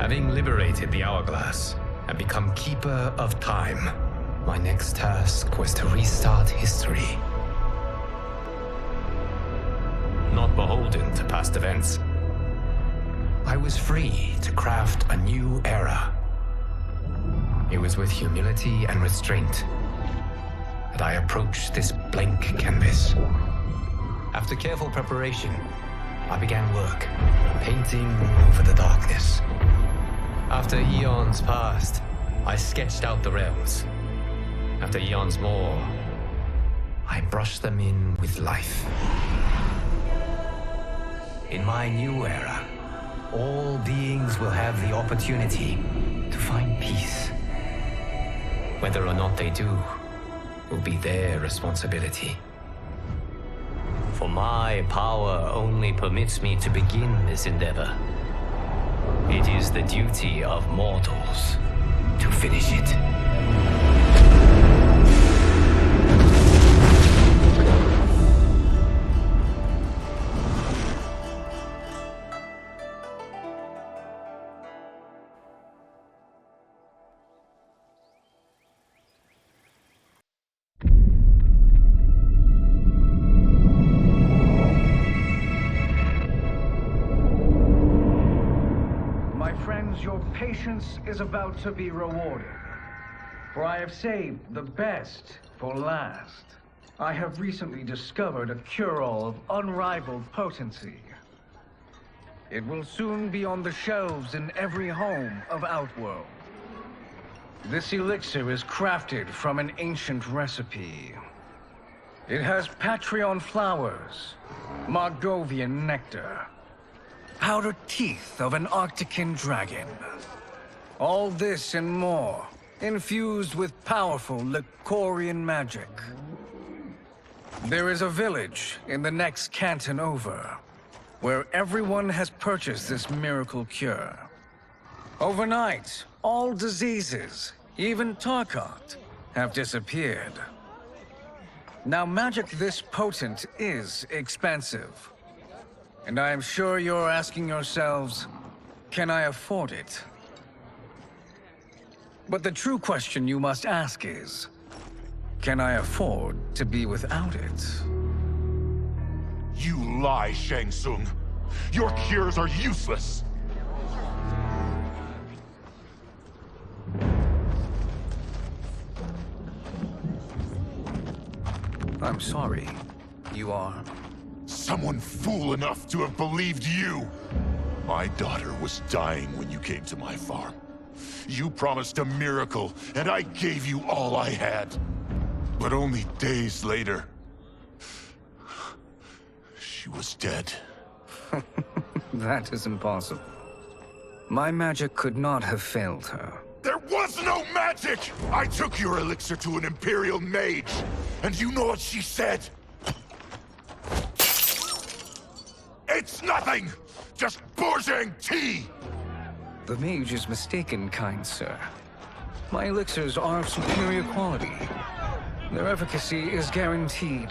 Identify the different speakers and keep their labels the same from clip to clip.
Speaker 1: Having liberated the hourglass and become Keeper of Time, my next task was to restart history. Not beholden to past events, I was free to craft a new era. It was with humility and restraint that I approached this blank canvas. After careful preparation, I began work, painting over the darkness. After eons passed, I sketched out the realms. After eons more, I brushed them in with life. In my new era, all beings will have the opportunity to find peace. Whether or not they do will be their responsibility. For my power only permits me to begin this endeavor. It is the duty of mortals to finish it.
Speaker 2: Your patience is about to be rewarded, for I have saved the best for last. I have recently discovered a cure-all of unrivaled potency. It will soon be on the shelves in every home of Outworld. This elixir is crafted from an ancient recipe. It has Patreon flowers, Margovian nectar, powdered teeth of an Arctican dragon. All this and more, infused with powerful Lycorian magic. There is a village in the next canton over, where everyone has purchased this miracle cure. Overnight, all diseases, even Tarkat, have disappeared. Now, magic this potent is expensive. And I am sure you're asking yourselves, can I afford it? But the true question you must ask is, can I afford to be without it?
Speaker 3: You lie, Shang Tsung. Your cures are useless.
Speaker 2: I'm sorry. You are?
Speaker 3: Someone fool enough to have believed you. My daughter was dying when you came to my farm. You promised a miracle, and I gave you all I had. But only days later, she was dead.
Speaker 2: That is impossible. My magic could not have failed her.
Speaker 3: There was no magic! I took your elixir to an Imperial mage, and you know what she said? It's nothing! Just Bourgeois tea!
Speaker 2: The mage is mistaken, kind sir. My elixirs are of superior quality. Their efficacy is guaranteed.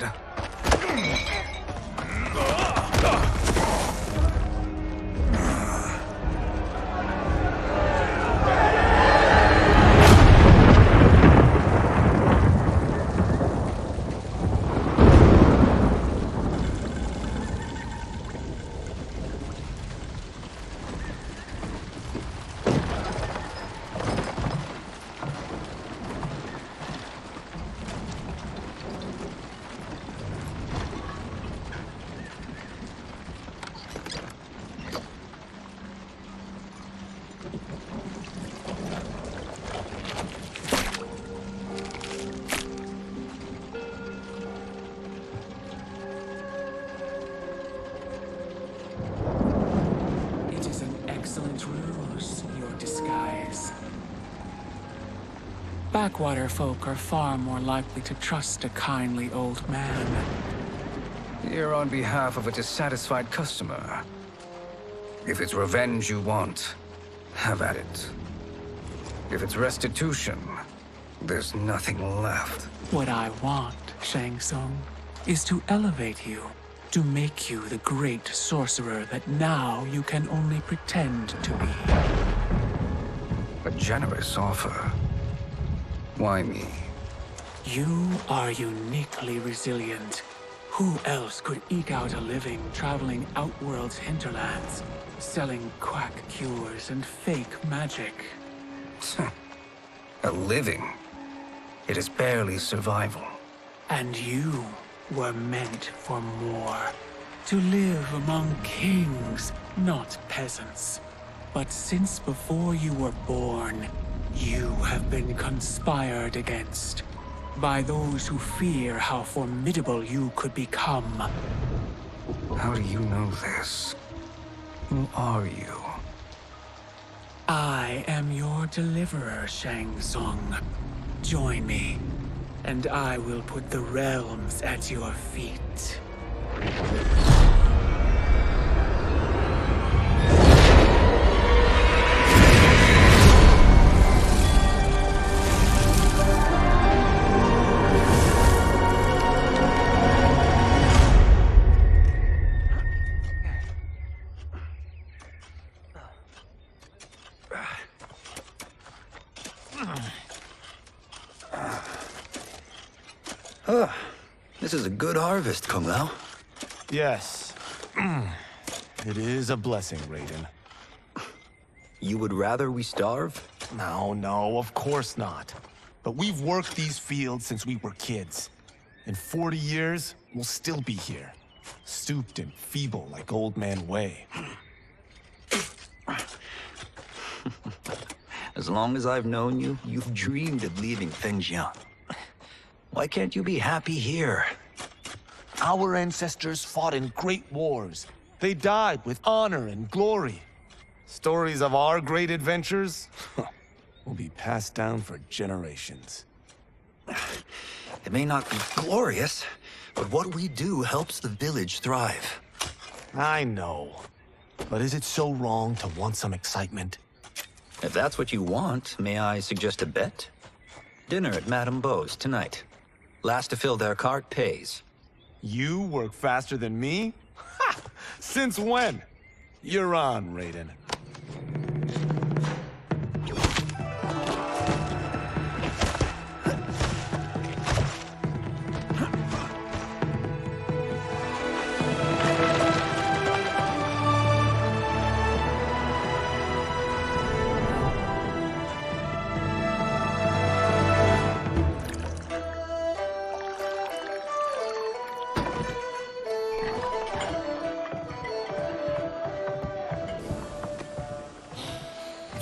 Speaker 4: Backwater folk are far more likely to trust a kindly old man.
Speaker 2: Here on behalf of a dissatisfied customer. If it's revenge you want, have at it. If it's restitution, there's nothing left.
Speaker 4: What I want, Shang Tsung, is to elevate you, to make you the great sorcerer that now you can only pretend to be.
Speaker 5: A generous offer. Why me?
Speaker 4: You are uniquely resilient. Who else could eke out a living traveling Outworld's hinterlands, selling quack cures and fake magic?
Speaker 5: A living? It is barely survival.
Speaker 4: And you were meant for more. To live among kings, not peasants. But since before you were born, you have been conspired against by those who fear how formidable you could become.
Speaker 5: How do you know this? Who are you?
Speaker 4: I am your deliverer, Shang Tsung. Join me, and I will put the realms at your feet.
Speaker 6: This is a good harvest, Kung Lao.
Speaker 7: Yes. It is a blessing, Raiden.
Speaker 6: You would rather we starve?
Speaker 7: No, of course not. But we've worked these fields since we were kids. In 40 years, we'll still be here. Stooped and feeble like Old Man Wei.
Speaker 6: As long as I've known you, you've dreamed of leaving Fengjian. Why can't you be happy here?
Speaker 7: Our ancestors fought in great wars. They died with honor and glory. Stories of our great adventures will be passed down for generations.
Speaker 6: It may not be glorious, but what we do helps the village thrive.
Speaker 7: I know. But is it so wrong to want some excitement?
Speaker 6: If that's what you want, may I suggest a bet? Dinner at Madame Beau's tonight. Last to fill their cart pays.
Speaker 7: You work faster than me? Ha! Since when? You're on, Raiden.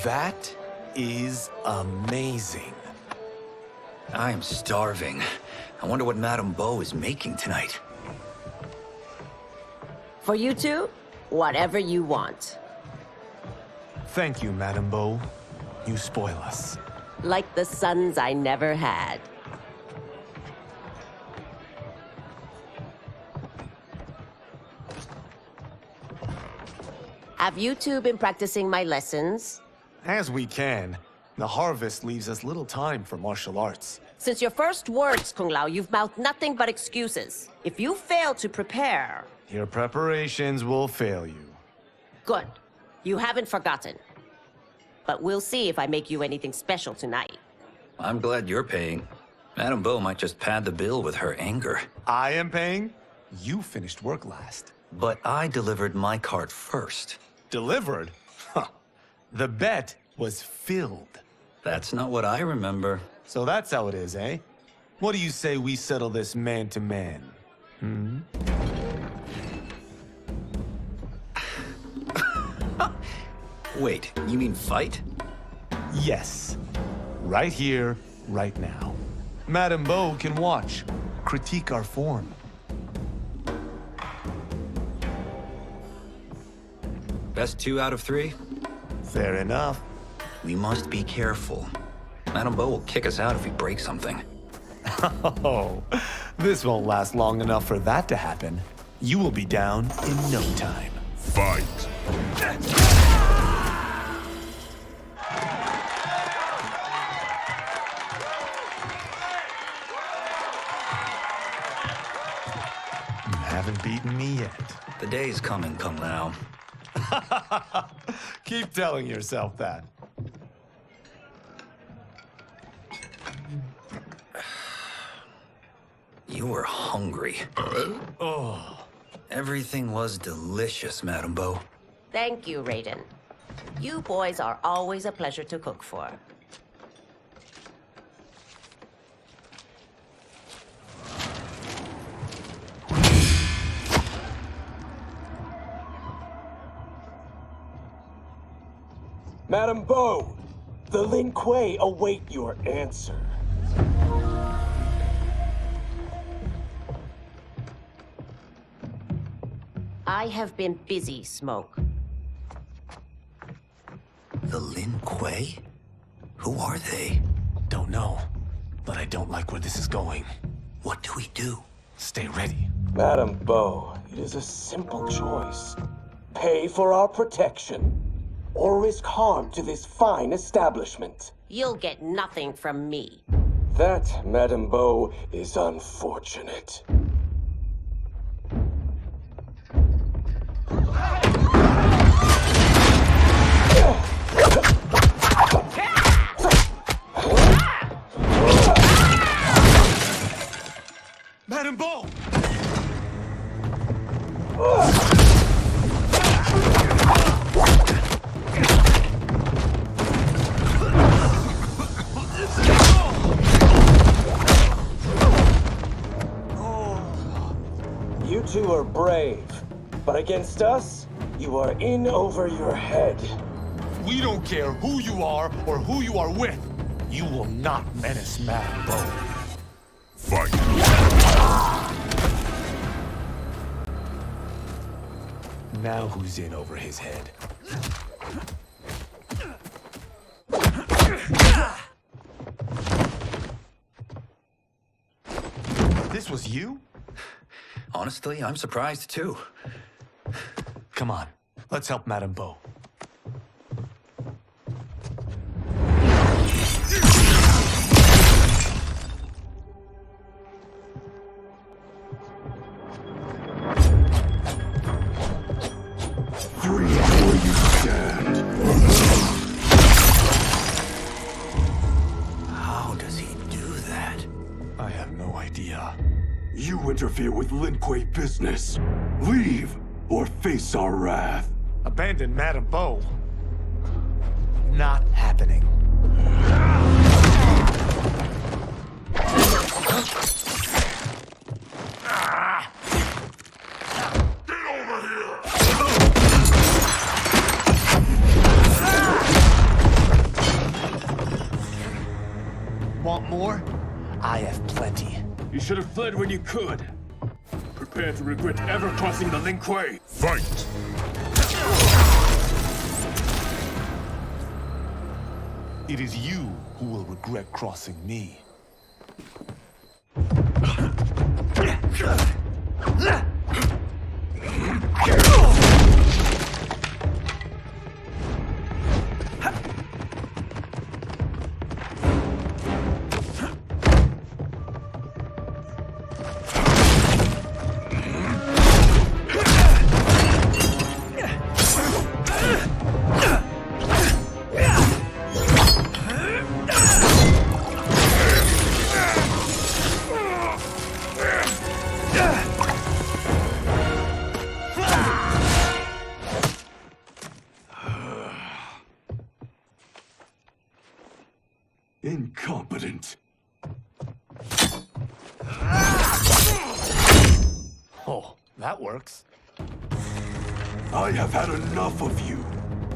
Speaker 7: That is amazing.
Speaker 6: I am starving. I wonder what Madame Beau is making tonight.
Speaker 8: For you two, whatever you want.
Speaker 7: Thank you, Madame Beau. You spoil us.
Speaker 8: Like the sons I never had. Have you two been practicing my lessons?
Speaker 7: As we can. The harvest leaves us little time for martial arts.
Speaker 8: Since your first words, Kung Lao, you've mouthed nothing but excuses. If you fail to prepare...
Speaker 7: Your preparations will fail you.
Speaker 8: Good. You haven't forgotten. But we'll see if I make you anything special tonight.
Speaker 6: I'm glad you're paying. Madame Beau might just pad the bill with her anger.
Speaker 7: I am paying? You finished work last.
Speaker 6: But I delivered my cart first.
Speaker 7: Delivered? Huh. The bet was filled.
Speaker 6: That's not what I remember.
Speaker 7: So that's how it is, eh? What do you say we settle this man to man? Hmm?
Speaker 6: Wait, you mean fight?
Speaker 7: Yes. Right here, right now. Madame Beau can watch, critique our form.
Speaker 6: Best 2 out of 3?
Speaker 7: Fair enough.
Speaker 6: We must be careful. Madame Beau will kick us out if we break something.
Speaker 7: Oh, this won't last long enough for that to happen. You will be down in no time.
Speaker 3: Fight!
Speaker 7: You haven't beaten me yet.
Speaker 6: The day's coming, Kung Lao.
Speaker 7: Keep telling yourself that.
Speaker 6: You were hungry. Everything was delicious, Madame Beau.
Speaker 8: Thank you, Raiden. You boys are always a pleasure to cook for.
Speaker 9: Madame Beau, the Lin Kuei await your answer.
Speaker 8: I have been busy, Smoke.
Speaker 6: The Lin Kuei? Who are they?
Speaker 7: Don't know, but I don't like where this is going.
Speaker 6: What do we do?
Speaker 7: Stay ready.
Speaker 9: Madame Beau, it is a simple choice. Pay for our protection, or risk harm to this fine establishment.
Speaker 8: You'll get nothing from me.
Speaker 9: That, Madame Beau, is unfortunate.
Speaker 7: Madame Beau!
Speaker 9: You two are brave, but against us, you are in over your head.
Speaker 7: We don't care who you are or who you are with. You will not menace Madame Beau.
Speaker 3: Fight!
Speaker 7: Now who's in over his head? This was you?
Speaker 6: Honestly, I'm surprised too.
Speaker 7: Come on, let's help Madame Beau.
Speaker 3: Free where you stand.
Speaker 6: How does he do that?
Speaker 7: I have no idea.
Speaker 10: You interfere with Lin Kuei business. Leave, or face our wrath.
Speaker 7: Abandon Madame Beau. Not happening. Want more? I have plenty.
Speaker 10: You should have fled when you could. Prepare to regret ever crossing the Lin Kuei.
Speaker 3: Fight!
Speaker 7: It is you who will regret crossing me.
Speaker 10: Incompetent.
Speaker 7: Oh, that works.
Speaker 10: I have had enough of you.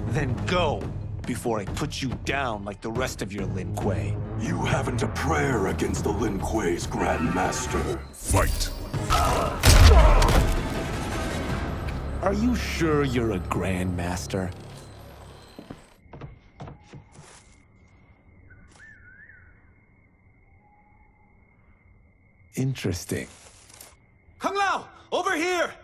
Speaker 7: Then go, before I put you down like the rest of your Lin Kuei.
Speaker 10: You haven't a prayer against the Lin Kuei's Grand Master.
Speaker 3: Fight!
Speaker 7: Are you sure you're a Grand Master? Interesting. Kung Lao! Over here!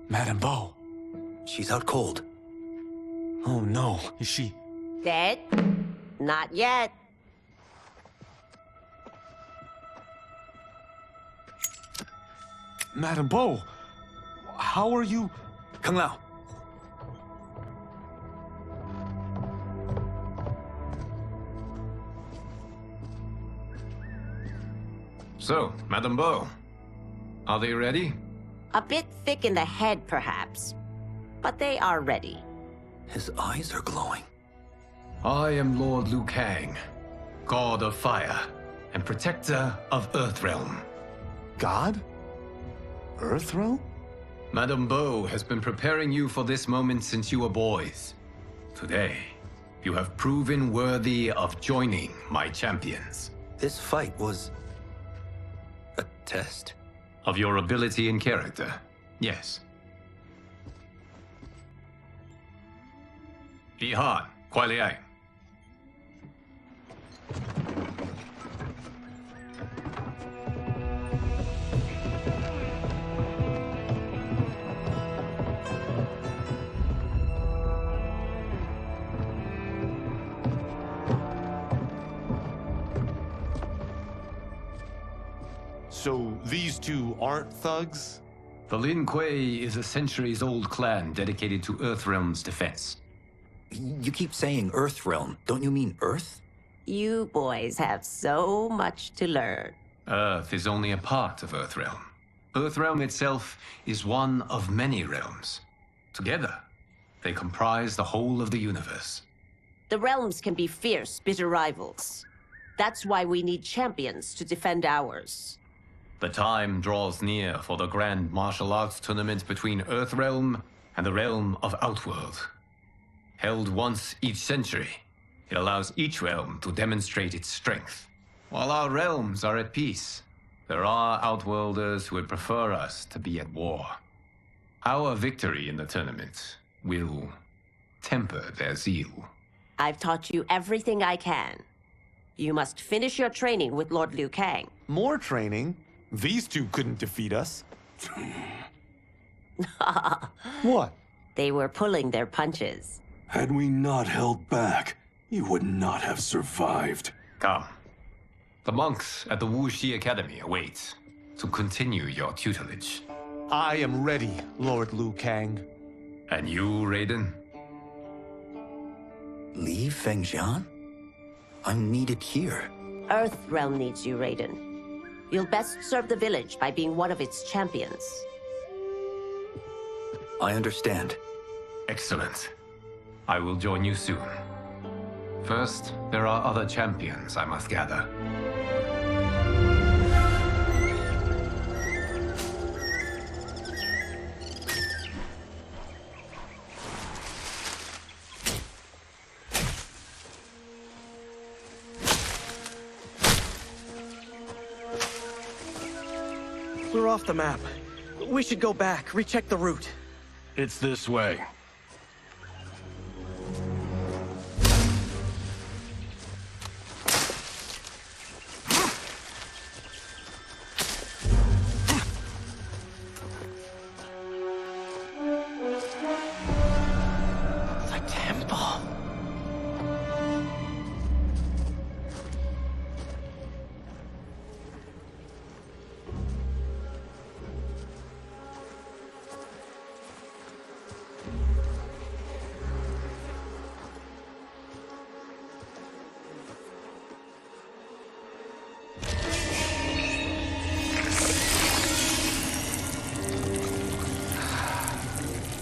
Speaker 7: Madame Beau.
Speaker 6: She's out cold.
Speaker 7: Oh no, is she?
Speaker 8: Dead? Not yet.
Speaker 7: Madame Beau, how are you?
Speaker 6: Kung Lao.
Speaker 1: So, Madame Beau, are they ready?
Speaker 8: A bit thick in the head, perhaps. But they are ready.
Speaker 6: His eyes are glowing.
Speaker 1: I am Lord Liu Kang, God of Fire and Protector of Earthrealm.
Speaker 7: God? Earthrealm?
Speaker 1: Madame Beau has been preparing you for this moment since you were boys. Today, you have proven worthy of joining my champions.
Speaker 6: This fight was a test?
Speaker 1: Of your ability and character, yes. Ihan, Kuai Liang.
Speaker 7: So these two aren't thugs?
Speaker 1: The Lin Kuei is a centuries-old clan dedicated to Earthrealm's defense.
Speaker 6: You keep saying Earthrealm. Don't you mean Earth?
Speaker 8: You boys have so much to learn.
Speaker 1: Earth is only a part of Earthrealm. Earthrealm itself is one of many realms. Together, they comprise the whole of the universe.
Speaker 8: The realms can be fierce, bitter rivals. That's why we need champions to defend ours.
Speaker 1: The time draws near for the grand martial arts tournament between Earthrealm and the realm of Outworld. Held once each century, it allows each realm to demonstrate its strength. While our realms are at peace, there are Outworlders who would prefer us to be at war. Our victory in the tournament will temper their zeal.
Speaker 8: I've taught you everything I can. You must finish your training with Lord Liu Kang.
Speaker 7: More training? These two couldn't defeat us. What?
Speaker 8: They were pulling their punches.
Speaker 10: Had we not held back, you would not have survived.
Speaker 1: Come. The monks at the Wuxi Academy await to continue your tutelage.
Speaker 7: I am ready, Lord Liu Kang.
Speaker 1: And you, Raiden?
Speaker 6: Li Fengjian? I'm needed here.
Speaker 8: Earthrealm needs you, Raiden. You'll best serve the village by being one of its champions.
Speaker 6: I understand.
Speaker 1: Excellent. I will join you soon. First, there are other champions I must gather.
Speaker 11: We're off the map. We should go back, recheck the route.
Speaker 12: It's this way.
Speaker 11: The temple.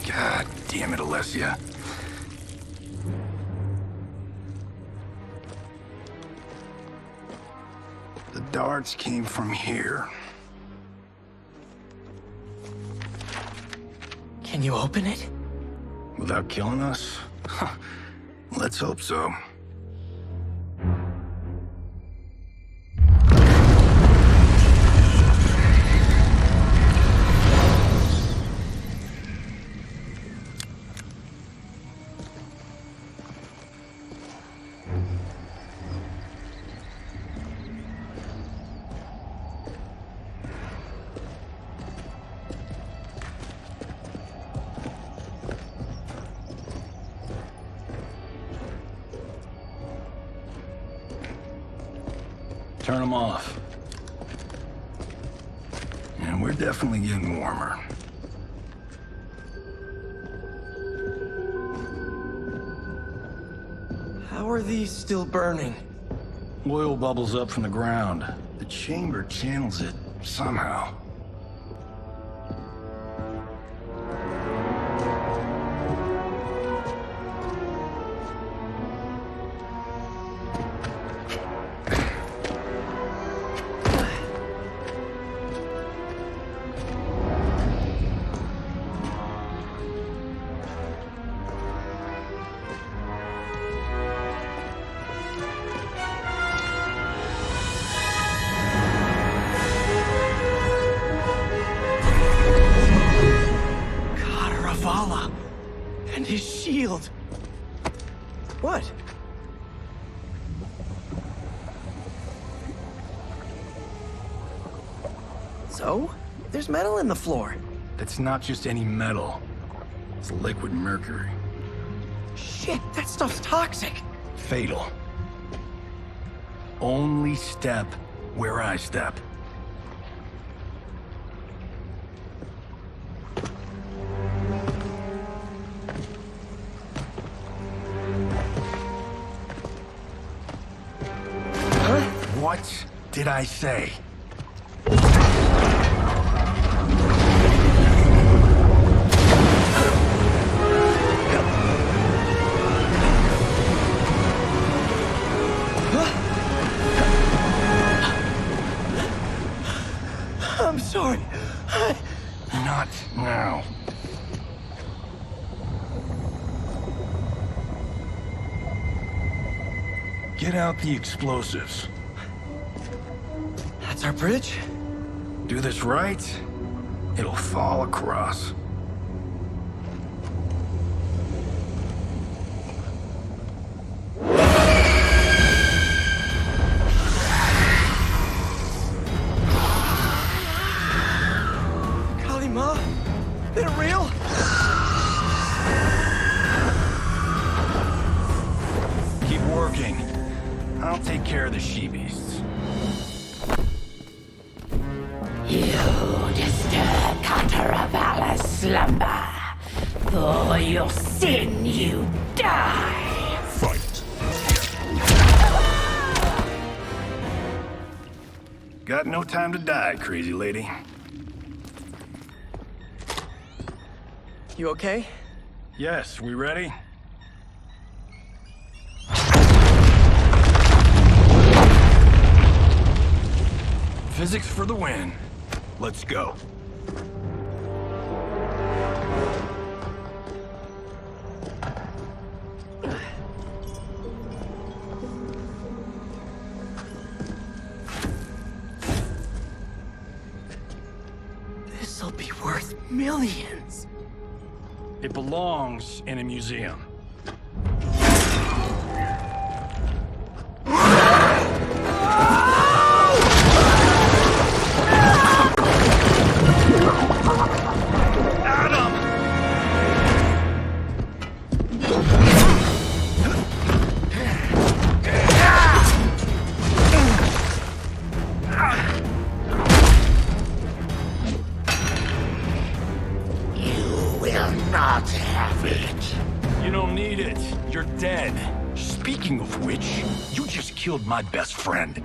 Speaker 12: God damn it, Alessia. The darts came from here.
Speaker 11: Can you open it?
Speaker 12: Without killing us? Let's hope so. Turn them off. And we're definitely getting warmer.
Speaker 11: How are these still burning?
Speaker 12: Oil bubbles up from the ground. The chamber channels it somehow.
Speaker 11: And his shield. What? So? There's metal in the floor.
Speaker 12: That's not just any metal. It's liquid mercury.
Speaker 11: Shit, that stuff's toxic.
Speaker 12: Fatal. Only step where I step. What did I say?
Speaker 11: I'm sorry.
Speaker 12: Not now. Get out the explosives.
Speaker 11: That's our bridge?
Speaker 12: Do this right, it'll fall across.
Speaker 11: Kalima? They're real?
Speaker 12: Keep working. I'll take care of the she-beasts.
Speaker 13: You disturb Cataravalla's slumber. For your sin, you die.
Speaker 3: Fight.
Speaker 12: Got no time to die, crazy lady.
Speaker 11: You okay?
Speaker 12: Yes, we ready? Physics for the win. Let's go.
Speaker 11: This'll be worth millions.
Speaker 12: It belongs in a museum.
Speaker 13: Not have it.
Speaker 12: You don't need it. You're dead. Speaking of which, you just killed my best friend.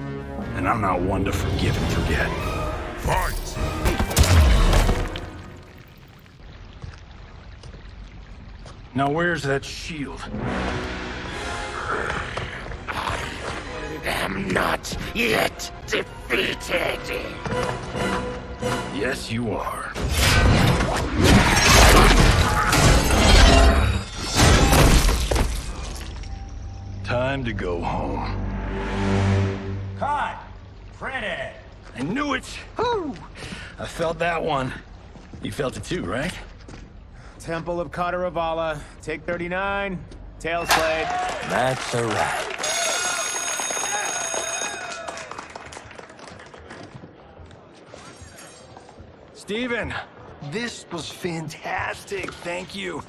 Speaker 12: And I'm not one to forgive and forget.
Speaker 3: Fight!
Speaker 12: Now where's that shield?
Speaker 13: I am not yet defeated.
Speaker 12: Yes, you are. Time to go home.
Speaker 14: Cut! Printed!
Speaker 12: I knew it! Woo! I felt that one. You felt it too, right?
Speaker 14: Temple of Kataravala, take 39, tail slate.
Speaker 6: That's a wrap.
Speaker 12: Steven, this was fantastic. Thank you.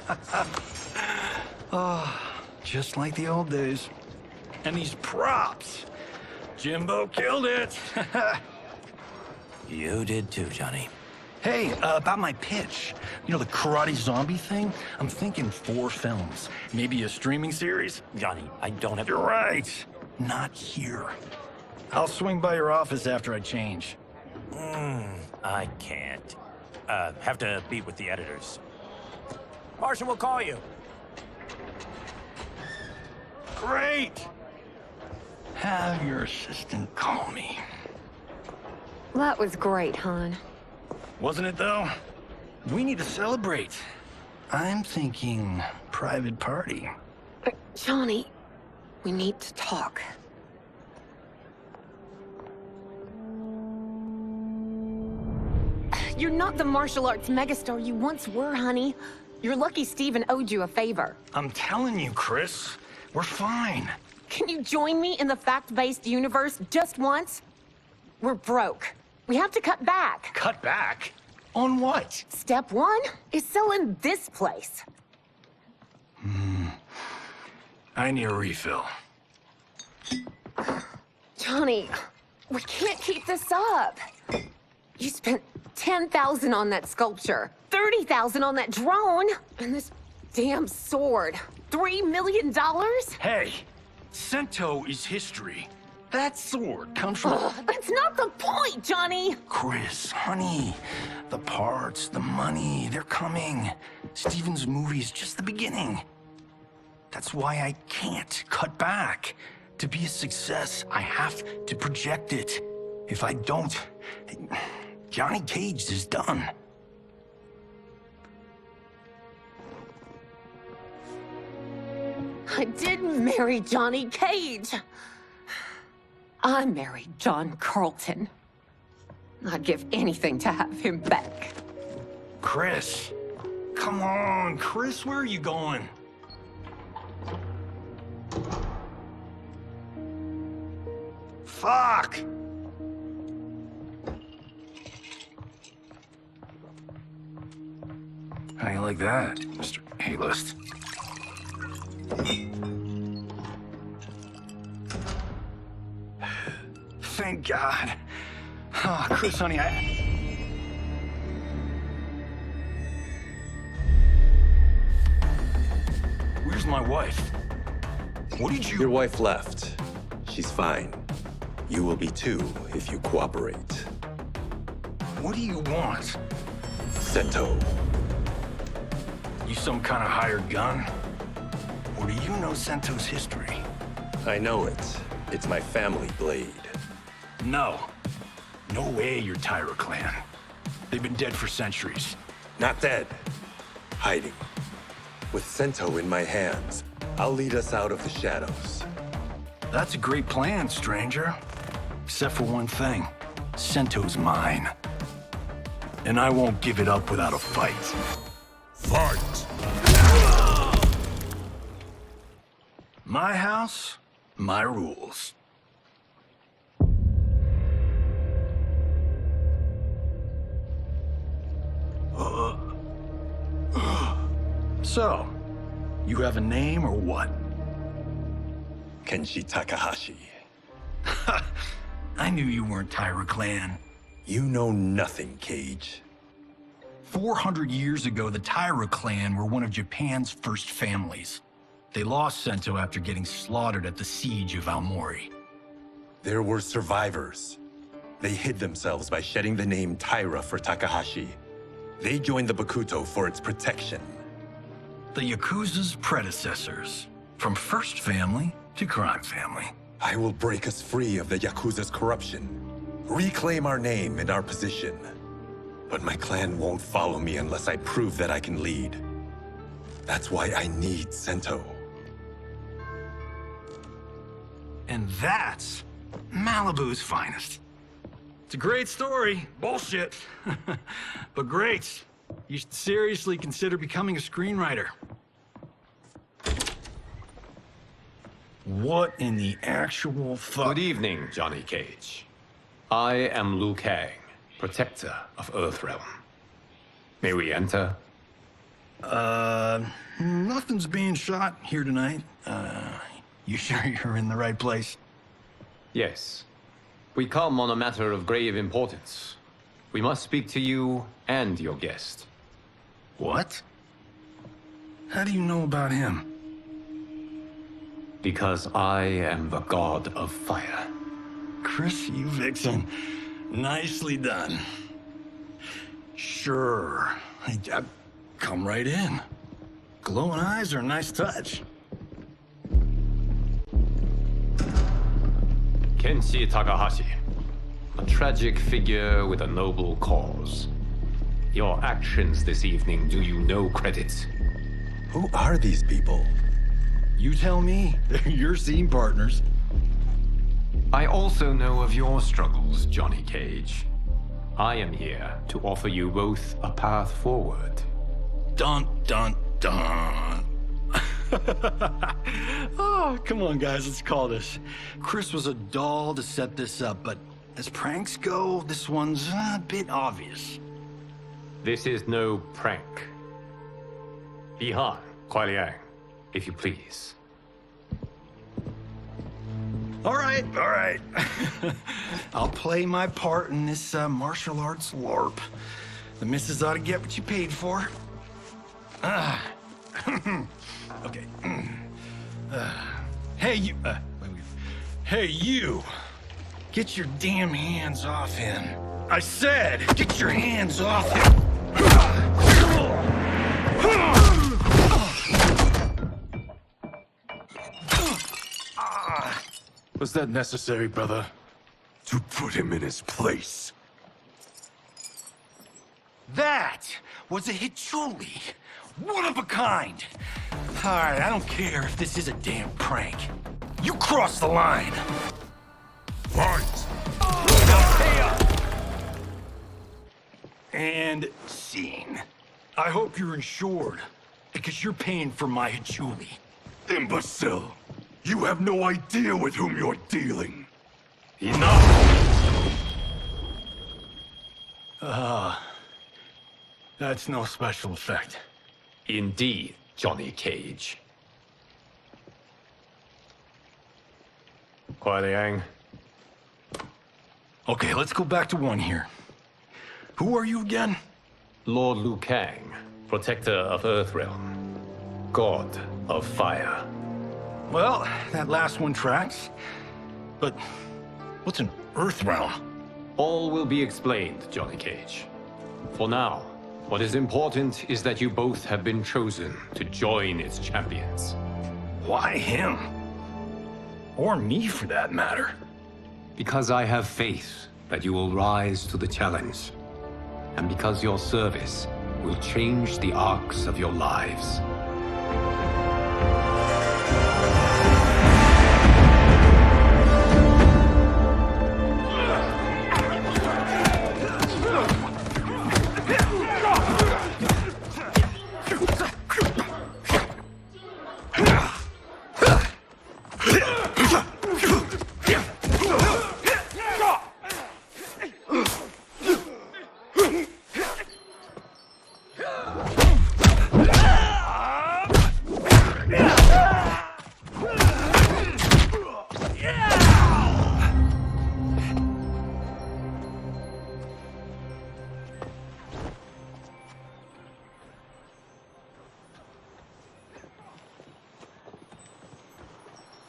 Speaker 12: Oh, just like the old days. And these props. Jimbo killed it.
Speaker 6: You did too, Johnny.
Speaker 12: Hey, about my pitch. You know, the karate zombie thing? I'm thinking 4 films. Maybe a streaming series?
Speaker 6: Johnny, I don't have...
Speaker 12: You're right. Not here. I'll swing by your office after I change.
Speaker 14: I can't. Have to meet with the editors. Marshall will call you.
Speaker 12: Great! Have your assistant call me.
Speaker 15: That was great, hon.
Speaker 12: Wasn't it, though? We need to celebrate. I'm thinking private party.
Speaker 15: Johnny, we need to talk. You're not the martial arts megastar you once were, honey. You're lucky Steven owed you a favor.
Speaker 12: I'm telling you, Chris, we're fine.
Speaker 15: Can you join me in the fact-based universe just once? We're broke. We have to cut back.
Speaker 12: Cut back? On what?
Speaker 15: Step one is selling this place.
Speaker 12: I need a refill.
Speaker 15: Johnny, we can't keep this up. You spent $10,000 on that sculpture, $30,000 on that drone, and this damn sword. $3 million?
Speaker 12: Hey, Sento is history. That sword comes from...
Speaker 15: That's not the point, Johnny!
Speaker 12: Chris, honey, the parts, the money, they're coming. Steven's movie is just the beginning. That's why I can't cut back. To be a success, I have to project it. If I don't, Johnny Cage is done.
Speaker 15: I didn't marry Johnny Cage. I married John Carlton. I'd give anything to have him back.
Speaker 12: Chris, come on, Chris, where are you going? Fuck! How you like that, Mr. A-list? Thank God. Oh, Chris, honey, Where's my wife? What did you...
Speaker 16: Your wife left. She's fine. You will be too, if you cooperate.
Speaker 12: What do you want?
Speaker 16: Sento.
Speaker 12: You some kind of hired gun? Or do you know Sento's history?
Speaker 16: I know it. It's my family blade.
Speaker 12: No. No way you're Tyra clan. They've been dead for centuries.
Speaker 16: Not dead. Hiding. With Sento in my hands, I'll lead us out of the shadows.
Speaker 12: That's a great plan, stranger. Except for one thing. Sento's mine. And I won't give it up without a fight.
Speaker 3: Fight!
Speaker 12: My house, my rules. So, you have a name or what?
Speaker 16: Kenshi Takahashi.
Speaker 12: I knew you weren't Tyra clan.
Speaker 16: You know nothing, Cage.
Speaker 12: 400 years ago, the Tyra clan were one of Japan's first families. They lost Sento after getting slaughtered at the siege of Aomori.
Speaker 16: There were survivors. They hid themselves by shedding the name Tyra for Takahashi. They joined the Bakuto for its protection.
Speaker 12: The Yakuza's predecessors. From first family to crime family.
Speaker 16: I will break us free of the Yakuza's corruption. Reclaim our name and our position. But my clan won't follow me unless I prove that I can lead. That's why I need Sento.
Speaker 12: And that's Malibu's finest. It's a great story. Bullshit. But great. You should seriously consider becoming a screenwriter. What in the actual fuck?
Speaker 1: Good evening, Johnny Cage. I am Liu Kang, protector of Earthrealm. May we enter?
Speaker 12: Nothing's being shot here tonight. You sure you're in the right place?
Speaker 1: Yes. We come on a matter of grave importance. We must speak to you and your guest.
Speaker 12: What? How do you know about him?
Speaker 1: Because I am the god of fire.
Speaker 12: Chris, you vixen. Nicely done. Sure. Come right in. Glowing eyes are a nice touch.
Speaker 1: Kenshi Takahashi, a tragic figure with a noble cause. Your actions this evening do you no credit.
Speaker 16: Who are these people?
Speaker 12: You tell me. They're your scene partners.
Speaker 1: I also know of your struggles, Johnny Cage. I am here to offer you both a path forward.
Speaker 12: Dun, dun, dun. Oh, come on, guys, let's call this. Chris was a doll to set this up, but as pranks go, this one's a bit obvious.
Speaker 1: This is no prank. Bihan, Kuai Liang, if you please.
Speaker 12: All right. I'll play my part in this martial arts LARP. The missus ought to get what you paid for. Okay. Hey, you. Hey, you. Get your damn hands off him. I said, get your hands off him.
Speaker 10: Was that necessary, brother? To put him in his place.
Speaker 12: That was a Hichuli. One of a kind. All right, I don't care if this is a damn prank. You crossed the line.
Speaker 10: Fight!
Speaker 12: And scene. I hope you're insured, because you're paying for my Hichuli.
Speaker 10: Imbecile! You have no idea with whom you're dealing.
Speaker 12: Enough! That's no special effect.
Speaker 1: Indeed, Johnny Cage. Kuai Liang.
Speaker 12: Okay, let's go back to one here. Who are you again?
Speaker 1: Lord Liu Kang, protector of Earthrealm, god of fire.
Speaker 12: Well, that last one tracks. But what's an Earthrealm?
Speaker 1: All will be explained, Johnny Cage. For now, what is important is that you both have been chosen to join its champions.
Speaker 12: Why him? Or me, for that matter.
Speaker 1: Because I have faith that you will rise to the challenge. And because your service will change the arcs of your lives.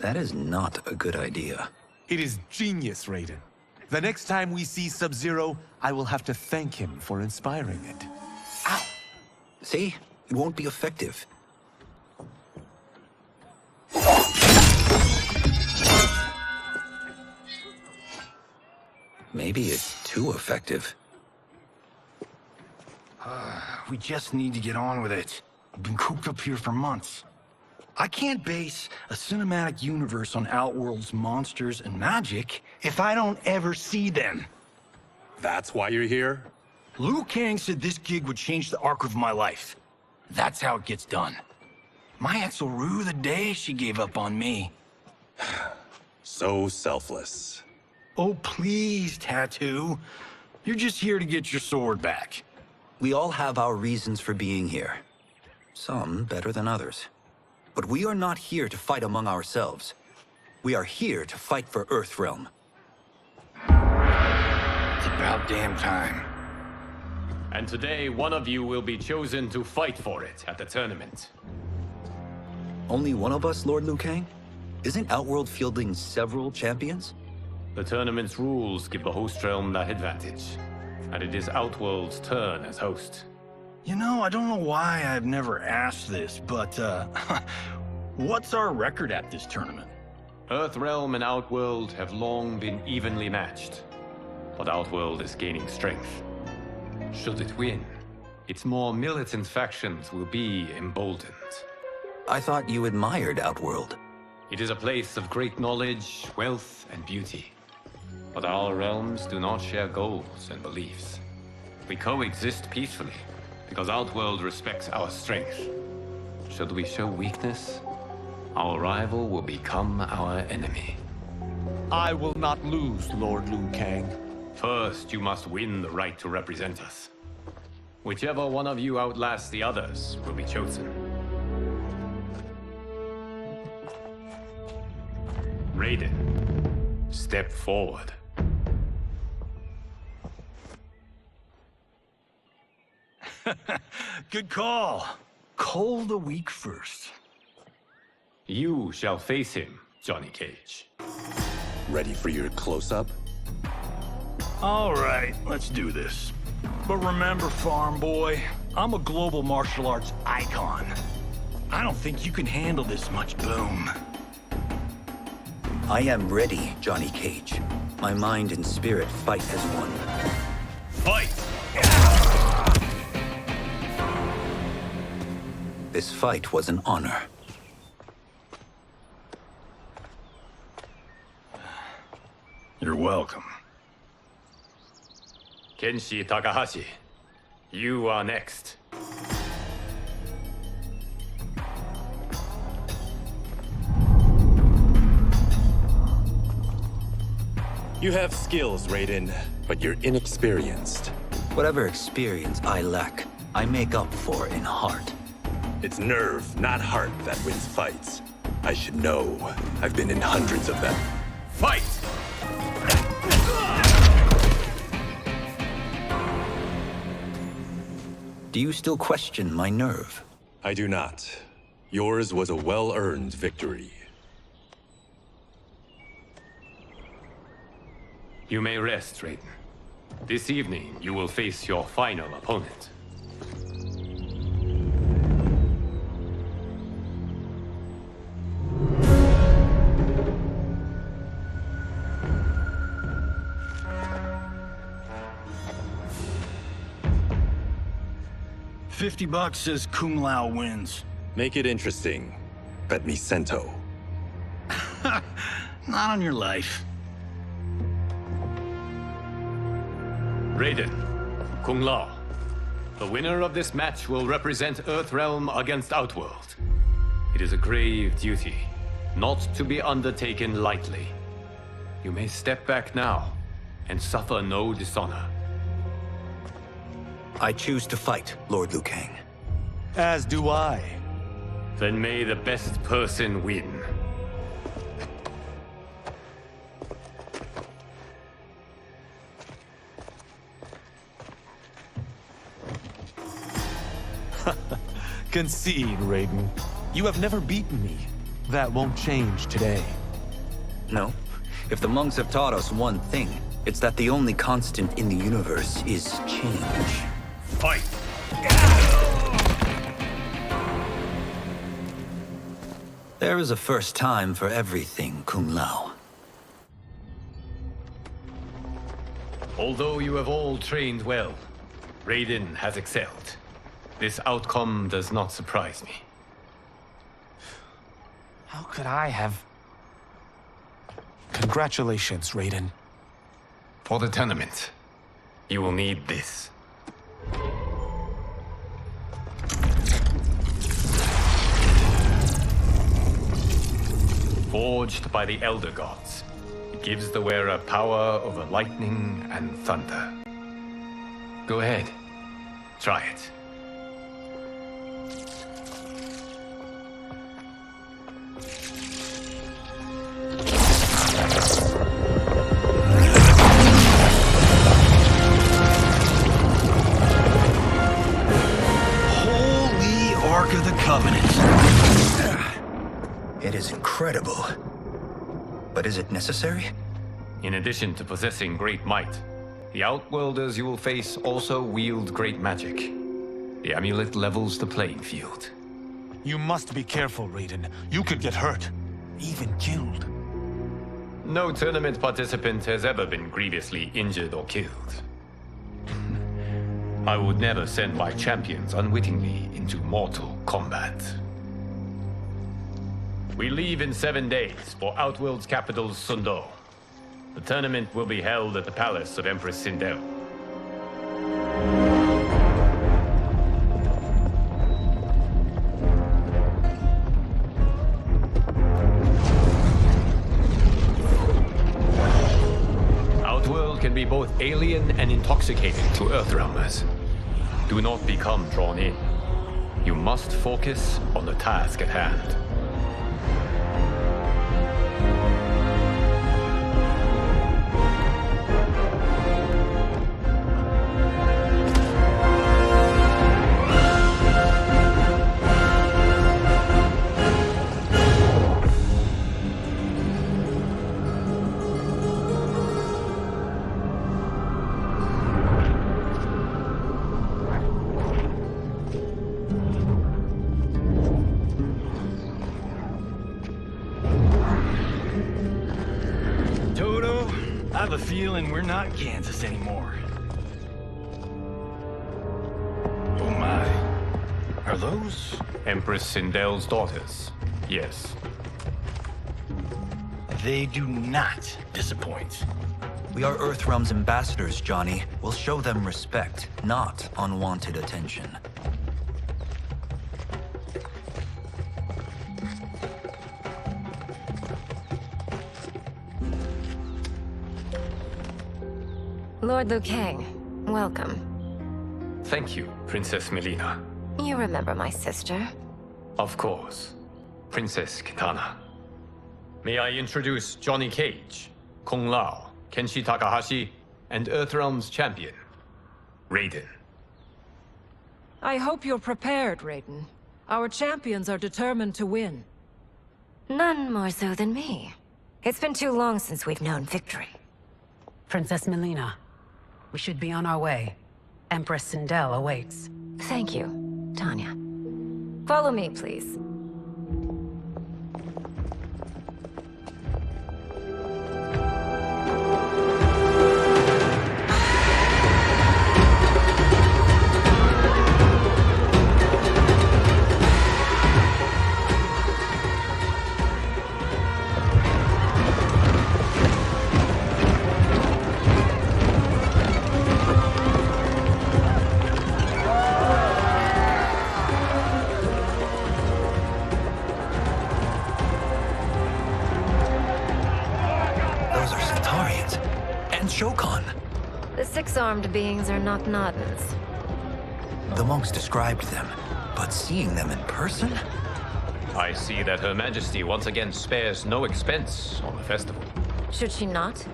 Speaker 6: That is not a good idea.
Speaker 7: It is genius, Raiden. The next time we see Sub-Zero, I will have to thank him for inspiring it.
Speaker 6: Ow! See? It won't be effective. Maybe it's too effective.
Speaker 12: We just need to get on with it. I've been cooped up here for months. I can't base a cinematic universe on Outworld's monsters and magic if I don't ever see them.
Speaker 16: That's why you're here?
Speaker 12: Liu Kang said this gig would change the arc of my life. That's how it gets done. My ex will rue the day she gave up on me.
Speaker 16: So selfless.
Speaker 12: Oh, please, Tattoo. You're just here to get your sword back.
Speaker 6: We all have our reasons for being here. Some better than others. But we are not here to fight among ourselves. We are here to fight for Earthrealm.
Speaker 12: It's about damn time.
Speaker 1: And today, one of you will be chosen to fight for it at the tournament.
Speaker 6: Only one of us, Lord Liu Kang? Isn't Outworld fielding several champions?
Speaker 17: The tournament's rules give the host realm that advantage, and it is Outworld's turn as host.
Speaker 12: You know, I don't know why I've never asked this, but, what's our record at this tournament?
Speaker 17: Earthrealm and Outworld have long been evenly matched, but Outworld is gaining strength. Should it win, its more militant factions will be emboldened.
Speaker 6: I thought you admired Outworld.
Speaker 17: It is a place of great knowledge, wealth, and beauty. But our realms do not share goals and beliefs. We coexist peacefully, because Outworld respects our strength. Should we show weakness, our rival will become our enemy.
Speaker 7: I will not lose, Lord Liu Kang.
Speaker 17: First, you must win the right to represent us. Whichever one of you outlasts the others will be chosen. Raiden, step forward.
Speaker 12: Good call. Cole the weak first.
Speaker 17: You shall face him, Johnny Cage.
Speaker 16: Ready for your close-up?
Speaker 12: All right, let's do this. But remember, farm boy, I'm a global martial arts icon. I don't think you can handle this much boom.
Speaker 6: I am ready, Johnny Cage. My mind and spirit fight as one.
Speaker 12: Fight!
Speaker 6: This fight was an honor.
Speaker 12: You're welcome.
Speaker 17: Kenshi Takahashi, you are next.
Speaker 16: You have skills, Raiden, but you're inexperienced.
Speaker 6: Whatever experience I lack, I make up for in heart.
Speaker 16: It's nerve, not heart, that wins fights. I should know. I've been in hundreds of them.
Speaker 17: Fight!
Speaker 6: Do you still question my nerve?
Speaker 16: I do not. Yours was a well-earned victory.
Speaker 17: You may rest, Raiden. This evening, you will face your final opponent.
Speaker 12: $50 says Kung Lao wins.
Speaker 16: Make it interesting. Bet me Cento.
Speaker 12: Not on your life.
Speaker 17: Raiden, Kung Lao. The winner of this match will represent Earthrealm against Outworld. It is a grave duty, not to be undertaken lightly. You may step back now and suffer no dishonor.
Speaker 6: I choose to fight, Lord Liu Kang.
Speaker 7: As do I.
Speaker 17: Then may the best person win.
Speaker 7: Concede, Raiden. You have never beaten me. That won't change today.
Speaker 6: No. If the monks have taught us one thing, it's that the only constant in the universe is change.
Speaker 12: Fight!
Speaker 6: There is a first time for everything, Kung Lao.
Speaker 17: Although you have all trained well, Raiden has excelled. This outcome does not surprise me.
Speaker 7: How could I have... Congratulations, Raiden.
Speaker 17: For the tournament, you will need this. Forged by the Elder Gods, it gives the wearer power over lightning and thunder. Go ahead, try it.
Speaker 12: Holy Ark of the Covenant.
Speaker 6: It is incredible. But is it necessary?
Speaker 17: In addition to possessing great might, the Outworlders you will face also wield great magic. The amulet levels the playing field.
Speaker 7: You must be careful, Raiden. You could get hurt, even killed.
Speaker 17: No tournament participant has ever been grievously injured or killed. I would never send my champions unwittingly into mortal combat. We leave in 7 days for Outworld's capital, Sundo. The tournament will be held at the palace of Empress Sindel. Outworld can be both alien and intoxicating to Earthrealmers. Do not become drawn in. You must focus on the task at hand.
Speaker 12: I have a feeling we're not Kansas anymore. Oh my. Are those?
Speaker 17: Empress Sindel's daughters, yes.
Speaker 12: They do not disappoint.
Speaker 6: We are Earthrealm's ambassadors, Johnny. We'll show them respect, not unwanted attention.
Speaker 18: Lord Liu Kang, welcome.
Speaker 17: Thank you, Princess Melina.
Speaker 18: You remember my sister?
Speaker 17: Of course. Princess Kitana. May I introduce Johnny Cage, Kung Lao, Kenshi Takahashi, and Earthrealm's champion, Raiden.
Speaker 19: I hope you're prepared, Raiden. Our champions are determined to win.
Speaker 18: None more so than me. It's been too long since we've known victory.
Speaker 20: Princess Melina, we should be on our way. Empress Sindel awaits.
Speaker 18: Thank you, Tanya. Follow me, please. The six-armed beings are not Nodens.
Speaker 6: The monks described them, but seeing them in person?
Speaker 17: I see that Her Majesty once again spares no expense on the festival.
Speaker 18: Should she not?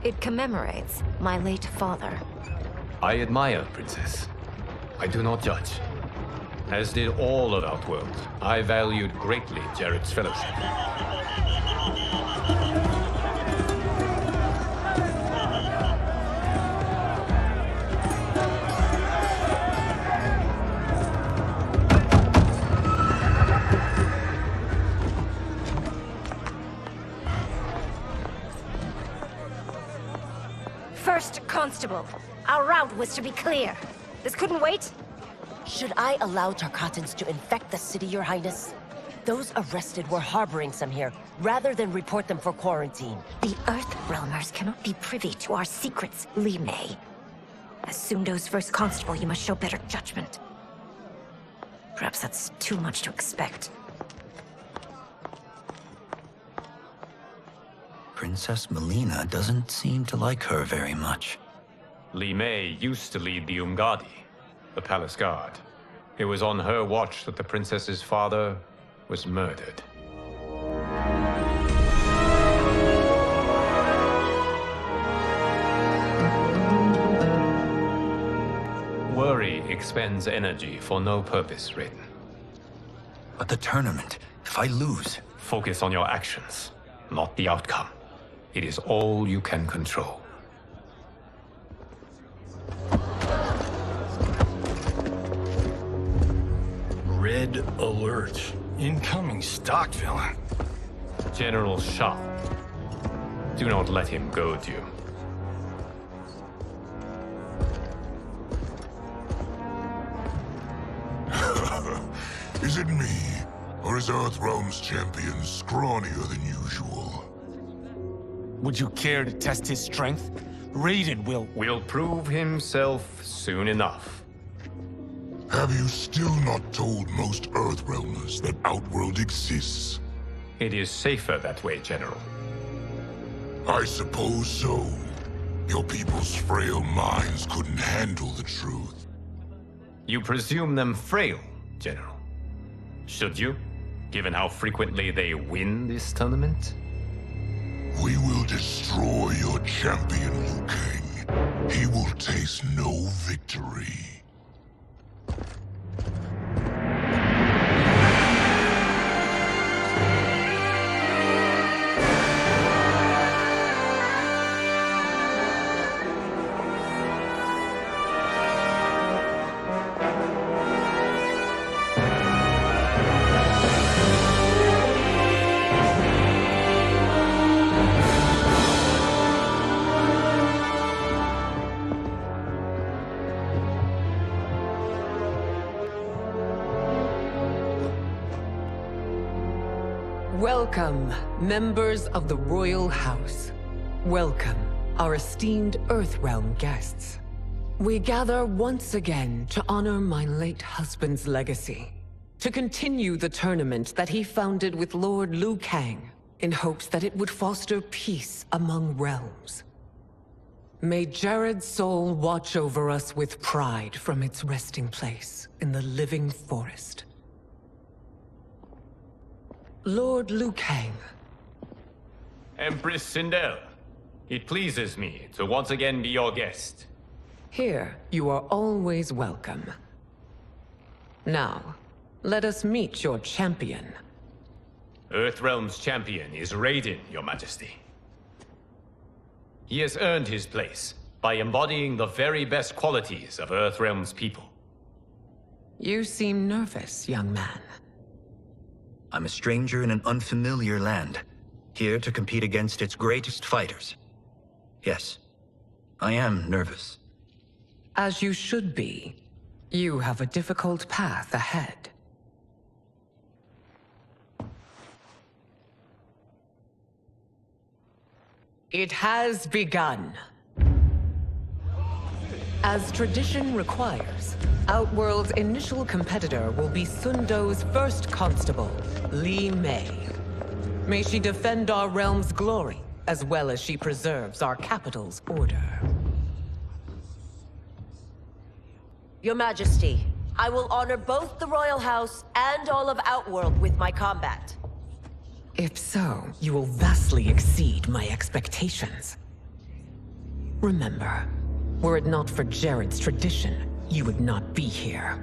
Speaker 18: It commemorates my late father.
Speaker 17: I admire, Princess. I do not judge. As did all of Outworld, I valued greatly Jarrett's fellowship.
Speaker 18: First Constable, our route was to be clear. This couldn't wait?
Speaker 8: Should I allow Tarkatans to infect the city, Your Highness? Those arrested were harboring some here, rather than report them for quarantine.
Speaker 18: The Earthrealmers cannot be privy to our secrets, Li Mei. As Sundo's first constable, you must show better judgment. Perhaps that's too much to expect.
Speaker 6: Princess Melina doesn't seem to like her very much.
Speaker 17: Li Mei used to lead the Umgadi, the palace guard. It was on her watch that the princess's father was murdered. Worry expends energy for no purpose, Raiden.
Speaker 6: But the tournament, if I lose...
Speaker 17: Focus on your actions, not the outcome.
Speaker 1: It is all you can control.
Speaker 12: Red alert. Incoming stock villain.
Speaker 1: General Shah. Do not let him goad you.
Speaker 3: Is it me? Or is Earthrealm's champion scrawnier than usual?
Speaker 7: Would you care to test his strength? Raiden will
Speaker 1: prove himself soon enough.
Speaker 3: Have you still not told most Earthrealmers that Outworld exists?
Speaker 1: It is safer that way, General.
Speaker 3: I suppose so. Your people's frail minds couldn't handle the truth.
Speaker 1: You presume them frail, General. Should you, given how frequently they win this tournament?
Speaker 3: We will destroy your champion, Liu Kang. He will taste no victory.
Speaker 21: Welcome, members of the Royal House. Welcome, our esteemed Earthrealm guests. We gather once again to honor my late husband's legacy, to continue the tournament that he founded with Lord Liu Kang, in hopes that it would foster peace among realms. May Jared's soul watch over us with pride from its resting place in the living forest. Lord Liu Kang.
Speaker 1: Empress Sindel, it pleases me to once again be your guest.
Speaker 21: Here, you are always welcome. Now, let us meet your champion.
Speaker 1: Earthrealm's champion is Raiden, Your Majesty. He has earned his place by embodying the very best qualities of Earthrealm's people.
Speaker 21: You seem nervous, young man.
Speaker 6: I'm a stranger in an unfamiliar land, here to compete against its greatest fighters. Yes, I am nervous.
Speaker 21: As you should be. You have a difficult path ahead. It has begun. As tradition requires, Outworld's initial competitor will be Sundo's first constable, Li Mei. May she defend our realm's glory, as well as she preserves our capital's order.
Speaker 8: Your Majesty, I will honor both the Royal House and all of Outworld with my combat.
Speaker 21: If so, you will vastly exceed my expectations. Remember, were it not for Jared's tradition, you would not be here.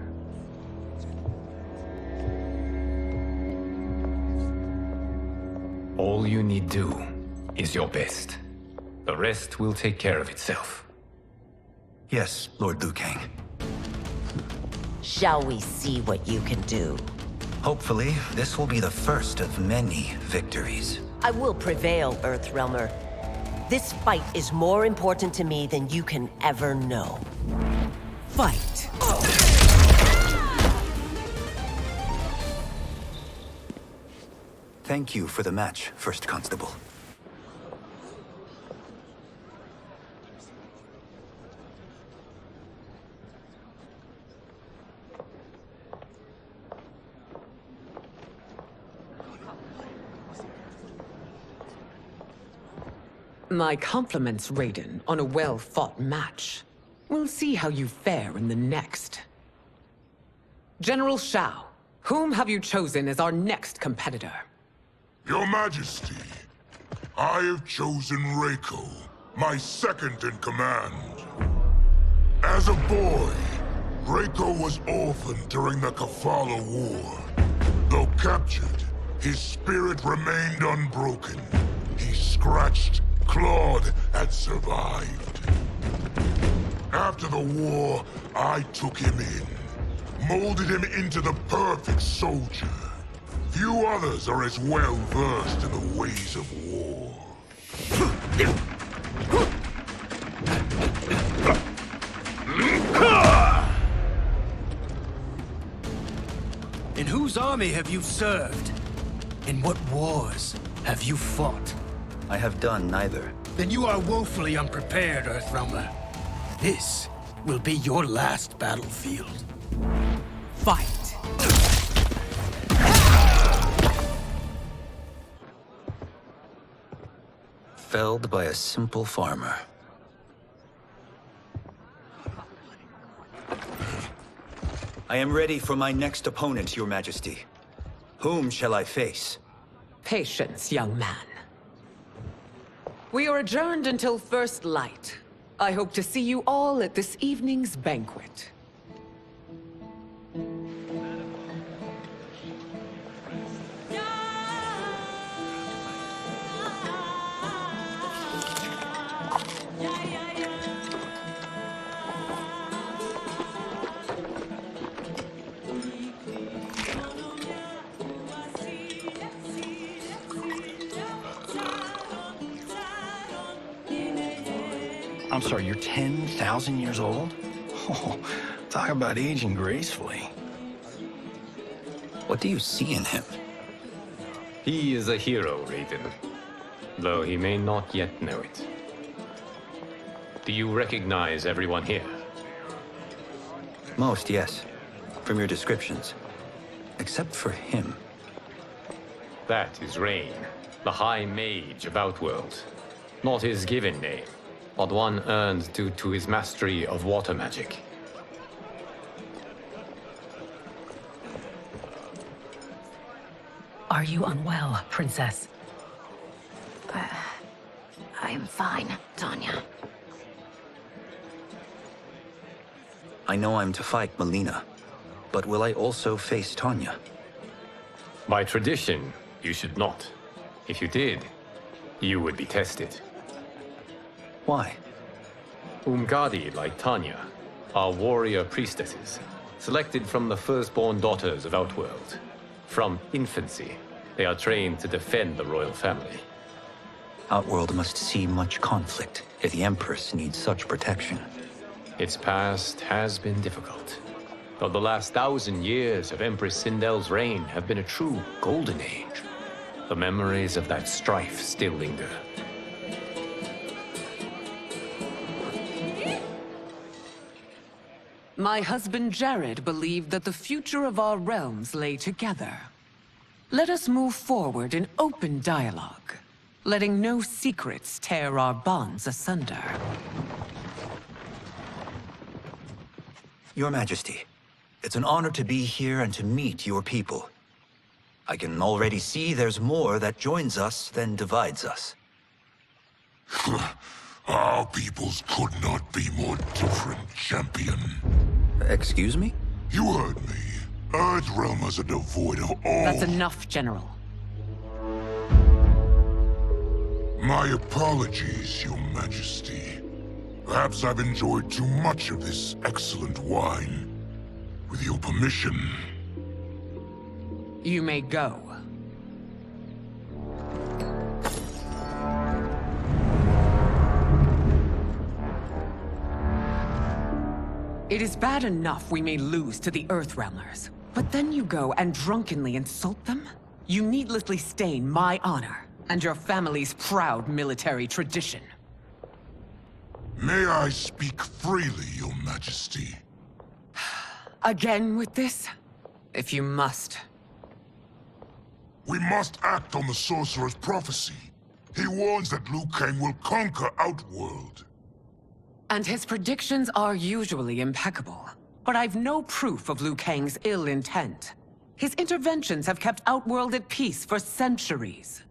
Speaker 1: All you need do is your best. The rest will take care of itself.
Speaker 6: Yes, Lord Liu Kang.
Speaker 8: Shall we see what you can do?
Speaker 6: Hopefully, this will be the first of many victories.
Speaker 8: I will prevail, Earthrealmer. This fight is more important to me than you can ever know. Fight!
Speaker 6: Thank you for the match, First Constable.
Speaker 21: My compliments, Raiden, on a well-fought match. We'll see how you fare in the next. General Shao, whom have you chosen as our next competitor?
Speaker 3: Your Majesty, I have chosen Reiko, my second in command. As a boy, Reiko was orphaned during the Kafala War. Though captured, his spirit remained unbroken. He scratched Claude had survived. After the war, I took him in, molded him into the perfect soldier. Few others are as well versed in the ways of war.
Speaker 2: In whose army have you served? In what wars have you fought?
Speaker 6: I have done neither.
Speaker 2: Then you are woefully unprepared, Earthrealmer. This will be your last battlefield. Fight!
Speaker 6: Felled by a simple farmer. I am ready for my next opponent, Your Majesty. Whom shall I face?
Speaker 21: Patience, young man. We are adjourned until first light. I hope to see you all at this evening's banquet.
Speaker 12: I'm sorry, you're 10,000 years old? Oh, talk about aging gracefully.
Speaker 6: What do you see in him?
Speaker 17: He is a hero, Raiden, though he may not yet know it. Do you recognize everyone here?
Speaker 6: Most, yes. From your descriptions. Except for him.
Speaker 17: That is Rain, the High Mage of Outworld. Not his given name, but one earned due to his mastery of water magic.
Speaker 20: Are you unwell, Princess?
Speaker 18: I am fine, Tanya.
Speaker 6: I know I'm to fight Melina, but will I also face Tanya?
Speaker 17: By tradition, you should not. If you did, you would be tested.
Speaker 6: Why?
Speaker 17: Umgadi, like Tanya, are warrior priestesses, selected from the firstborn daughters of Outworld. From infancy, they are trained to defend the royal family.
Speaker 6: Outworld must see much conflict if the Empress needs such protection.
Speaker 17: Its past has been difficult, but the last 1,000 years of Empress Sindel's reign have been a true golden age. The memories of that strife still linger.
Speaker 21: My husband Jared believed that the future of our realms lay together. Let us move forward in open dialogue, letting no secrets tear our bonds asunder.
Speaker 6: Your Majesty, it's an honor to be here and to meet your people. I can already see there's more that joins us than divides us.
Speaker 3: Our peoples could not be more different, champion.
Speaker 6: Excuse me?
Speaker 3: You heard me. Earthrealmers are devoid of all...
Speaker 21: That's enough, General.
Speaker 3: My apologies, Your Majesty. Perhaps I've enjoyed too much of this excellent wine. With your permission...
Speaker 21: You may go. It is bad enough we may lose to the Earthrealmers, but then you go and drunkenly insult them? You needlessly stain my honor and your family's proud military tradition.
Speaker 3: May I speak freely, Your Majesty?
Speaker 21: Again with this? If you must.
Speaker 3: We must act on the Sorcerer's prophecy. He warns that Liu Kang will conquer Outworld.
Speaker 21: And his predictions are usually impeccable. But I've no proof of Liu Kang's ill intent. His interventions have kept Outworld at peace for centuries.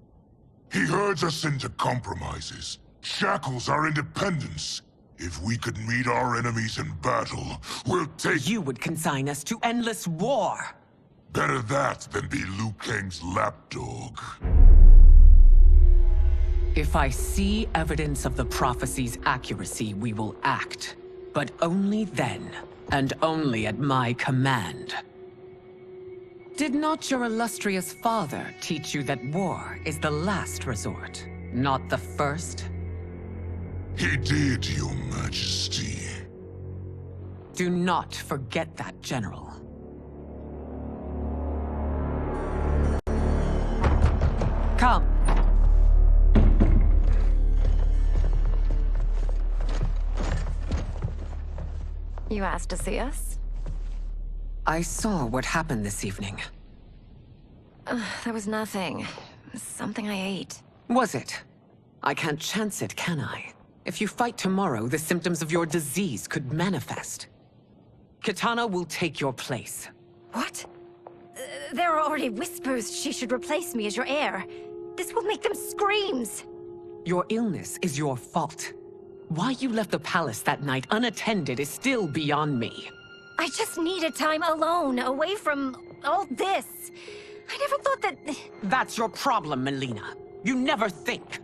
Speaker 3: He herds us into compromises, shackles our independence. If we could meet our enemies in battle, we'll take—
Speaker 21: You would consign us to endless war!
Speaker 3: Better that than be Liu Kang's lapdog.
Speaker 21: If I see evidence of the prophecy's accuracy, we will act. But only then, and only at my command. Did not your illustrious father teach you that war is the last resort, not the first?
Speaker 3: He did, Your Majesty.
Speaker 21: Do not forget that, General. Come.
Speaker 18: You asked to see us?
Speaker 21: I saw what happened this evening.
Speaker 18: There was nothing. Something I ate.
Speaker 21: Was it? I can't chance it, can I? If you fight tomorrow, the symptoms of your disease could manifest. Kitana will take your place.
Speaker 18: What? There are already whispers she should replace me as your heir. This will make them screams!
Speaker 21: Your illness is your fault. Why you left the palace that night unattended is still beyond me.
Speaker 18: I just needed time alone, away from all this. I never thought that...
Speaker 21: That's your problem, Melina. You never think.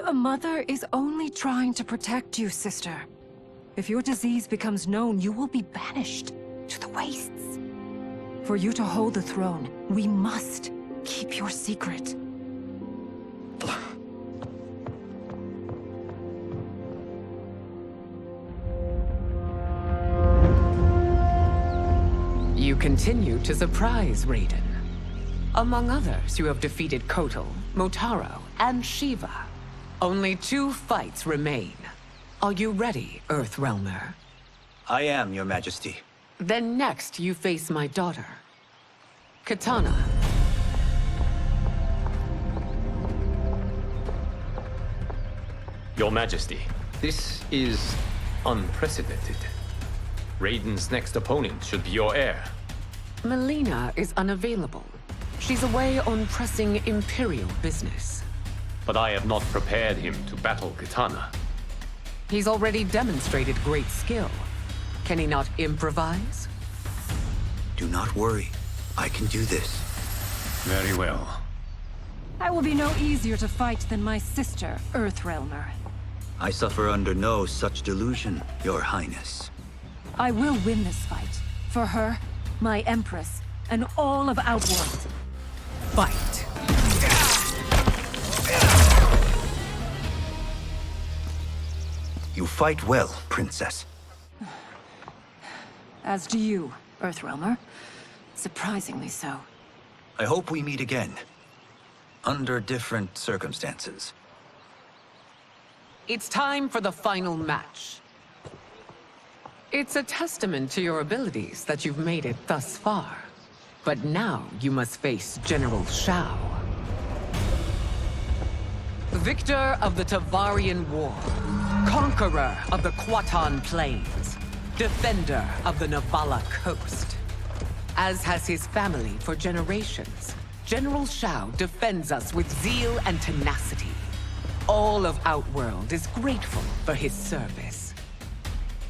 Speaker 19: A mother is only trying to protect you, sister. If your disease becomes known, you will be banished to the wastes. For you to hold the throne, we must keep your secret.
Speaker 21: You continue to surprise Raiden. Among others, you have defeated Kotal, Motaro, and Shiva. Only 2 fights remain. Are you ready, Earthrealmer?
Speaker 6: I am, Your Majesty.
Speaker 21: Then next, you face my daughter, Kitana.
Speaker 17: Your Majesty, this is unprecedented. Raiden's next opponent should be your heir.
Speaker 21: Melina is unavailable. She's away on pressing Imperial business.
Speaker 17: But I have not prepared him to battle Kitana.
Speaker 21: He's already demonstrated great skill. Can he not improvise?
Speaker 6: Do not worry. I can do this.
Speaker 17: Very well.
Speaker 19: I will be no easier to fight than my sister, Earthrealmer.
Speaker 6: I suffer under no such delusion, Your Highness.
Speaker 19: I will win this fight. For her, my Empress, and all of Outworld.
Speaker 21: Fight!
Speaker 6: You fight well, Princess.
Speaker 19: As do you, Earthrealmer. Surprisingly so.
Speaker 6: I hope we meet again. Under different circumstances.
Speaker 21: It's time for the final match. It's a testament to your abilities that you've made it thus far. But now you must face General Shao. Victor of the Tavarian War. Conqueror of the Kwatan Plains. Defender of the Navala Coast. As has his family for generations, General Shao defends us with zeal and tenacity. All of Outworld is grateful for his service.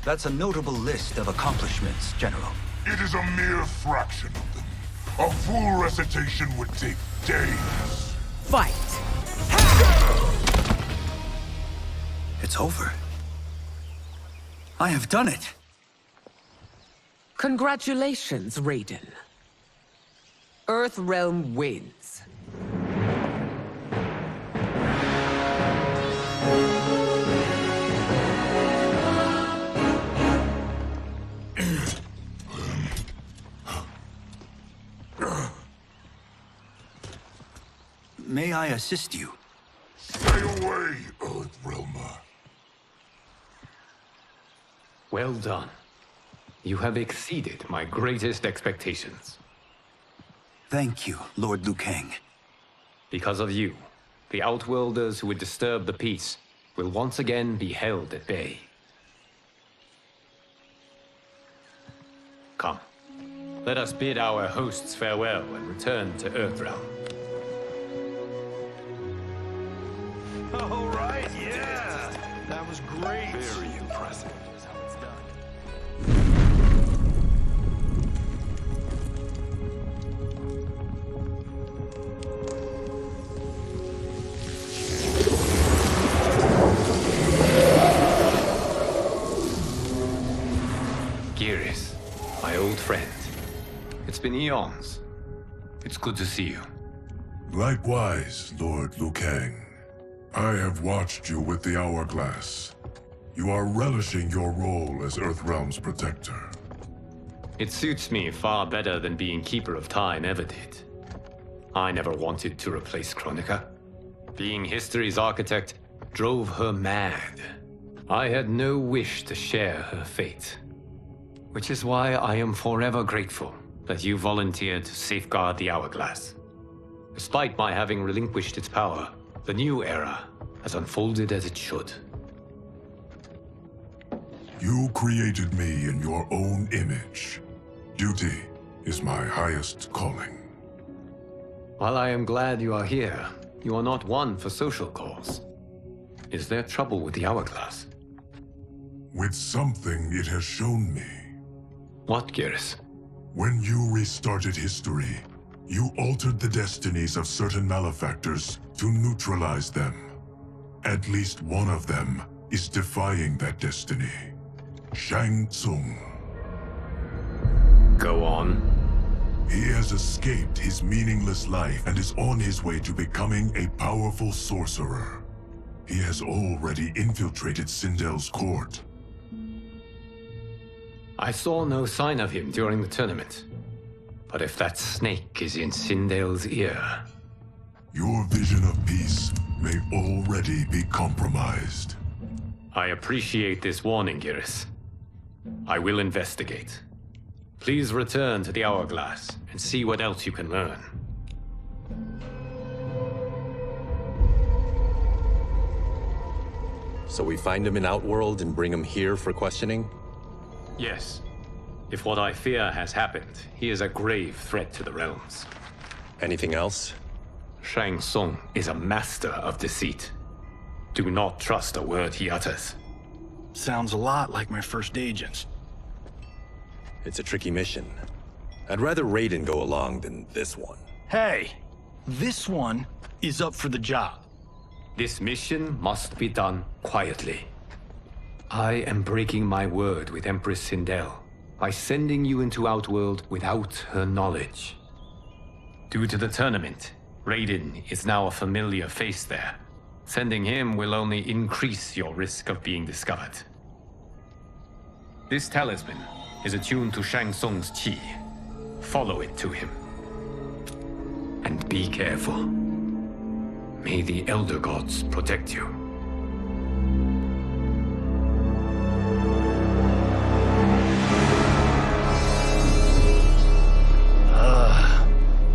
Speaker 6: That's a notable list of accomplishments, General.
Speaker 3: It is a mere fraction of them. A full recitation would take days.
Speaker 21: Fight!
Speaker 6: It's over. I have done it.
Speaker 21: Congratulations, Raiden. Earthrealm wins.
Speaker 6: May I assist you?
Speaker 3: Stay away, Earthrealmer.
Speaker 17: Well done. You have exceeded my greatest expectations.
Speaker 6: Thank you, Lord Liu Kang.
Speaker 17: Because of you, the Outworlders who would disturb the peace will once again be held at bay. Come, let us bid our hosts farewell and return to Earthrealm.
Speaker 12: All right, yeah. That was great.
Speaker 16: Very impressive.
Speaker 17: Geras, my old friend. It's been eons. It's good to see you.
Speaker 10: Likewise, Lord Liu Kang. I have watched you with the Hourglass. You are relishing your role as Earthrealm's protector.
Speaker 17: It suits me far better than being Keeper of Time ever did. I never wanted to replace Chronica. Being history's architect drove her mad. I had no wish to share her fate. Which is why I am forever grateful that you volunteered to safeguard the Hourglass. Despite my having relinquished its power, the new era has unfolded as it should.
Speaker 10: You created me in your own image. Duty is my highest calling.
Speaker 17: While I am glad you are here, you are not one for social calls. Is there trouble with the Hourglass?
Speaker 10: With something it has shown me.
Speaker 17: What, Geras?
Speaker 10: When you restarted history, you altered the destinies of certain malefactors to neutralize them. At least one of them is defying that destiny. Shang Tsung.
Speaker 17: Go on.
Speaker 10: He has escaped his meaningless life and is on his way to becoming a powerful sorcerer. He has already infiltrated Sindel's court.
Speaker 17: I saw no sign of him during the tournament. But if that snake is in Sindel's ear...
Speaker 10: Your vision of peace may already be compromised.
Speaker 17: I appreciate this warning, Geras. I will investigate. Please return to the Hourglass and see what else you can learn.
Speaker 16: So we find him in Outworld and bring him here for questioning?
Speaker 17: Yes. If what I fear has happened, he is a grave threat to the realms.
Speaker 16: Anything else?
Speaker 17: Shang Tsung is a master of deceit. Do not trust a word he utters.
Speaker 12: Sounds a lot like my first agents.
Speaker 16: It's a tricky mission. I'd rather Raiden go along than this one.
Speaker 12: Hey, this one is up for the job.
Speaker 17: This mission must be done quietly. I am breaking my word with Empress Sindel by sending you into Outworld without her knowledge. Due to the tournament, Raiden is now a familiar face there. Sending him will only increase your risk of being discovered. This talisman is attuned to Shang Tsung's chi. Follow it to him. And be careful. May the Elder Gods protect you.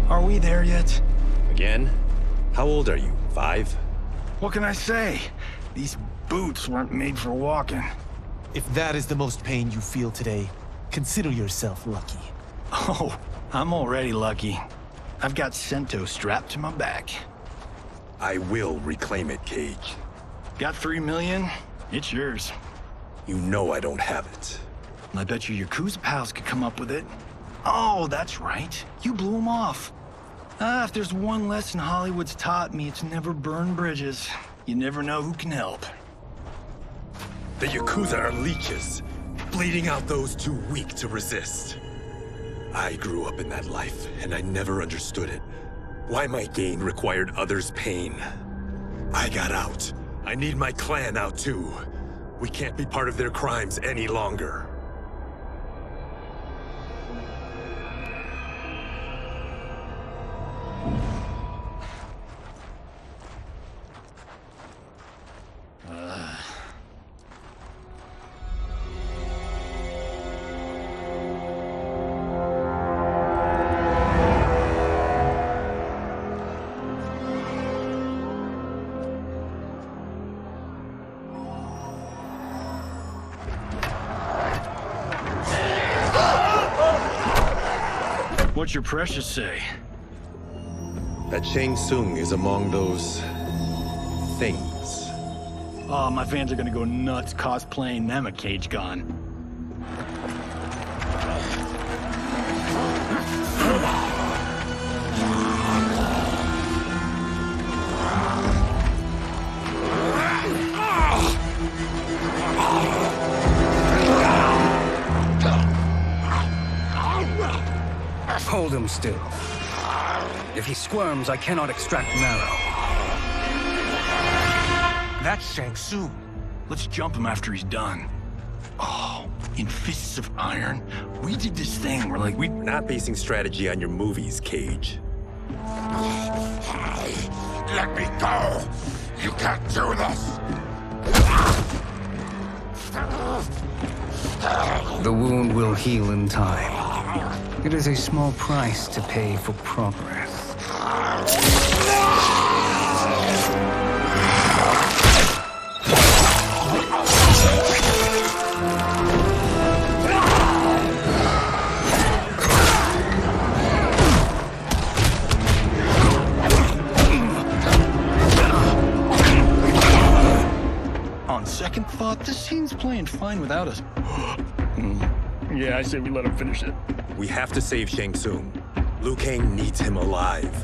Speaker 12: Are we there yet?
Speaker 16: Again? How old are you? 5?
Speaker 12: What can I say? These boots weren't made for walking.
Speaker 7: If that is the most pain you feel today, consider yourself lucky.
Speaker 12: Oh, I'm already lucky. I've got Sento strapped to my back.
Speaker 16: I will reclaim it, Cage.
Speaker 12: Got 3 million? It's yours.
Speaker 16: You know I don't have it.
Speaker 12: I bet your Yakuza pals could come up with it. Oh, that's right. You blew them off. If there's one lesson Hollywood's taught me, it's never burn bridges. You never know who can help.
Speaker 16: The Yakuza are leeches, bleeding out those too weak to resist. I grew up in that life, and I never understood it. Why my gain required others' pain. I got out. I need my clan out too. We can't be part of their crimes any longer.
Speaker 12: What's your precious say?
Speaker 16: That Shang Tsung is among those... things.
Speaker 12: Oh, my fans are gonna go nuts cosplaying them a Cage Gun.
Speaker 5: Hold him still. If he squirms, I cannot extract marrow.
Speaker 12: That's Shang Tsung. Let's jump him after he's done. Oh, in Fists of Iron, we did this thing where, like,
Speaker 16: We're not basing strategy on your movies, Cage.
Speaker 13: Let me go! You can't do this!
Speaker 5: The wound will heal in time. It is a small price to pay for progress.
Speaker 12: On second thought, this scene's playing fine without us. Yeah, I say we let him finish it.
Speaker 16: We have to save Shang Tsung. Liu Kang needs him alive.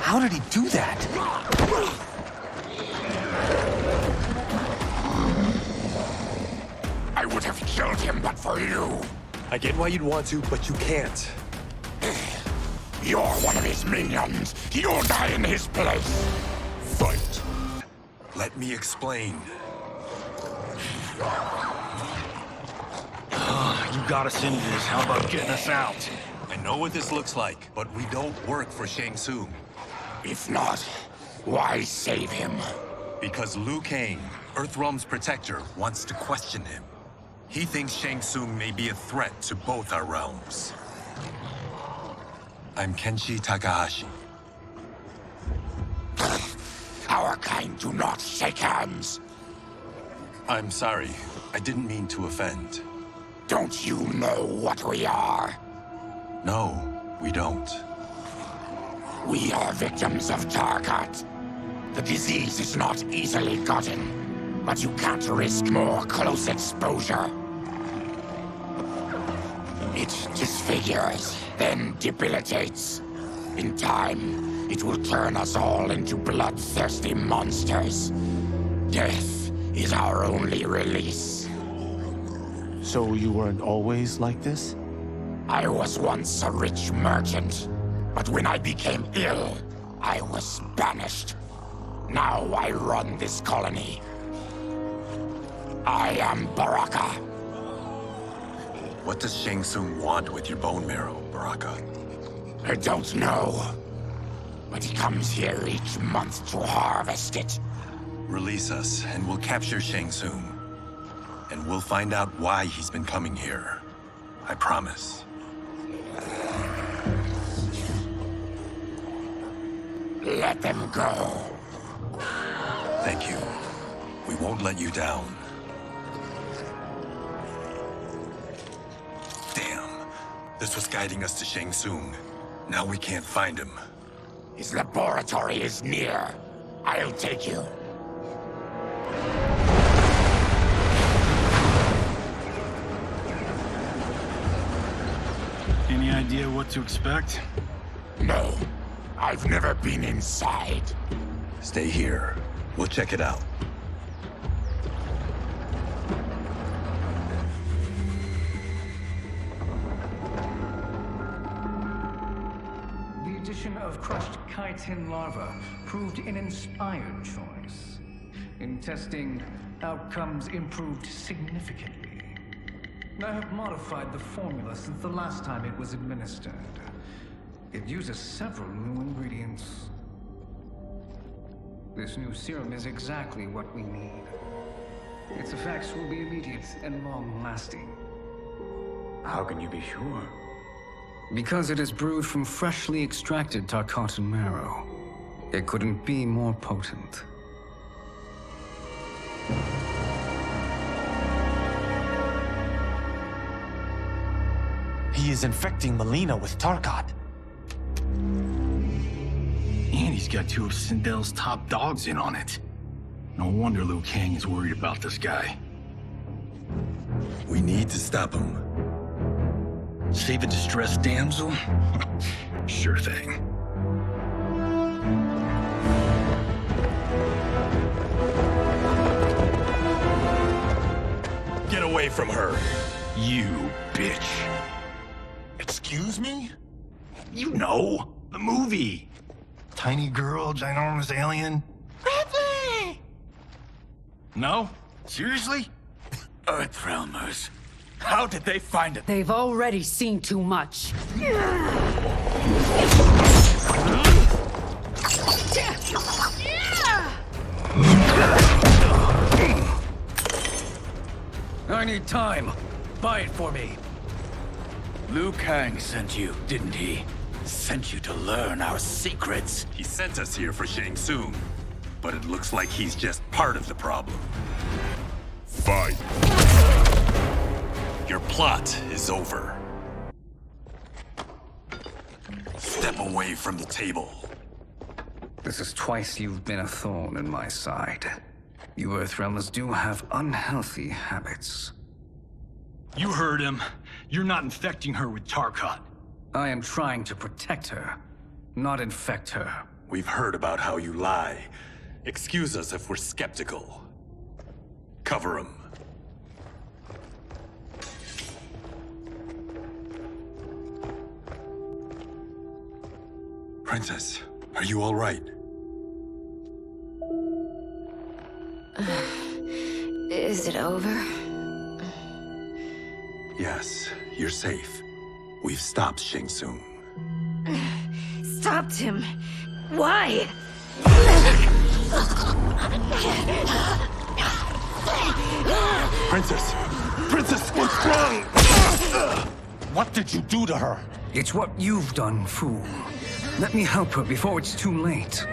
Speaker 12: How did he do that?
Speaker 13: I would have killed him but for you.
Speaker 16: I get why you'd want to, but you can't.
Speaker 13: You're one of his minions. You'll die in his place.
Speaker 16: Fight. Let me explain.
Speaker 12: You got us into this. How about getting us out?
Speaker 16: I know what this looks like, but we don't work for Shang Tsung.
Speaker 13: If not, why save him?
Speaker 16: Because Liu Kang, Earthrealm's protector, wants to question him. He thinks Shang Tsung may be a threat to both our realms. I'm Kenshi Takahashi.
Speaker 13: Our kind do not shake hands.
Speaker 16: I'm sorry. I didn't mean to offend.
Speaker 13: Don't you know what we are?
Speaker 16: No, we don't.
Speaker 13: We are victims of Tarkat. The disease is not easily gotten, but you can't risk more close exposure. It disfigures, then debilitates. In time, it will turn us all into bloodthirsty monsters. Death is our only release.
Speaker 7: So you weren't always like this?
Speaker 13: I was once a rich merchant, but when I became ill, I was banished. Now I run this colony. I am Baraka.
Speaker 16: What does Shang Tsung want with your bone marrow, Baraka?
Speaker 13: I don't know, but he comes here each month to harvest it.
Speaker 16: Release us, and we'll capture Shang Tsung. And we'll find out why he's been coming here. I promise.
Speaker 13: Let them go.
Speaker 16: Thank you. We won't let you down. Damn. This was guiding us to Shang Tsung. Now we can't find him.
Speaker 13: His laboratory is near. I'll take you.
Speaker 12: Any idea what to expect?
Speaker 13: No. I've never been inside.
Speaker 16: Stay here. We'll check it out.
Speaker 22: The addition of crushed chitin larva proved an inspired choice. In testing, outcomes improved significantly. I have modified the formula since the last time it was administered. It uses several new ingredients. This new serum is exactly what we need. Its effects will be immediate and long-lasting.
Speaker 5: How can you be sure? Because it is brewed from freshly extracted Tarkatan marrow. It couldn't be more potent.
Speaker 7: He is infecting Melina with Tarkat.
Speaker 12: And he's got two of Sindel's top dogs in on it. No wonder Liu Kang is worried about this guy. We need to stop him.
Speaker 2: Save a distressed damsel? Sure thing.
Speaker 12: Get away from her!
Speaker 2: You bitch.
Speaker 12: Excuse me? You know, the movie. Tiny girl, ginormous alien. Ripley! No? Seriously?
Speaker 2: Earthrealmers. How did they find it?
Speaker 21: They've already seen too much.
Speaker 2: I need time. Buy it for me. Liu Kang sent you, didn't he? Sent you to learn our secrets.
Speaker 16: He sent us here for Shang Tsung, but it looks like he's just part of the problem.
Speaker 10: Fight.
Speaker 16: Your plot is over. Step away from the table.
Speaker 5: This is twice you've been a thorn in my side. You Earthrealmers do have unhealthy habits.
Speaker 2: You heard him. You're not infecting her with Tarkat.
Speaker 5: I am trying to protect her, not infect her.
Speaker 16: We've heard about how you lie. Excuse us if we're skeptical. Cover him. Princess, are you all right?
Speaker 18: Is it over?
Speaker 16: Yes, you're safe. We've stopped Shang Tsung.
Speaker 18: Stopped him? Why?
Speaker 16: Princess! Princess, what's wrong?
Speaker 2: What did you do to her?
Speaker 5: It's what you've done, fool. Let me help her before it's too late.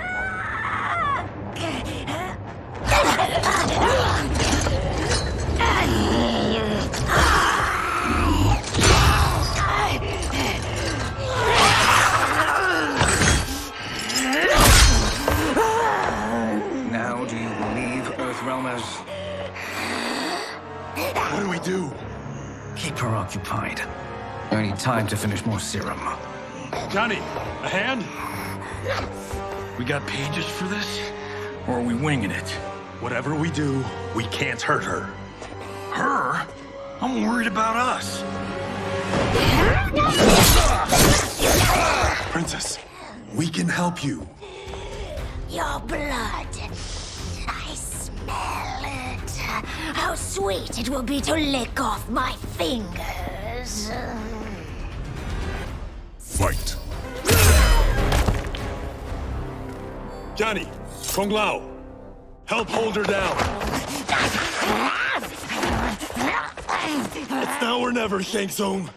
Speaker 5: Now do you believe, Earthrealmers?
Speaker 16: What do we do?
Speaker 5: Keep her occupied. I need time to finish more serum.
Speaker 2: Johnny, a hand? We got pages for this? Or are we winging it?
Speaker 16: Whatever we do, we can't hurt her.
Speaker 2: Her? I'm worried about us.
Speaker 16: Princess, we can help you.
Speaker 18: Your blood. I smell it. How sweet it will be to lick off my fingers.
Speaker 10: Fight.
Speaker 16: Johnny, Kung Lao, help hold her down. It's now or never, Shang Tsung.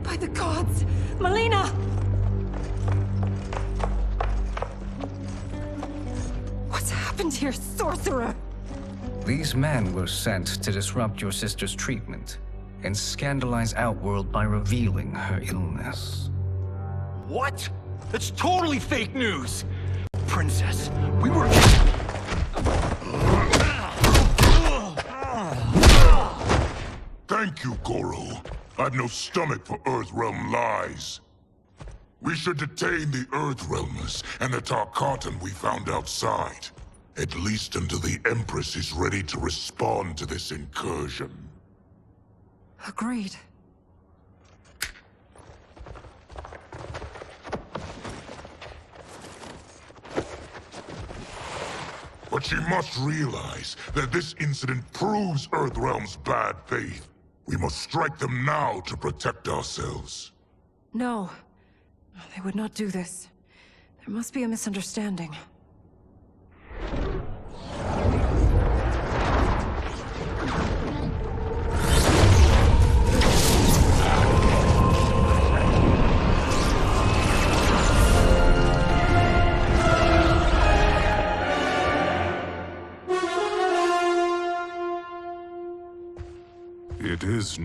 Speaker 19: By the gods! Melina! What's happened here, sorcerer?
Speaker 5: These men were sent to disrupt your sister's treatment and scandalize Outworld by revealing her illness.
Speaker 2: What? That's totally fake news! Princess, we were...
Speaker 3: Thank you, Goro. I've no stomach for Earthrealm lies. We should detain the Earthrealmers and the Tarkatan we found outside. At least until the Empress is ready to respond to this incursion.
Speaker 19: Agreed.
Speaker 3: But she must realize that this incident proves Earthrealm's bad faith. We must strike them now to protect ourselves.
Speaker 19: No. They would not do this. There must be a misunderstanding.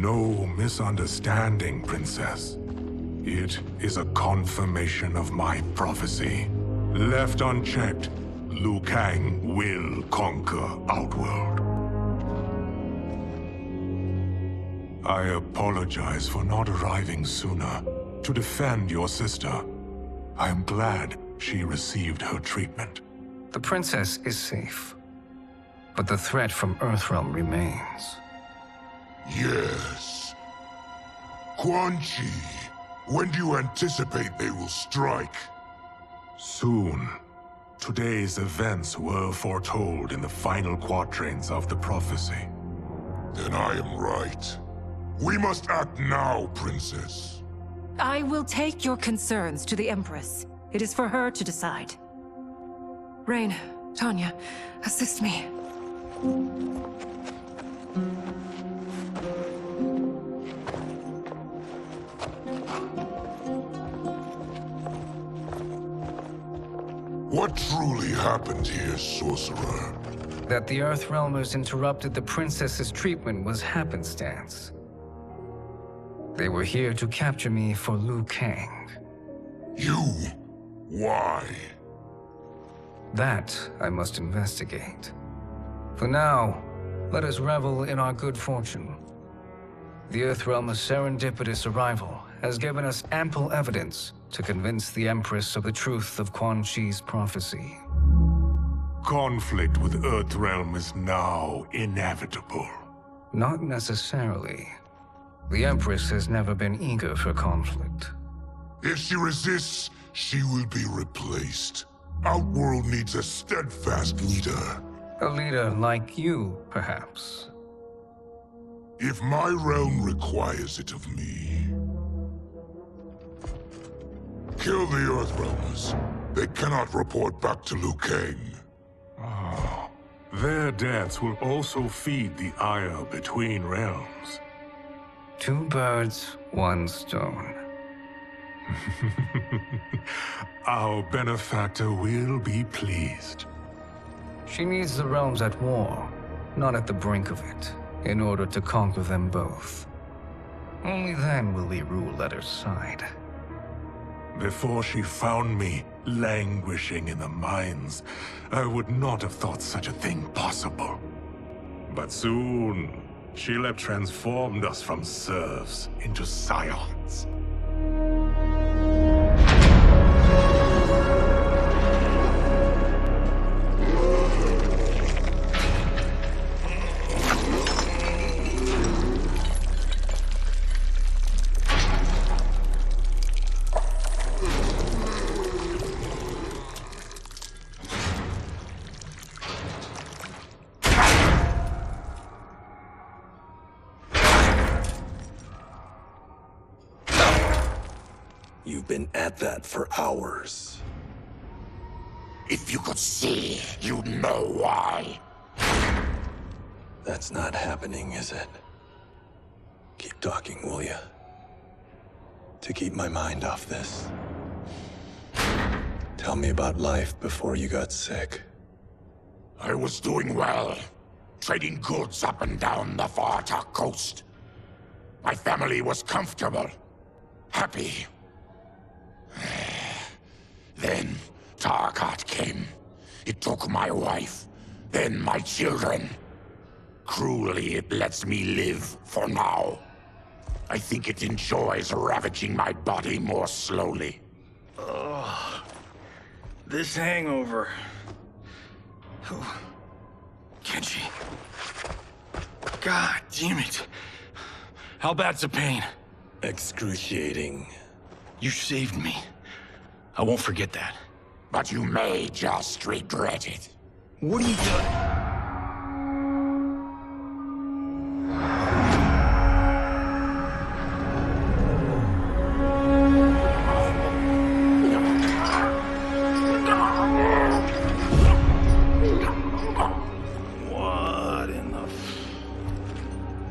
Speaker 10: no misunderstanding, Princess. It is a confirmation of my prophecy. Left unchecked, Liu Kang will conquer Outworld. I apologize for not arriving sooner to defend your sister. I am glad she received her treatment.
Speaker 5: The princess is safe, but the threat from Earthrealm remains.
Speaker 3: Yes. Quan Chi, when do you anticipate they will strike?
Speaker 10: Soon. Today's events were foretold in the final quatrains of the prophecy.
Speaker 3: Then I am right. We must act now, Princess.
Speaker 19: I will take your concerns to the Empress. It is for her to decide. Rain, Tanya, assist me.
Speaker 3: What truly happened here, Sorcerer?
Speaker 5: That the Earthrealmers interrupted the princess's treatment was happenstance. They were here to capture me for Liu Kang.
Speaker 3: You? Why?
Speaker 5: That I must investigate. For now, let us revel in our good fortune. The Earthrealm's serendipitous arrival has given us ample evidence to convince the Empress of the truth of Quan Chi's prophecy.
Speaker 10: Conflict with Earthrealm is now inevitable.
Speaker 5: Not necessarily. The Empress has never been eager for conflict.
Speaker 3: If she resists, she will be replaced. Outworld needs a steadfast leader.
Speaker 5: A leader like you, perhaps.
Speaker 3: If my realm requires it of me. Kill the Earthrealmers. They cannot report back to Liu Kang.
Speaker 10: Oh, their deaths will also feed the ire between realms.
Speaker 5: Two birds, one stone.
Speaker 10: Our benefactor will be pleased.
Speaker 5: She needs the realms at war, not at the brink of it, in order to conquer them both. Only then will we rule at her side.
Speaker 10: Before she found me languishing in the mines, I would not have thought such a thing possible. But soon, she'll have transformed us from serfs into scions.
Speaker 16: You've been at that for hours.
Speaker 13: If you could see, you'd know why.
Speaker 16: That's not happening, is it? Keep talking, will ya? To keep my mind off this. Tell me about life before you got sick.
Speaker 13: I was doing well, trading goods up and down the Varta coast. My family was comfortable, happy. Then Tarkat came. It took my wife, then my children. Cruelly, it lets me live for now. I think it enjoys ravaging my body more slowly.
Speaker 2: Ugh. This hangover. Oh. Kenji. God damn it. How bad's the pain?
Speaker 16: Excruciating.
Speaker 2: You saved me. I won't forget that.
Speaker 13: But you may just regret it.
Speaker 2: What are you doing? What in the...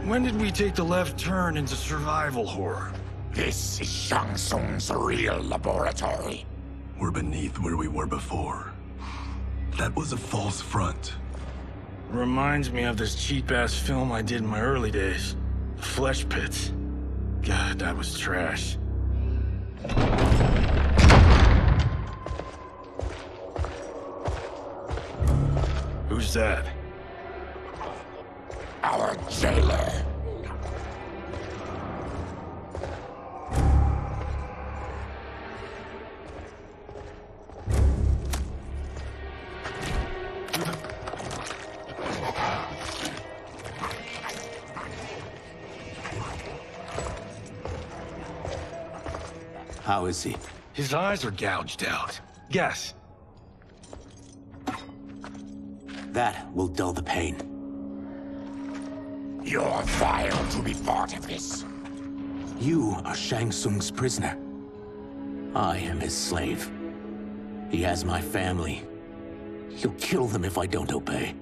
Speaker 2: When did we take the left turn into survival horror?
Speaker 13: This is Shang Tsung's real laboratory.
Speaker 16: We're beneath where we were before. That was a false front.
Speaker 2: Reminds me of this cheap-ass film I did in my early days. Flesh pits. God, that was trash. Who's that?
Speaker 13: Our jailer.
Speaker 2: How is he? His eyes are gouged out. Guess.
Speaker 4: That will dull the pain.
Speaker 13: You're vile to be part of this.
Speaker 4: You are Shang Tsung's prisoner. I am his slave. He has my family. He'll kill them if I don't obey.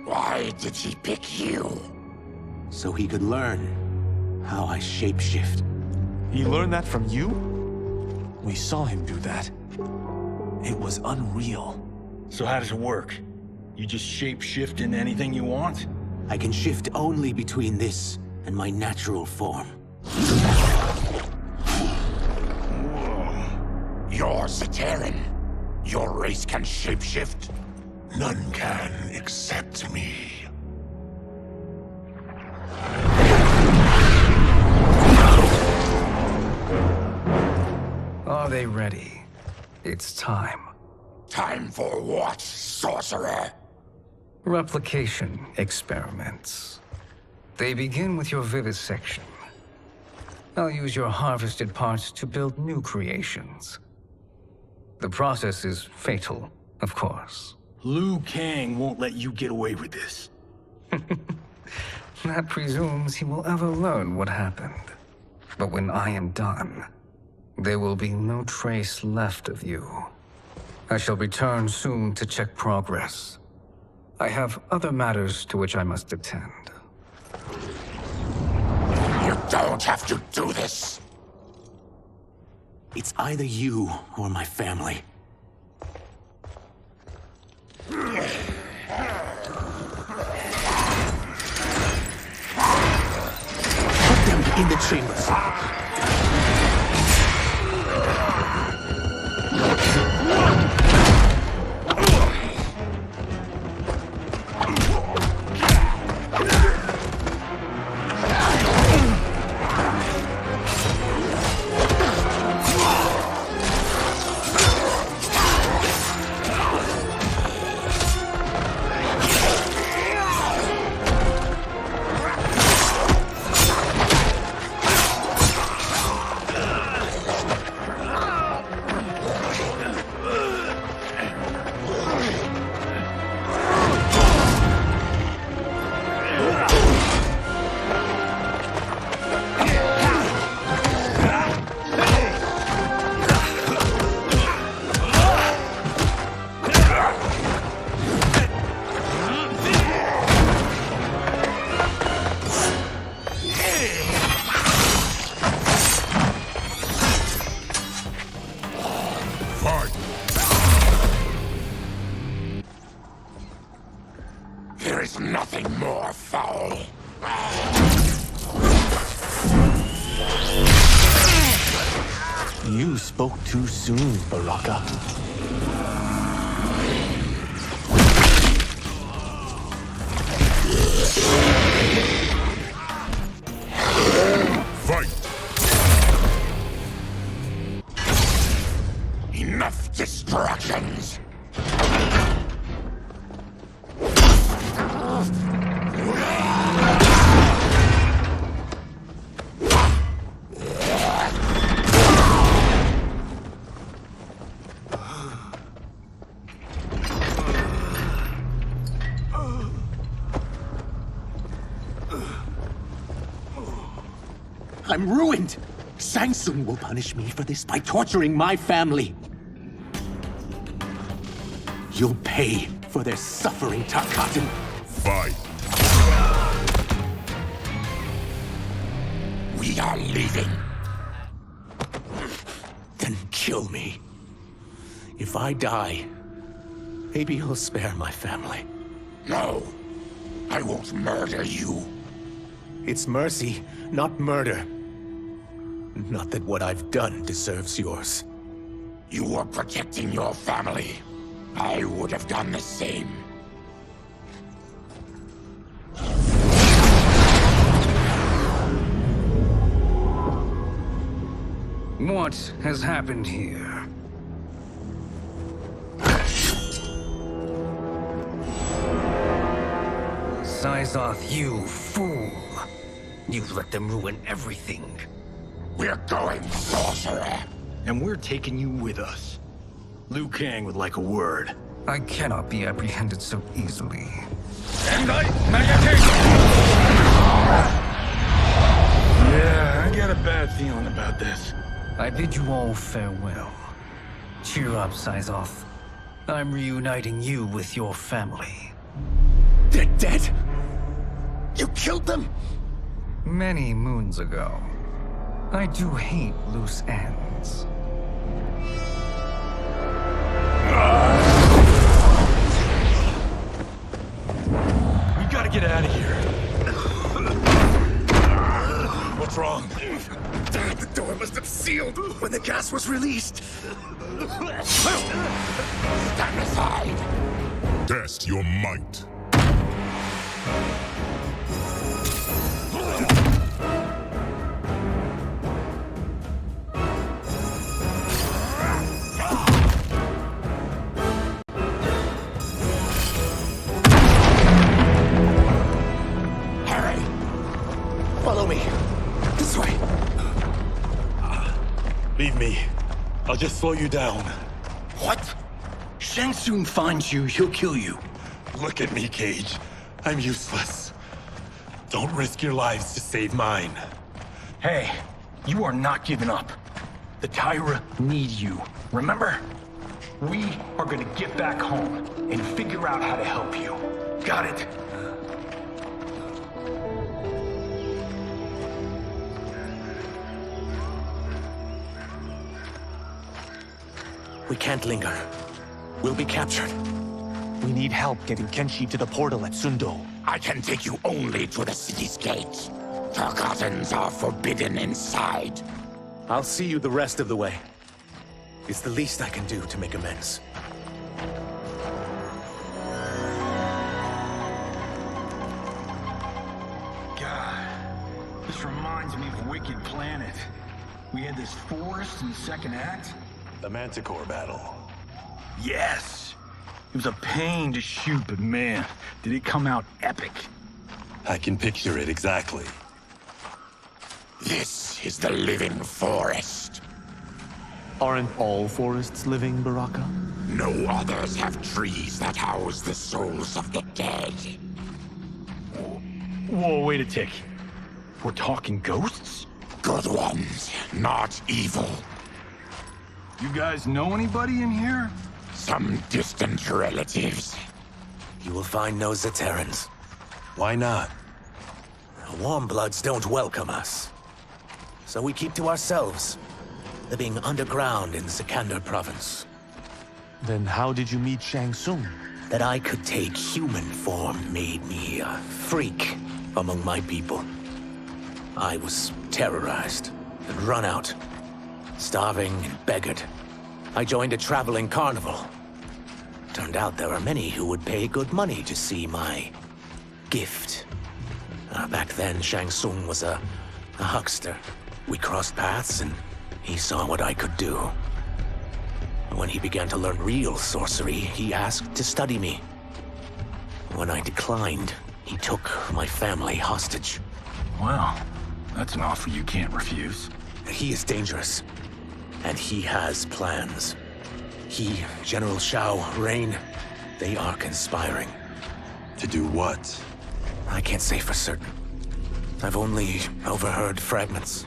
Speaker 13: Why did he pick you?
Speaker 4: So he could learn how I shapeshift.
Speaker 7: He learned that from you? We saw him do that. It was unreal.
Speaker 2: So how does it work? You just shape-shift into anything you want?
Speaker 4: I can shift only between this and my natural form.
Speaker 13: You're Zaterran. Your race can shapeshift.
Speaker 3: None can except me.
Speaker 5: Are they ready? It's time.
Speaker 13: Time for what, sorcerer?
Speaker 5: Replication experiments. They begin with your vivisection. I'll use your harvested parts to build new creations. The process is fatal, of course.
Speaker 2: Liu Kang won't let you get away with this.
Speaker 5: That presumes he will ever learn what happened. But when I am done, there will be no trace left of you. I shall return soon to check progress. I have other matters to which I must attend.
Speaker 13: You don't have to do this.
Speaker 4: It's either you or my family. Put them in the chambers.
Speaker 13: There is nothing more foul.
Speaker 7: You spoke too soon, Baraka.
Speaker 3: Fight!
Speaker 13: Enough distractions!
Speaker 4: I'm ruined! Shang Tsung will punish me for this by torturing my family. You'll pay for their suffering, Tarkatan.
Speaker 3: Fight.
Speaker 13: We are leaving.
Speaker 4: Then kill me. If I die, maybe you'll spare my family.
Speaker 13: No, I won't murder you.
Speaker 4: It's mercy, not murder. Not that what I've done deserves yours.
Speaker 13: You were protecting your family. I would have done the same.
Speaker 5: What has happened here? Sizoth, you fool! You let them ruin everything.
Speaker 13: We're going, sorcerer.
Speaker 12: And we're taking you with us. Liu Kang would like a word.
Speaker 5: I cannot be apprehended so easily.
Speaker 12: Yeah, I got a bad feeling about this.
Speaker 5: I bid you all farewell. Cheer up, Sizoth. I'm reuniting you with your family.
Speaker 4: They're dead? You killed them?
Speaker 5: Many moons ago. I do hate loose ends.
Speaker 12: We gotta get out of here. What's wrong?
Speaker 4: The door must have sealed when the gas was released.
Speaker 13: Stand aside.
Speaker 10: Test your might.
Speaker 4: Follow me. This way.
Speaker 16: Leave me. I'll just slow you down.
Speaker 12: What? Shang Tsung finds you, he'll kill you.
Speaker 16: Look at me, Cage. I'm useless. Don't risk your lives to save mine.
Speaker 12: Hey, you are not giving up. The Tyra need you, remember? We are gonna get back home and figure out how to help you. Got it?
Speaker 4: We can't linger. We'll be captured.
Speaker 7: We need help getting Kenshi to the portal at Sundo.
Speaker 13: I can take you only to the city's gate. Tarkatans are forbidden inside.
Speaker 4: I'll see you the rest of the way. It's the least I can do to make amends.
Speaker 12: God, this reminds me of Wicked Planet. We had this forest in the second act.
Speaker 16: The Manticore battle.
Speaker 12: Yes! It was a pain to shoot, but man, did it come out epic.
Speaker 16: I can picture it exactly.
Speaker 13: This is the living forest.
Speaker 7: Aren't all forests living, Baraka?
Speaker 13: No others have trees that house the souls of the dead.
Speaker 12: Whoa, wait a tick. We're talking ghosts?
Speaker 13: Good ones, not evil.
Speaker 12: You guys know anybody in here?
Speaker 13: Some distant relatives.
Speaker 4: You will find no Zaterrans.
Speaker 16: Why not?
Speaker 4: The Warmbloods don't welcome us. So we keep to ourselves, living underground in Sikander province.
Speaker 7: Then how did you meet Shang Tsung?
Speaker 4: That I could take human form made me a freak among my people. I was terrorized and run out, starving and beggared. I joined a traveling carnival. Turned out there are many who would pay good money to see my gift. Back then, Shang Tsung was a huckster. We crossed paths and he saw what I could do. When he began to learn real sorcery, he asked to study me. When I declined, he took my family hostage.
Speaker 12: Wow, that's an offer you can't refuse.
Speaker 4: He is dangerous, and he has plans. He, General Shao, Rain, they are conspiring.
Speaker 16: To do what?
Speaker 4: I can't say for certain. I've only overheard fragments.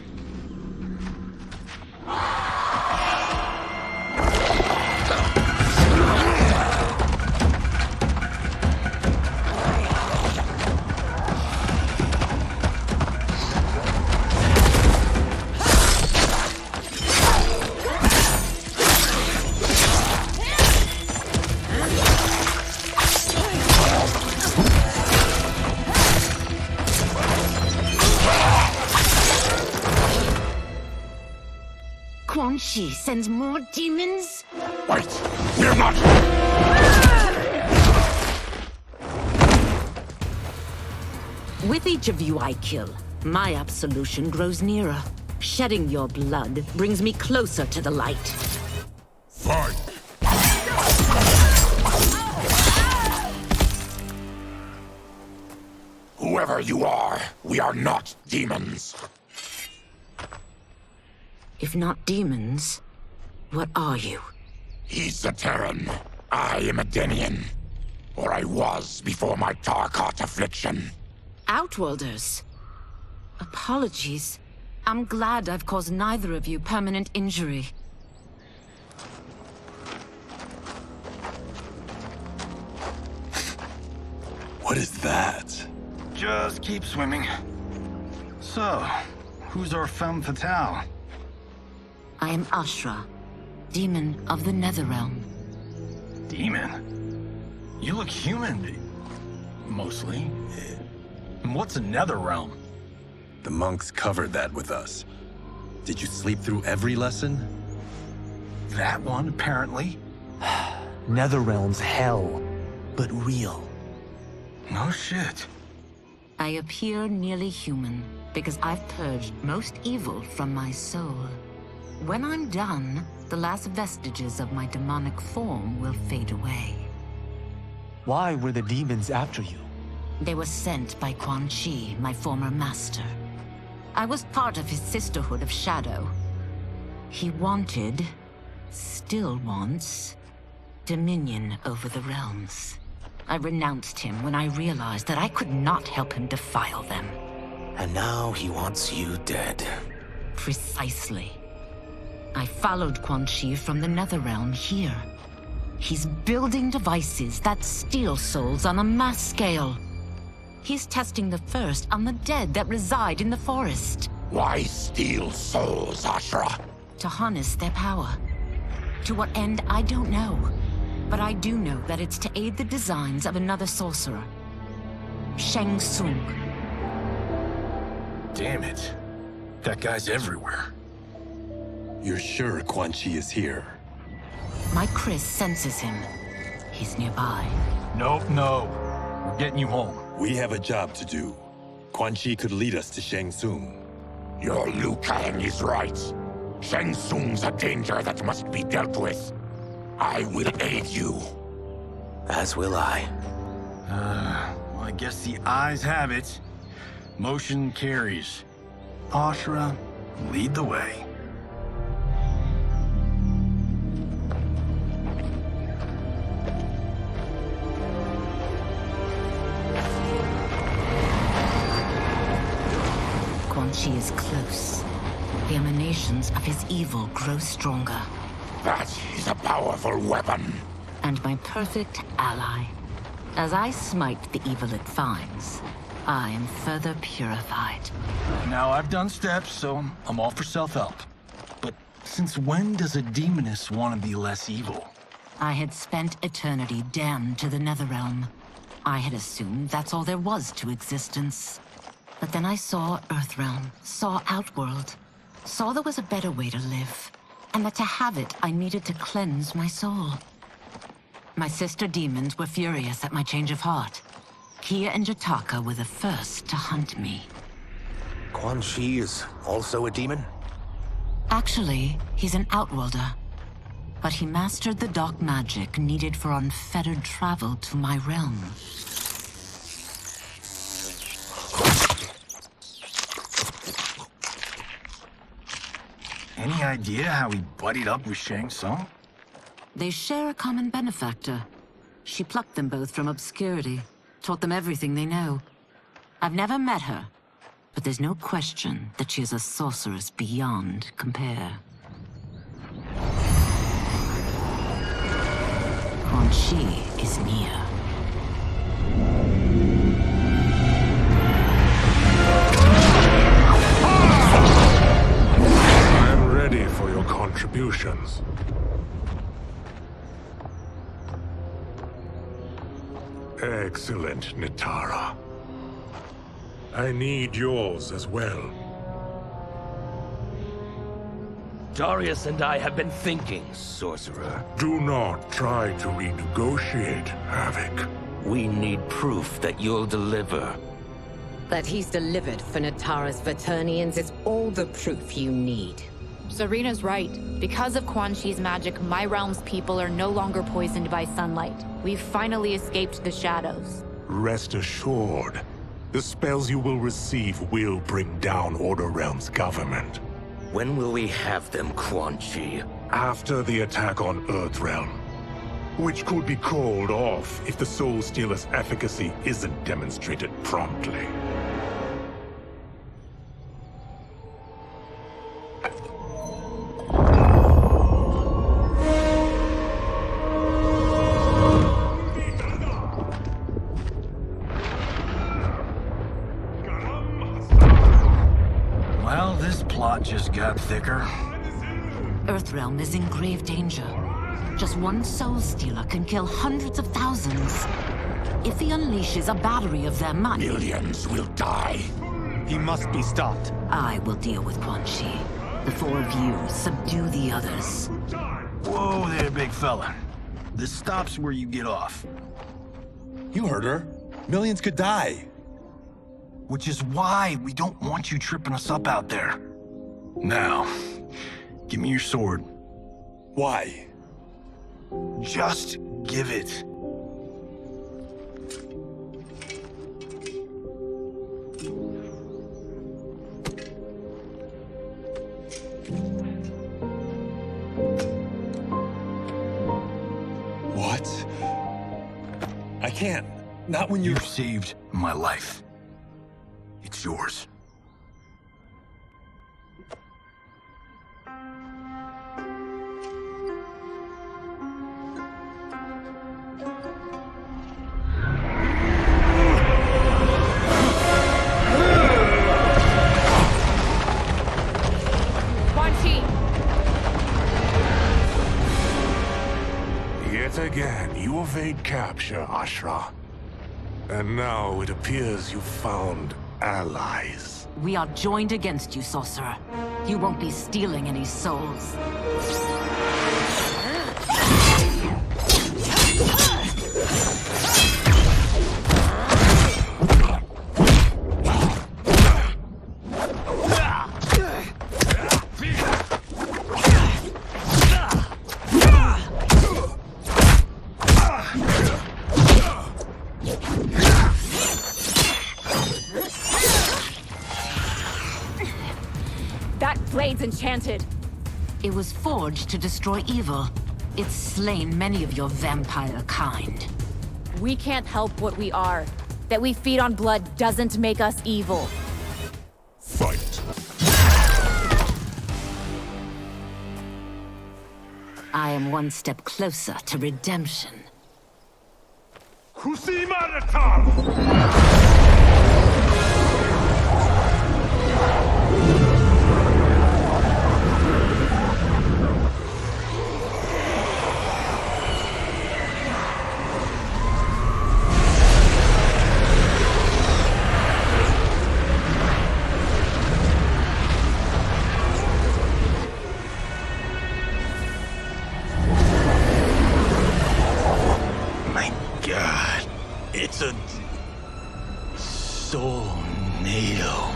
Speaker 18: Chi sends more demons?
Speaker 13: Wait! We're not...
Speaker 9: With each of you I kill, my absolution grows nearer. Shedding your blood brings me closer to the light.
Speaker 3: Fight!
Speaker 13: Whoever you are, we are not demons.
Speaker 9: If not demons, what are you?
Speaker 13: He's a Terran. I am a Denian. Or I was before my Tarkat affliction.
Speaker 9: Outworlders. Apologies. I'm glad I've caused neither of you permanent injury.
Speaker 16: What is that?
Speaker 12: Just keep swimming. So, who's our femme fatale?
Speaker 9: I am Ashra, demon of the Netherrealm.
Speaker 12: Demon? You look human. Mostly. And what's a Netherrealm?
Speaker 16: The monks covered that with us. Did you sleep through every lesson?
Speaker 12: That one, apparently.
Speaker 7: Netherrealm's hell, but real.
Speaker 12: No shit.
Speaker 9: I appear nearly human because I've purged most evil from my soul. When I'm done, the last vestiges of my demonic form will fade away.
Speaker 7: Why were the demons after you?
Speaker 9: They were sent by Quan Chi, my former master. I was part of his Sisterhood of Shadow. He wanted, still wants, dominion over the realms. I renounced him when I realized that I could not help him defile them.
Speaker 4: And now he wants you dead.
Speaker 9: Precisely. I followed Quan Chi from the Netherrealm here. He's building devices that steal souls on a mass scale. He's testing the first on the dead that reside in the forest.
Speaker 13: Why steal souls, Ashra?
Speaker 9: To harness their power. To what end, I don't know. But I do know that it's to aid the designs of another sorcerer. Shang Tsung.
Speaker 12: Damn it. That guy's everywhere.
Speaker 16: You're sure Quan Chi is here?
Speaker 9: My Chris senses him. He's nearby.
Speaker 12: Nope, no. We're getting you home.
Speaker 16: We have a job to do. Quan Chi could lead us to Shang Tsung.
Speaker 13: Your Liu Kang is right. Shang Tsung's a danger that must be dealt with. I will aid you.
Speaker 4: As will I.
Speaker 12: Well, I guess the eyes have it. Motion carries. Ashra, lead the way.
Speaker 9: Quan Chi is close. The emanations of his evil grow stronger.
Speaker 13: That is a powerful weapon.
Speaker 9: And my perfect ally. As I smite the evil it finds, I am further purified.
Speaker 12: Now, I've done steps, so I'm all for self-help. But since when does a demoness want to be less evil?
Speaker 9: I had spent eternity damned to the Netherrealm. I had assumed that's all there was to existence. But then I saw Earthrealm, saw Outworld, saw there was a better way to live, and that to have it, I needed to cleanse my soul. My sister demons were furious at my change of heart. Kia and Jataka were the first to hunt me.
Speaker 4: Quan Chi is also a demon?
Speaker 9: Actually, he's an Outworlder. But he mastered the dark magic needed for unfettered travel to my realm.
Speaker 12: Any idea how he buddied up with Shang Tsung?
Speaker 9: They share a common benefactor. She plucked them both from obscurity, taught them everything they know. I've never met her, but there's no question that she is a sorceress beyond compare. Quan Chi is near.
Speaker 10: I'm ready for your contributions. Excellent, Nitara. I need yours as well.
Speaker 11: Darius and I have been thinking, Sorcerer.
Speaker 14: Do not try to renegotiate, Havoc.
Speaker 11: We need proof that you'll deliver.
Speaker 15: That he's delivered for Natara's Vaternians is all the proof you need.
Speaker 23: Serena's right. Because of Quan Chi's magic, my realm's people are no longer poisoned by sunlight. We've finally escaped the shadows.
Speaker 14: Rest assured, the spells you will receive will bring down Order Realm's government.
Speaker 11: When will we have them, Quan Chi?
Speaker 14: After the attack on Earthrealm, which could be called off if the Soul Stealer's efficacy isn't demonstrated promptly.
Speaker 12: Well, this plot just got thicker.
Speaker 9: Earthrealm is in grave danger. Just one Soul Stealer can kill hundreds of thousands. If he unleashes a battery of them,
Speaker 13: Millions will die.
Speaker 7: He must be stopped.
Speaker 9: I will deal with Quan Chi. The four of you subdue the others.
Speaker 12: Whoa there, big fella. This stops where you get off.
Speaker 16: You heard her. Millions could die.
Speaker 12: Which is why we don't want you tripping us up out there. Now, give me your sword.
Speaker 16: Why?
Speaker 12: Just give it.
Speaker 16: What? I can't. Not when
Speaker 12: You've saved my life. It's yours.
Speaker 23: Quan Chi!
Speaker 14: Yet again, you evade capture, Ashra. And now it appears you've found allies.
Speaker 9: We are joined against you, Sorcerer. You won't be stealing any souls.
Speaker 23: That blade's enchanted.
Speaker 9: It was forged to destroy evil. It's slain many of your vampire kind.
Speaker 23: We can't help what we are. That we feed on blood doesn't make us evil.
Speaker 14: Fight.
Speaker 9: I am one step closer to redemption.
Speaker 12: God, it's a soul-nado.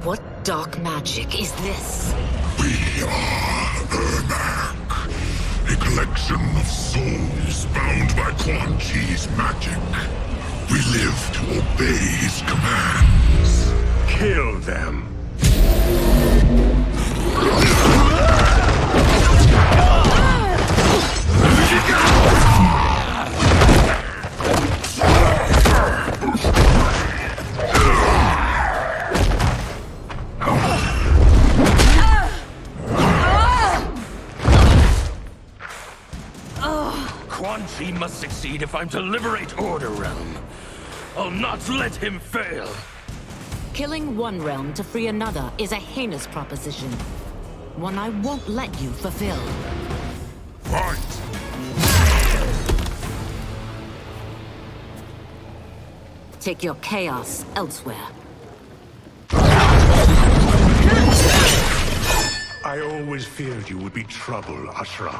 Speaker 9: What dark magic is this?
Speaker 10: We are Ermac, a collection of souls bound by Quan Chi's magic. We live to obey his commands.
Speaker 14: Kill them.
Speaker 11: He must succeed if I'm to liberate Order Realm. I'll not let him fail.
Speaker 9: Killing one realm to free another is a heinous proposition. One I won't let you fulfill.
Speaker 3: Fight!
Speaker 9: Take your chaos elsewhere.
Speaker 14: I always feared you would be trouble, Ashra.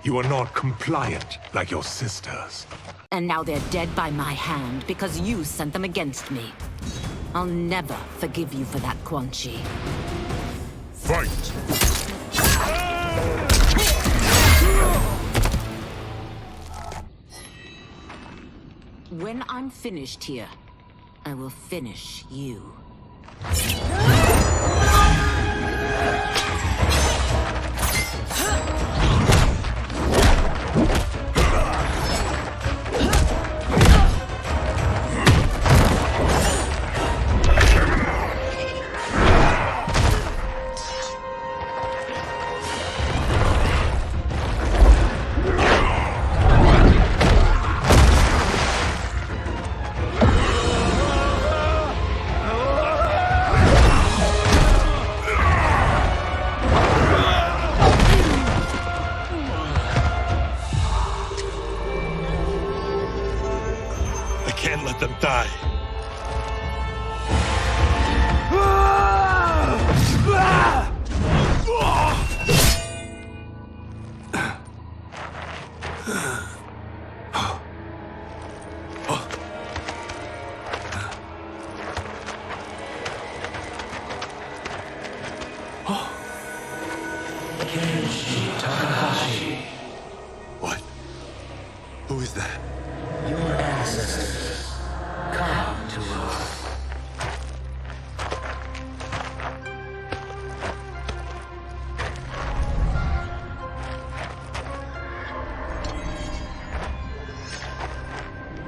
Speaker 14: You are not compliant like your sisters.
Speaker 9: And now they're dead by my hand because you sent them against me. I'll never forgive you for that, Quan Chi.
Speaker 3: Fight!
Speaker 9: When I'm finished here, I will finish you.
Speaker 16: Can't let them die. What? Who is that?
Speaker 4: Your ancestors. Come to us.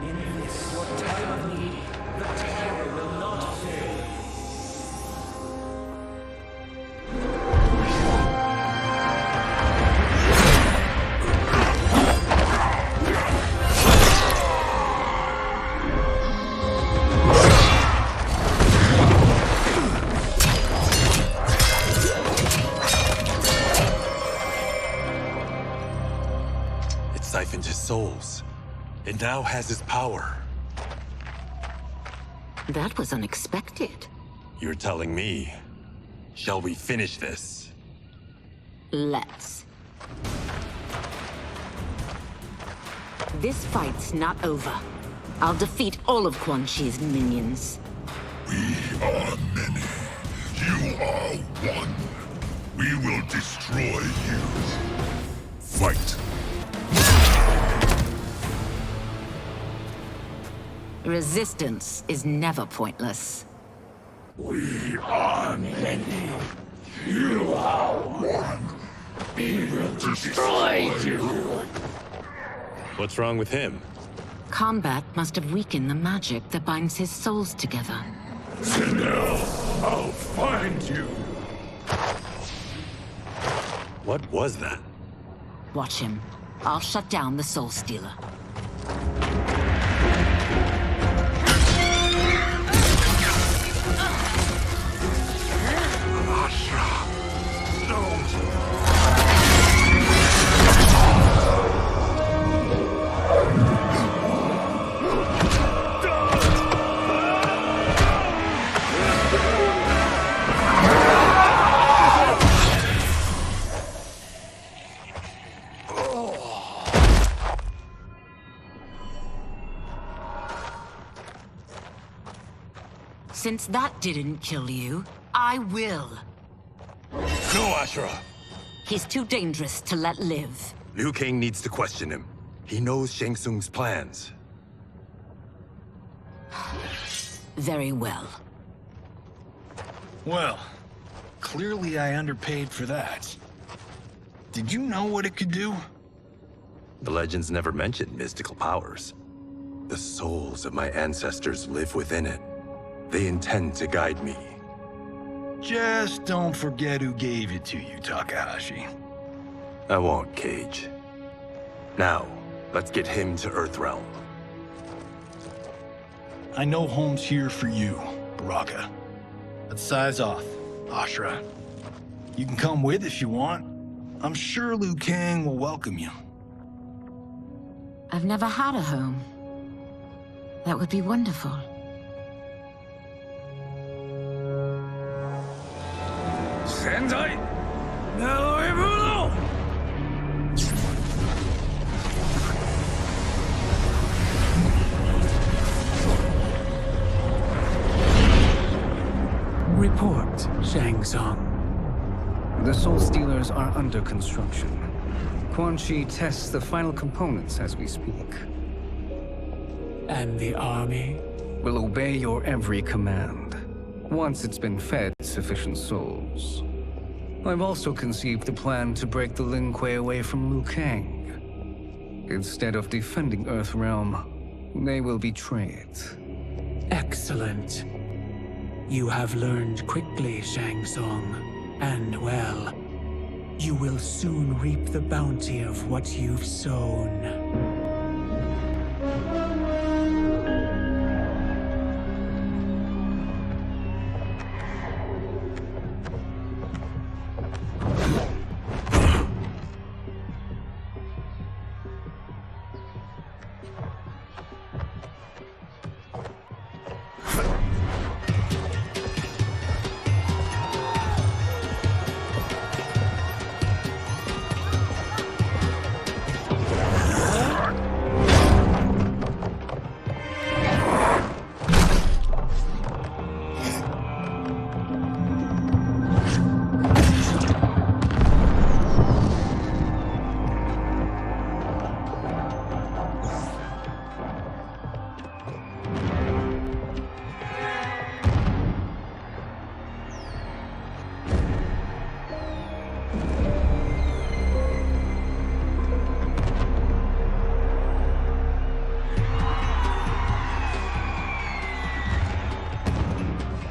Speaker 4: In this, your time of need, the terror will not fail.
Speaker 16: Siphoned his souls. It now has his power.
Speaker 9: That was unexpected.
Speaker 16: You're telling me. Shall we finish this?
Speaker 9: Let's. This fight's not over. I'll defeat all of Quan Chi's minions.
Speaker 3: We are many. You are one. We will destroy you. Fight!
Speaker 9: Resistance is never pointless.
Speaker 3: We are many. You are one. We will destroy you.
Speaker 16: What's wrong with him?
Speaker 9: Kombat must have weakened the magic that binds his souls together.
Speaker 3: Now, I'll find you.
Speaker 16: What was that?
Speaker 9: Watch him. I'll shut down the Soul Stealer. Since that didn't kill you, I will.
Speaker 16: No, Ashra!
Speaker 9: He's too dangerous to let live.
Speaker 16: Liu Kang needs to question him. He knows Shang Tsung's plans.
Speaker 9: Very well.
Speaker 12: Well, clearly I underpaid for that. Did you know what it could do?
Speaker 16: The legends never mentioned mystical powers. The souls of my ancestors live within it. They intend to guide me.
Speaker 12: Just don't forget who gave it to you, Takahashi.
Speaker 16: I won't, Cage. Now, Let's get him to Earthrealm.
Speaker 12: I know home's here for you, Baraka. But size off, Ashra. You can come with if you want. I'm sure Liu Kang will welcome you.
Speaker 9: I've never had a home. That would be wonderful.
Speaker 2: Sendai! Naoibuno!
Speaker 5: Report, Shang Tsung. The Soul Stealers are under construction. Quan Chi tests the final components as we speak. And the army will obey your every command, once it's been fed sufficient souls. I've also conceived the plan to break the Lin Kuei away from Liu Kang. Instead of defending Earthrealm, they will betray it.
Speaker 1: Excellent. You have learned quickly, Shang Tsung. And well, you will soon reap the bounty of what you've sown.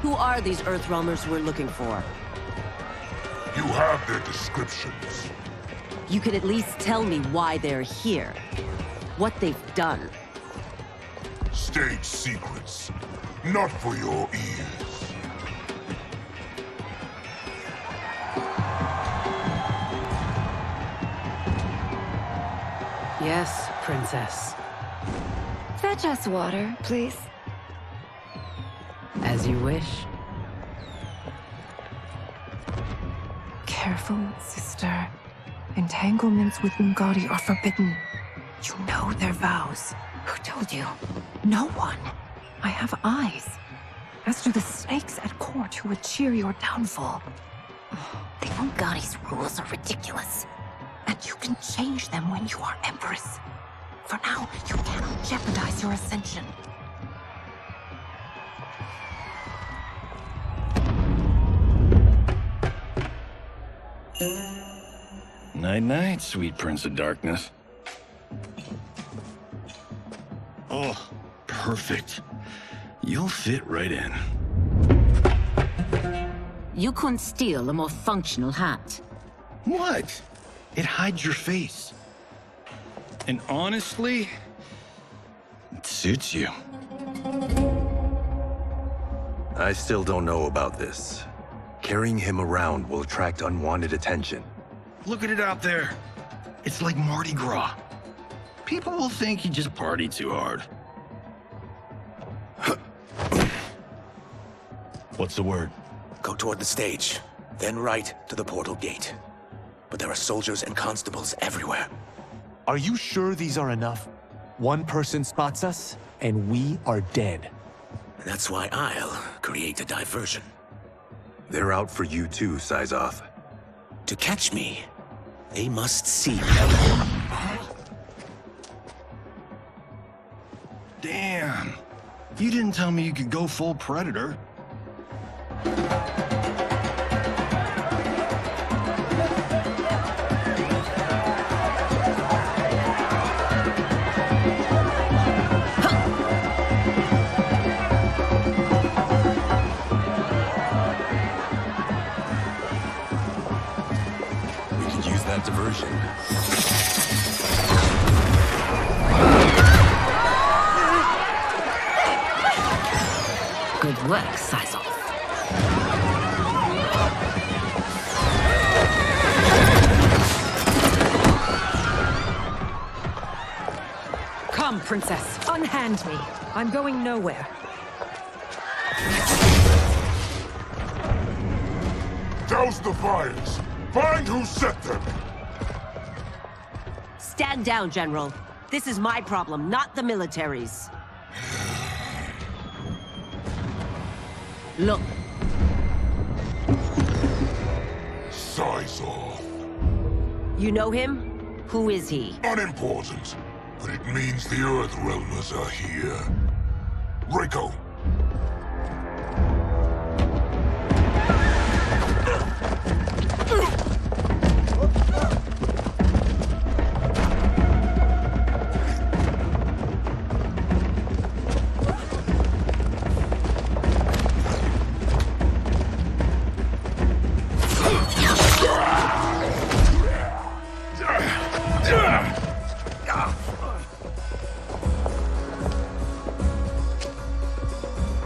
Speaker 8: Who are these Earthrealmers we're looking for?
Speaker 10: You have their descriptions.
Speaker 8: You can at least tell me why they're here. What they've done.
Speaker 10: State secrets. Not for your ears.
Speaker 8: Yes, Princess.
Speaker 18: Fetch us water, please.
Speaker 8: As you wish.
Speaker 19: Careful, sister. Entanglements with Ungadi are forbidden. You know their vows.
Speaker 18: Who told you?
Speaker 19: No one. I have eyes. As do the snakes at court who would cheer your downfall.
Speaker 18: The Ungadi's rules are ridiculous.
Speaker 19: And you can change them when you are Empress. For now, you cannot jeopardize your ascension.
Speaker 12: Night-night, sweet Prince of Darkness. Oh, perfect. You'll fit right in.
Speaker 9: You couldn't steal a more functional hat.
Speaker 12: What? It hides your face. And honestly, it suits you.
Speaker 16: I still don't know about this. Carrying him around will attract unwanted attention.
Speaker 12: Look at it out there. It's like Mardi Gras. People will think you just party too hard. What's the word?
Speaker 4: Go toward the stage, then right to the portal gate. But there are soldiers and constables everywhere.
Speaker 7: Are you sure these are enough? One person spots us, and we are dead.
Speaker 4: That's why I'll create a diversion.
Speaker 16: They're out for you too, Syzoth.
Speaker 4: To catch me, they must see me.
Speaker 12: Damn. You didn't tell me you could go full Predator.
Speaker 16: We can use that diversion.
Speaker 9: work, Sizov.
Speaker 19: Come, Princess. Unhand me. I'm going nowhere.
Speaker 3: Douse the fires! Find who set them!
Speaker 6: Stand down, General. This is my problem, not the military's. Look.
Speaker 3: Sizov.
Speaker 6: You know him? Who is he?
Speaker 3: Unimportant, but it means the Earthrealmers are here. Rico.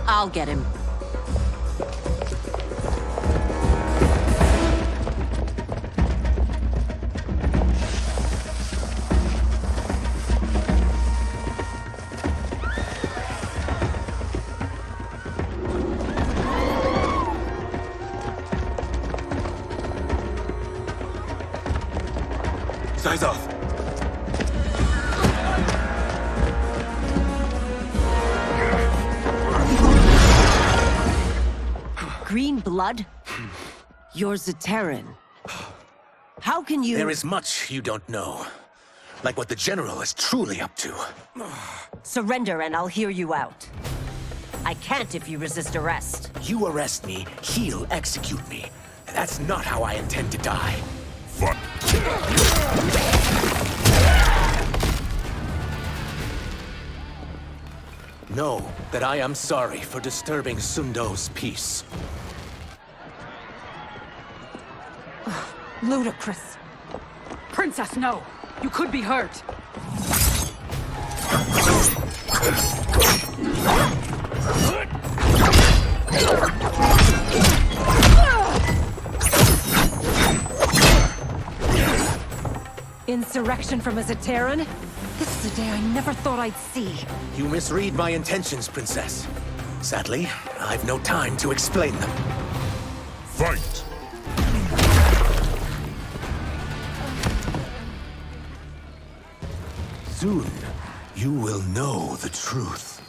Speaker 6: I'll get him.
Speaker 16: Sizov!
Speaker 6: Green blood? You're Zaterran. How can you—
Speaker 4: There is much you don't know. Like what the General is truly up to.
Speaker 6: Surrender and I'll hear you out. I can't if you resist arrest.
Speaker 4: You arrest me, he'll execute me. That's not how I intend to die.
Speaker 3: Fuck.
Speaker 4: Know that I am sorry for disturbing Sundo's peace.
Speaker 19: Ludicrous. Princess, no! You could be hurt. Insurrection from a Zaterran? This is a day I never thought I'd see.
Speaker 4: You misread my intentions, Princess. Sadly, I've no time to explain them.
Speaker 3: Fight!
Speaker 4: Soon, you will know the truth.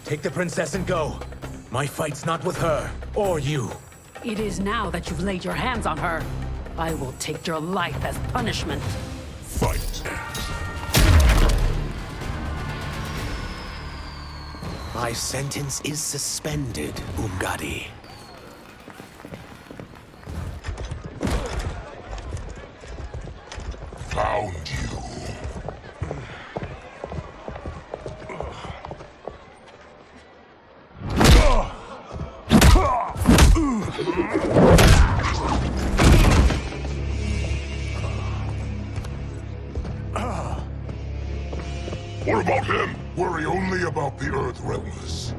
Speaker 4: Take the princess and go. My fight's not with her, or you.
Speaker 17: It is now that you've laid your hands on her. I will take your life as punishment.
Speaker 3: Fight.
Speaker 4: My sentence is suspended, Umgadi.
Speaker 3: Found you. What about him? Worry only about the Earthrealmers.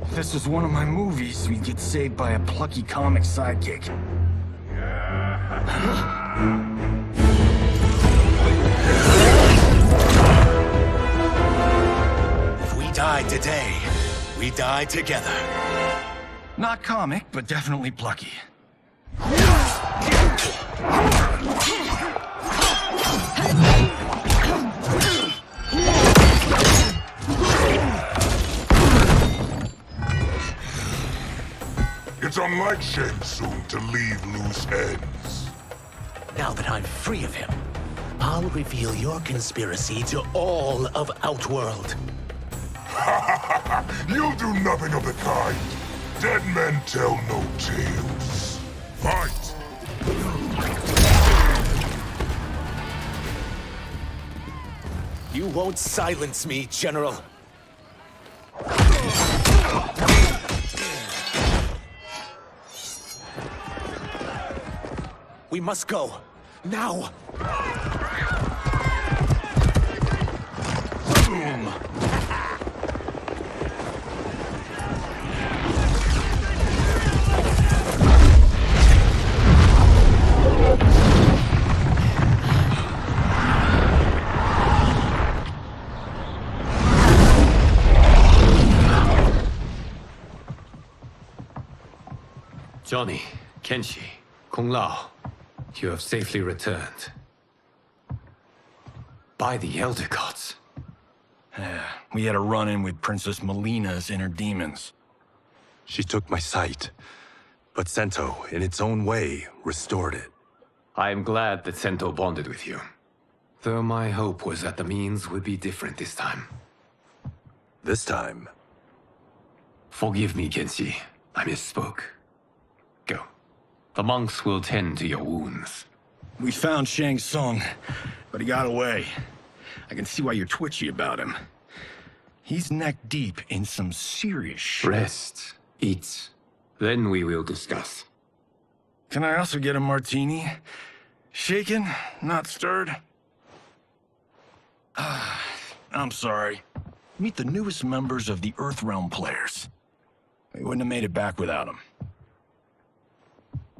Speaker 12: If this was one of my movies, we'd get saved by a plucky comic sidekick.
Speaker 4: If we die today, we die together.
Speaker 12: Not comic, but definitely plucky.
Speaker 3: It's unlike Shang Tsung to leave loose ends.
Speaker 4: Now that I'm free of him, I'll reveal your conspiracy to all of Outworld.
Speaker 3: You'll do nothing of the kind. Dead men tell no tales. Fight!
Speaker 4: You won't silence me, General. We must go. Now!
Speaker 12: Boom!
Speaker 4: Johnny, Kenshi, Kung Lao, you have safely returned. By the Elder Gods.
Speaker 12: We had a run-in with Princess Melina's inner demons.
Speaker 16: She took my sight, but Sento, in its own way, restored it.
Speaker 4: I am glad that Sento bonded with you. Though my hope was that the means would be different this time.
Speaker 16: This time?
Speaker 4: Forgive me, Kenshi. I misspoke. Go. The monks will tend to your wounds.
Speaker 12: We found Shang Tsung, but he got away. I can see why you're twitchy about him. He's neck-deep in some serious shit.
Speaker 4: Rest. Eat. Then we will discuss.
Speaker 12: Can I also get a martini? Shaken, not stirred? I'm sorry. Meet the newest members of the Earthrealm players. We wouldn't have made it back without them.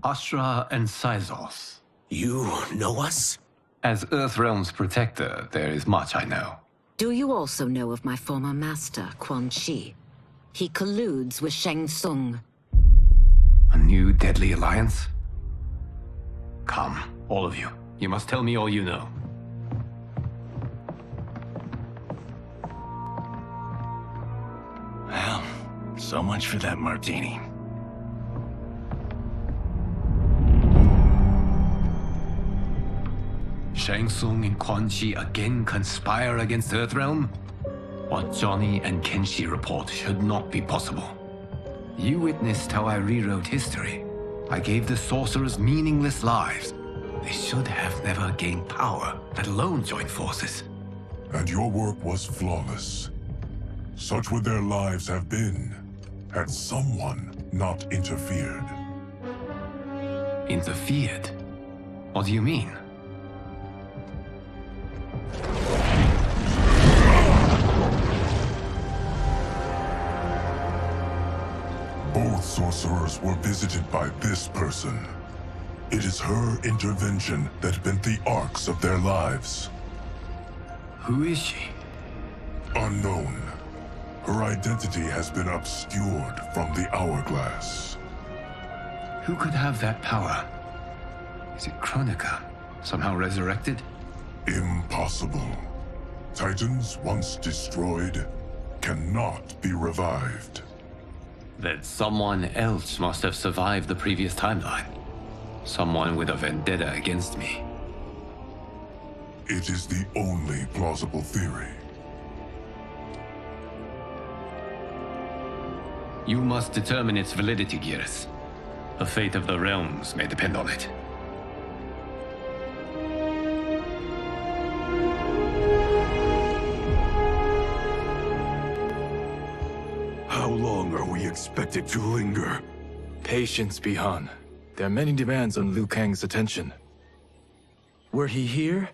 Speaker 4: Astra and Syzos. You know us? As Earthrealm's protector, there is much I know.
Speaker 9: Do you also know of my former master, Quan Chi? He colludes with Shang Tsung.
Speaker 4: A new deadly alliance? Come, all of you. You must tell me all you know.
Speaker 12: Well, so much for that martini.
Speaker 4: Shang Tsung and Quan Chi again conspire against Earthrealm? What Johnny and Kenshi report should not be possible. You witnessed how I rewrote history. I gave the sorcerers meaningless lives. They should have never gained power, let alone join forces.
Speaker 10: And your work was flawless. Such would their lives have been, had someone not interfered.
Speaker 4: Interfered? What do you mean?
Speaker 10: Both sorcerers were visited by this person. It is her intervention that bent the arcs of their lives.
Speaker 4: Who is she?
Speaker 10: Unknown. Her identity has been obscured from the hourglass.
Speaker 4: Who could have that power? Is it Kronika? Somehow resurrected?
Speaker 10: Impossible. Titans, once destroyed, cannot be revived.
Speaker 4: Then someone else must have survived the previous timeline. Someone with a vendetta against me.
Speaker 10: It is the only plausible theory.
Speaker 4: You must determine its validity, Geras. The fate of the realms may depend on it.
Speaker 14: How long are we expected to linger?
Speaker 7: Patience, Bihan. There are many demands on Liu Kang's attention. Were he here,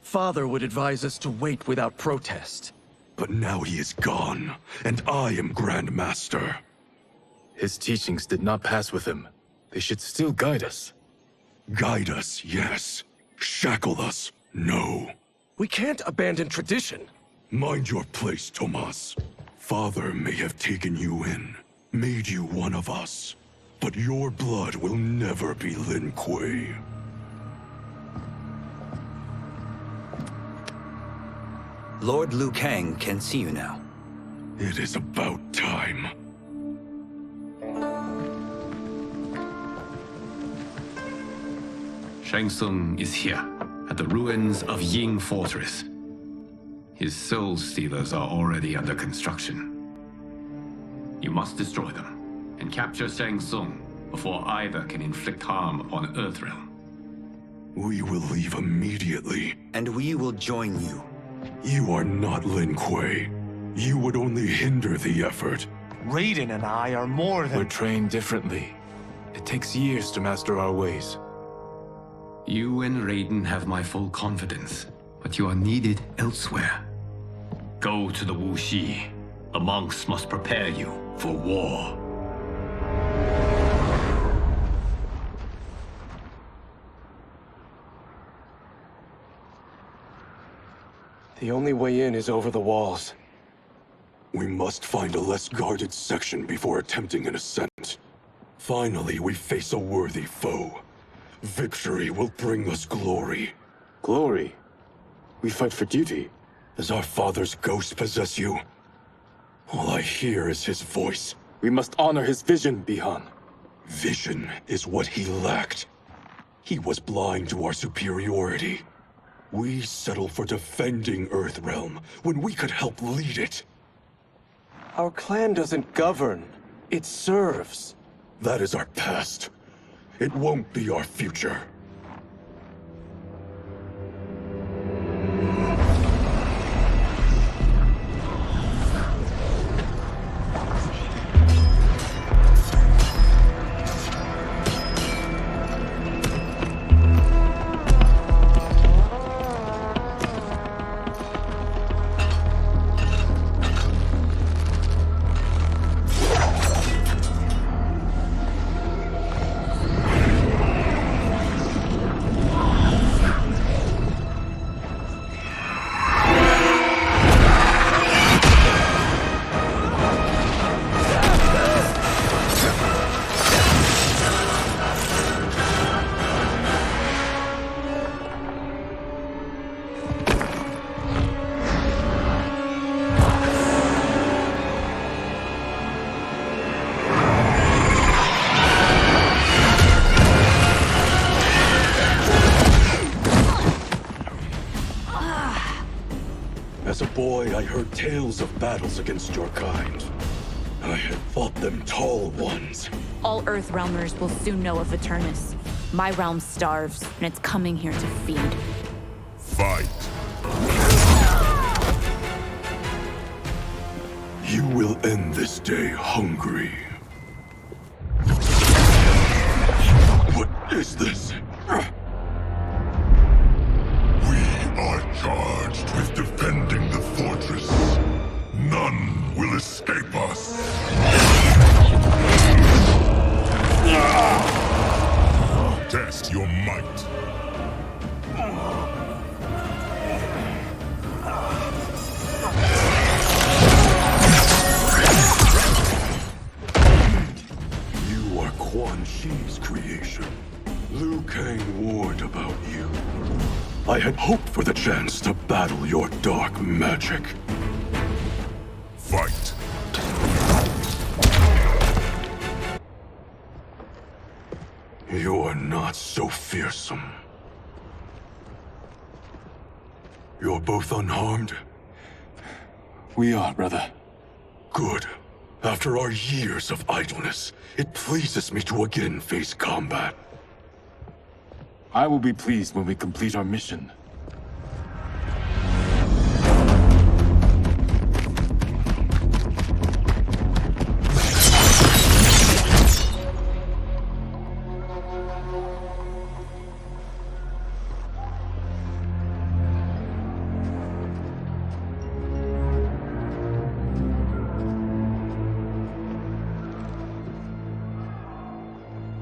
Speaker 7: Father would advise us to wait without protest.
Speaker 14: But now he is gone, and I am Grand Master.
Speaker 7: His teachings did not pass with him. They should still guide us.
Speaker 14: Guide us, yes. Shackle us, no.
Speaker 7: We can't abandon tradition.
Speaker 14: Mind your place, Tomas. Father may have taken you in, made you one of us. But your blood will never be Lin Kuei.
Speaker 20: Lord Liu Kang can see you now.
Speaker 14: It is about time.
Speaker 4: Shang Tsung is here, at the ruins of Ying Fortress. His soul stealers are already under construction. You must destroy them, and capture Shang Tsung before either can inflict harm upon Earthrealm.
Speaker 14: We will leave immediately.
Speaker 20: And we will join you.
Speaker 14: You are not Lin Kuei. You would only hinder the effort.
Speaker 7: Raiden and I are more than— We're trained differently. It takes years to master our ways.
Speaker 4: You and Raiden have my full confidence, but you are needed elsewhere.
Speaker 11: Go to the Wuxi. The monks must prepare you for war.
Speaker 7: The only way in is over the walls.
Speaker 14: We must find a less guarded section before attempting an ascent. Finally, we face a worthy foe. Victory will bring us glory.
Speaker 7: Glory? We fight for duty.
Speaker 14: Does our father's ghost possess you? All I hear is his voice.
Speaker 7: We must honor his vision, Bihan.
Speaker 14: Vision is what he lacked. He was blind to our superiority. We settle for defending Earthrealm when we could help lead it.
Speaker 7: Our clan doesn't govern. It serves.
Speaker 14: That is our past. It won't be our future. As a boy, I heard tales of battles against your kind. I had fought them tall ones.
Speaker 23: All Earthrealmers will soon know of Eternus. My realm starves, and it's coming here to feed.
Speaker 3: Fight.
Speaker 14: You will end this day hungry. What is this?
Speaker 10: We are charged with defending the fortress. None will escape us. Test your might.
Speaker 14: You are Quan Chi's creation. Liu Kang warned about you. I had hoped for the chance to battle your dark magic.
Speaker 10: Fight.
Speaker 14: You're not so fearsome. You're both unharmed?
Speaker 7: We are, brother.
Speaker 14: Good. After our years of idleness, it pleases me to again face combat.
Speaker 7: I will be pleased when we complete our mission.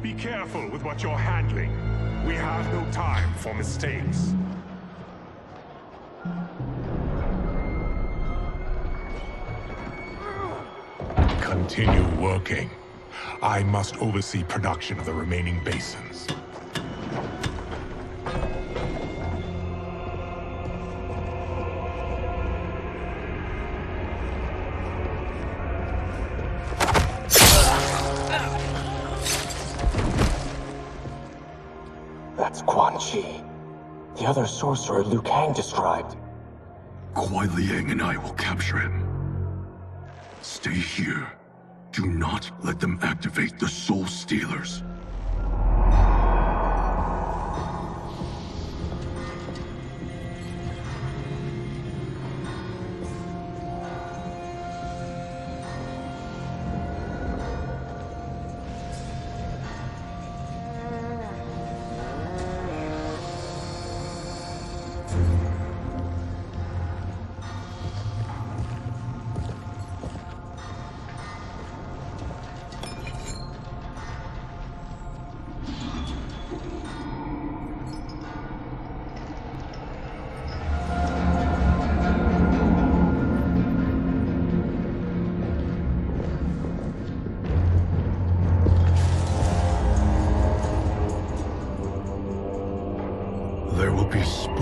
Speaker 10: Be careful with what you're handling. We have no time for mistakes. Continue working. I must oversee production of the remaining basins.
Speaker 7: That's Quan Chi. The other sorcerer Liu Kang described.
Speaker 14: Kuai Liang and I will capture him. Stay here. Do not let them activate the Soul Stealers.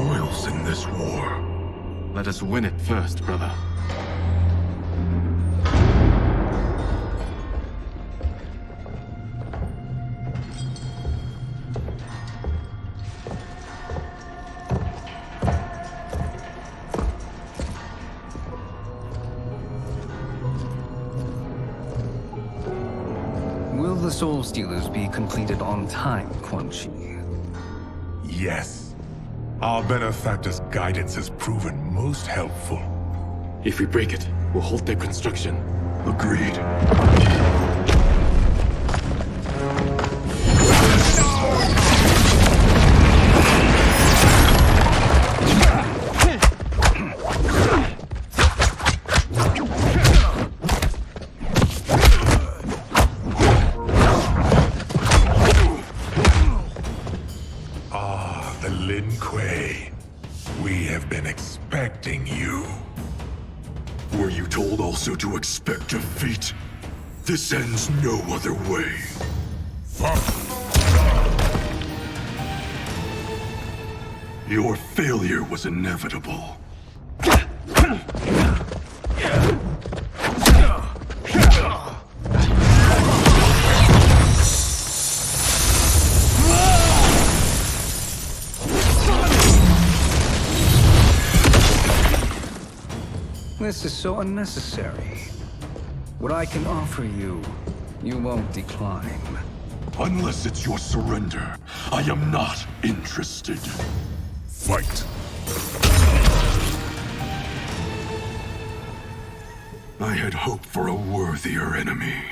Speaker 14: spoils in this war.
Speaker 12: Let us win it first, brother.
Speaker 5: Will the Soul Stealers be completed on time, Quan Chi?
Speaker 10: Yes. Our benefactor's guidance has proven most helpful.
Speaker 14: If we break it, we'll halt their construction. Agreed.
Speaker 10: The Lin Kuei. We have been expecting you.
Speaker 14: Were you told also to expect defeat? This ends no other way. Your failure was inevitable.
Speaker 5: This is so unnecessary. What I can offer you, you won't decline.
Speaker 14: Unless it's your surrender, I am not interested.
Speaker 10: Fight.
Speaker 14: I had hoped for a worthier enemy.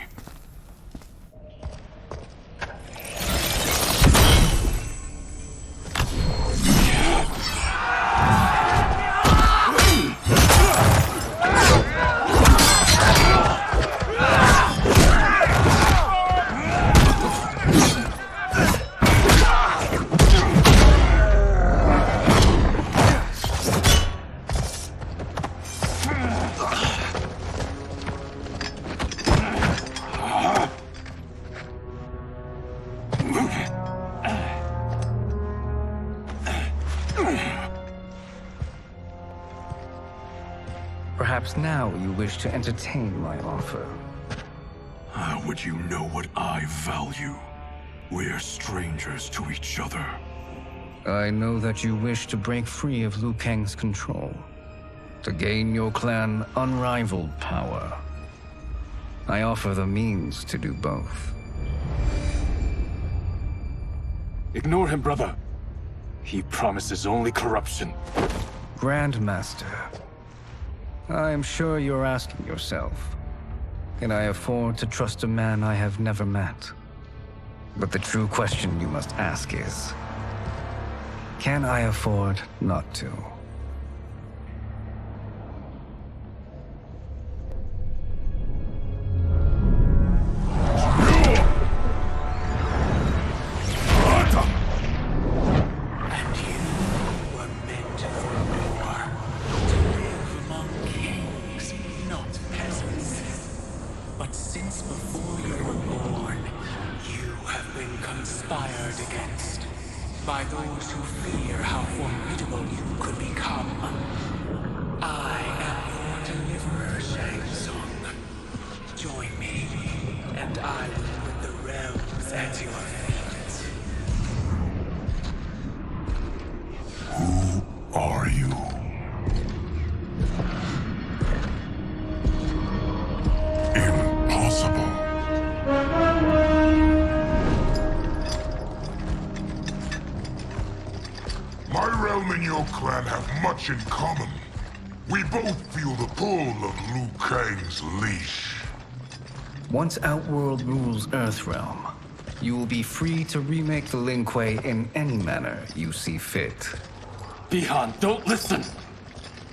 Speaker 5: Perhaps now you wish to entertain my offer.
Speaker 14: How would you know what I value? We're strangers to each other.
Speaker 5: I know that you wish to break free of Liu Kang's control, to gain your clan unrivaled power. I offer the means to do both.
Speaker 12: Ignore him, brother. He promises only corruption.
Speaker 5: Grandmaster, I am sure you're asking yourself, can I afford to trust a man I have never met? But the true question you must ask is, can I afford not to?
Speaker 1: By those who fear how formidable you could become. I am your deliverer, Shang Tsung. Join me, and I will put the realms at your feet.
Speaker 10: Who are you? Impossible. My realm and your clan have much in common. We both feel the pull of Liu Kang's leash.
Speaker 5: Once Outworld rules Earthrealm, you will be free to remake the Lin Kuei in any manner you see fit.
Speaker 12: Bihan, don't listen!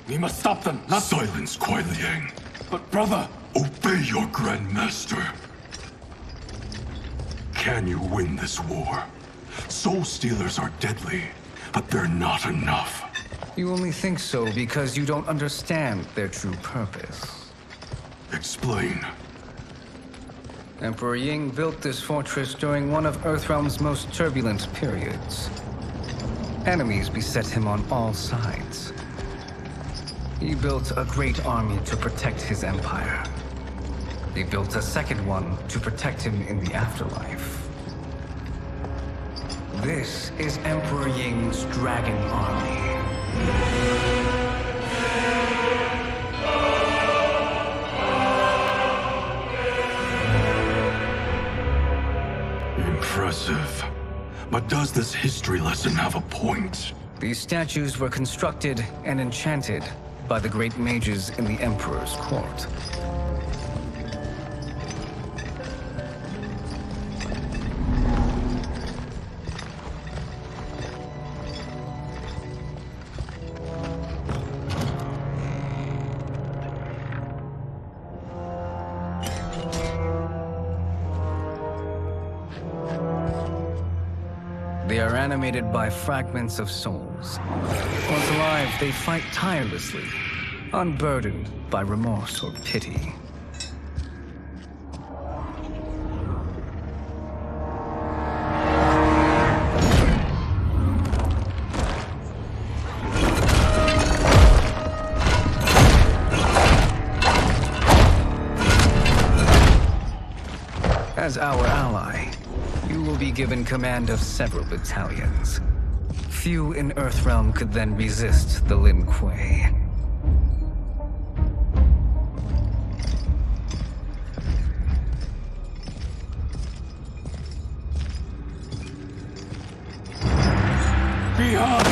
Speaker 12: We must stop them, not—
Speaker 14: Silence, Kuai Liang.
Speaker 12: But brother—
Speaker 14: Obey your Grandmaster. Can you win this war? Soul Stealers are deadly, but they're not enough.
Speaker 5: You only think so because you don't understand their true purpose.
Speaker 14: Explain.
Speaker 5: Emperor Ying built this fortress during one of Earthrealm's most turbulent periods. Enemies beset him on all sides. He built a great army to protect his empire. He built a second one to protect him in the afterlife. This is Emperor Ying's Dragon Army.
Speaker 14: Impressive. But does this history lesson have a point?
Speaker 5: These statues were constructed and enchanted by the great mages in the Emperor's court. They are animated by fragments of souls. Once alive, they fight tirelessly, unburdened by remorse or pity. As our ally, you will be given command of several battalions. Few in Earthrealm could then resist the Lin Kuei.
Speaker 2: Behind!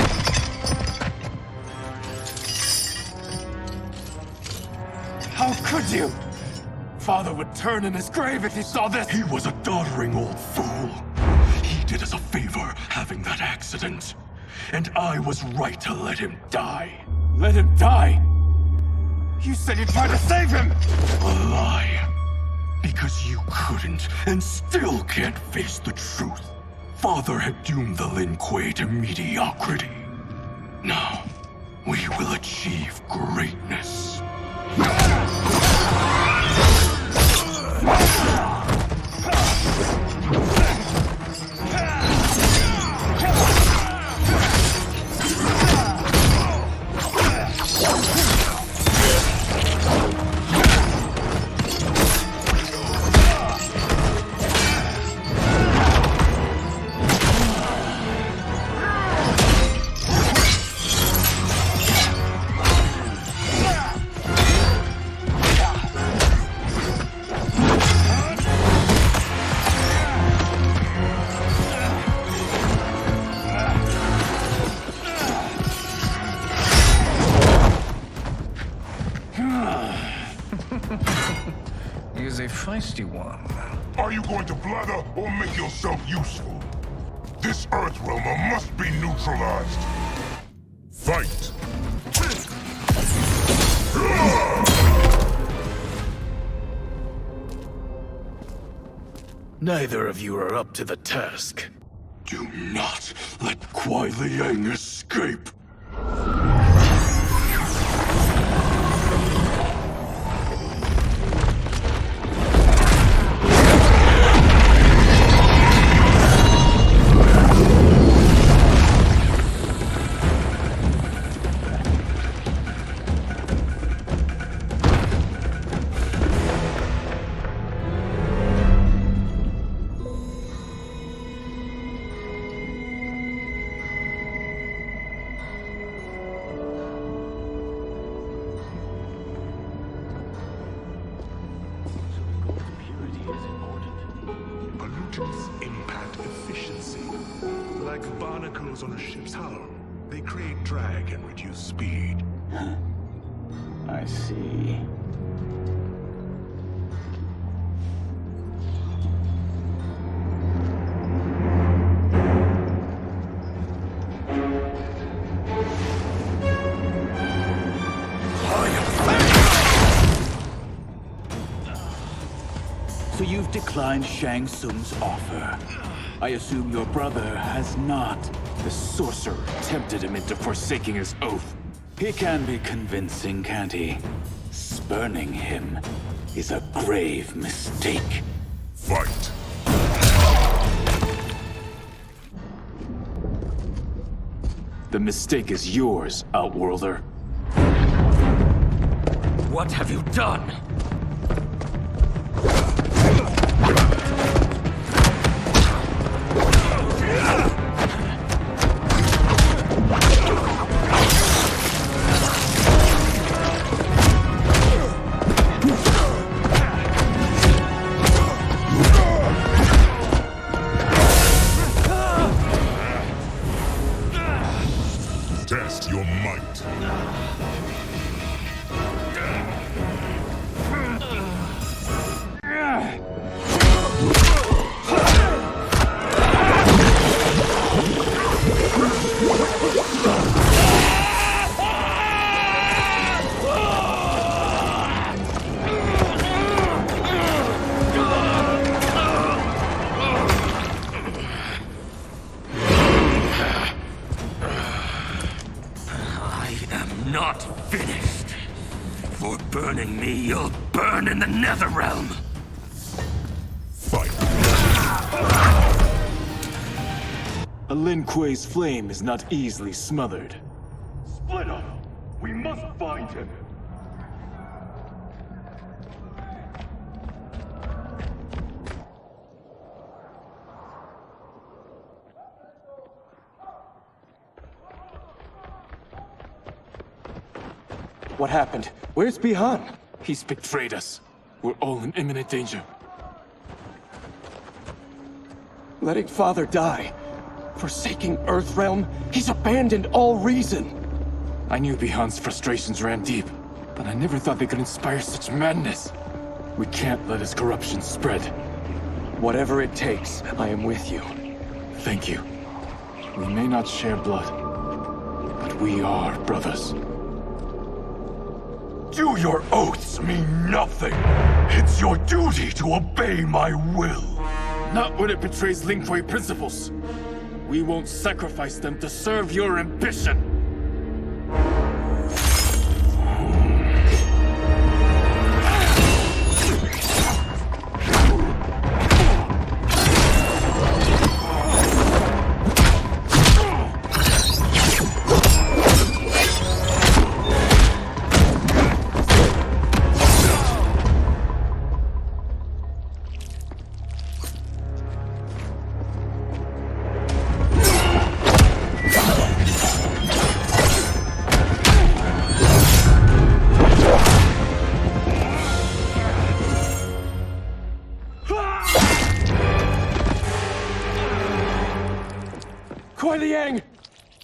Speaker 2: How could you? Father would turn in his grave if he saw this!
Speaker 14: He was a doddering old fool. He did us a favor having that accident. And I was right to let him die.
Speaker 2: Let him die? You said you tried to save him!
Speaker 14: A lie. Because you couldn't and still can't face the truth. Father had doomed the Lin Kuei to mediocrity. Now, we will achieve greatness.
Speaker 5: He is a feisty one.
Speaker 3: Are you going to blather or make yourself useful? This Earthrealmer must be neutralized. Fight!
Speaker 2: Neither of you are up to the task.
Speaker 14: Do not let Kuai Liang escape.
Speaker 10: Pollutants impact efficiency. Like barnacles on a ship's hull, they create drag and reduce speed.
Speaker 2: I see. So you've declined Shang Tsung's offer. I assume your brother has not. The sorcerer tempted him into forsaking his oath. He can be convincing, can't he? Spurning him is a grave mistake. The mistake is yours, Outworlder.
Speaker 11: What have you done?
Speaker 10: Test your might.
Speaker 11: Not finished. For burning me, you'll burn in the Netherrealm.
Speaker 10: Fight.
Speaker 2: A Lin Kuei's flame is not easily smothered.
Speaker 14: Split up! We must find him!
Speaker 7: What happened? Where's Bihan?
Speaker 2: He's betrayed us. We're all in imminent danger.
Speaker 7: Letting Father die. Forsaking Earthrealm. He's abandoned all reason.
Speaker 2: I knew Bihan's frustrations ran deep, but I never thought they could inspire such madness. We can't let his corruption spread.
Speaker 7: Whatever it takes, I am with you.
Speaker 2: Thank you. We may not share blood, but we are brothers.
Speaker 14: Do your oaths mean nothing? It's your duty to obey my will.
Speaker 2: Not when it betrays Lin Kuei principles. We won't sacrifice them to serve your ambition.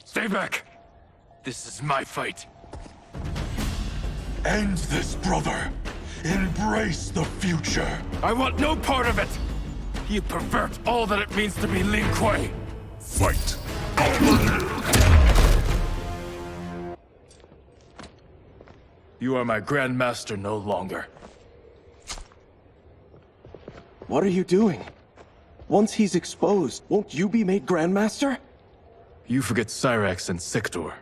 Speaker 11: Stay back! This is my fight.
Speaker 14: End this, brother. Embrace the future.
Speaker 11: I want no part of it! You pervert all that it means to be Lin Kuei!
Speaker 10: Fight!
Speaker 2: You are my Grand Master no longer.
Speaker 7: What are you doing? Once he's exposed, won't you be made Grandmaster?
Speaker 2: You forget Cyrax and Sector.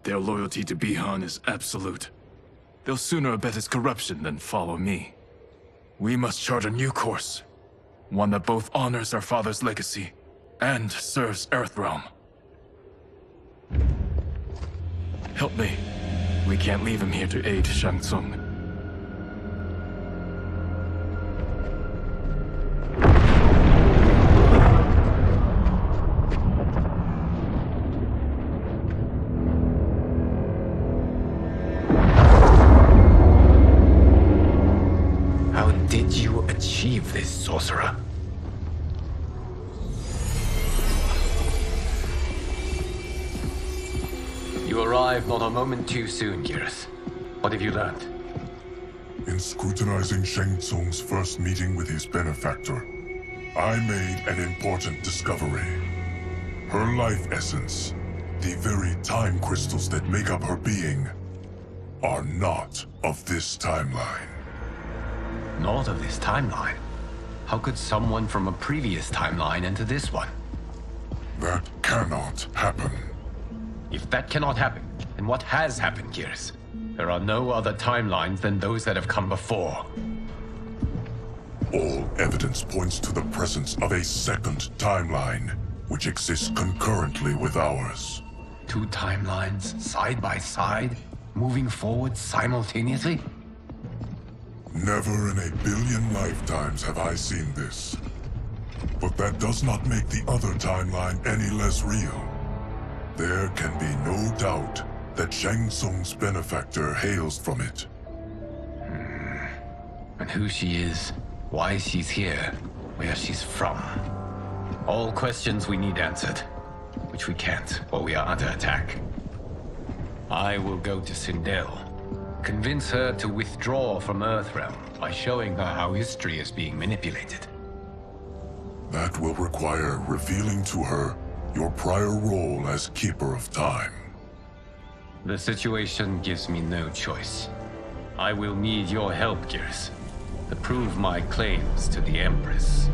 Speaker 2: Their loyalty to Bihan is absolute. They'll sooner abet his corruption than follow me. We must chart a new course. One that both honors our father's legacy and serves Earthrealm. Help me. We can't leave him here to aid Shang Tsung.
Speaker 16: How did you achieve this, sorcerer? You arrived not a moment too soon, Geras. What have you learned?
Speaker 10: In scrutinizing Shang Tsung's first meeting with his benefactor, I made an important discovery. Her life essence, the very time crystals that make up her being, are not of this timeline.
Speaker 16: Not of this timeline? How could someone from a previous timeline enter this one?
Speaker 10: That cannot happen.
Speaker 16: If that cannot happen, then what has happened, Geras? There are no other timelines than those that have come before.
Speaker 10: All evidence points to the presence of a second timeline, which exists concurrently with ours.
Speaker 12: Two timelines, side by side, moving forward simultaneously?
Speaker 10: Never in a billion lifetimes have I seen this. But that does not make the other timeline any less real. There can be no doubt that Shang Tsung's benefactor hails from it.
Speaker 12: And who she is, why she's here, where she's from. All questions we need answered, which we can't while we are under attack. I will go to Sindel. Convince her to withdraw from Earthrealm by showing her how history is being manipulated.
Speaker 10: That will require revealing to her your prior role as Keeper of Time.
Speaker 12: The situation gives me no choice. I will need your help, Gears, to prove my claims to the Empress.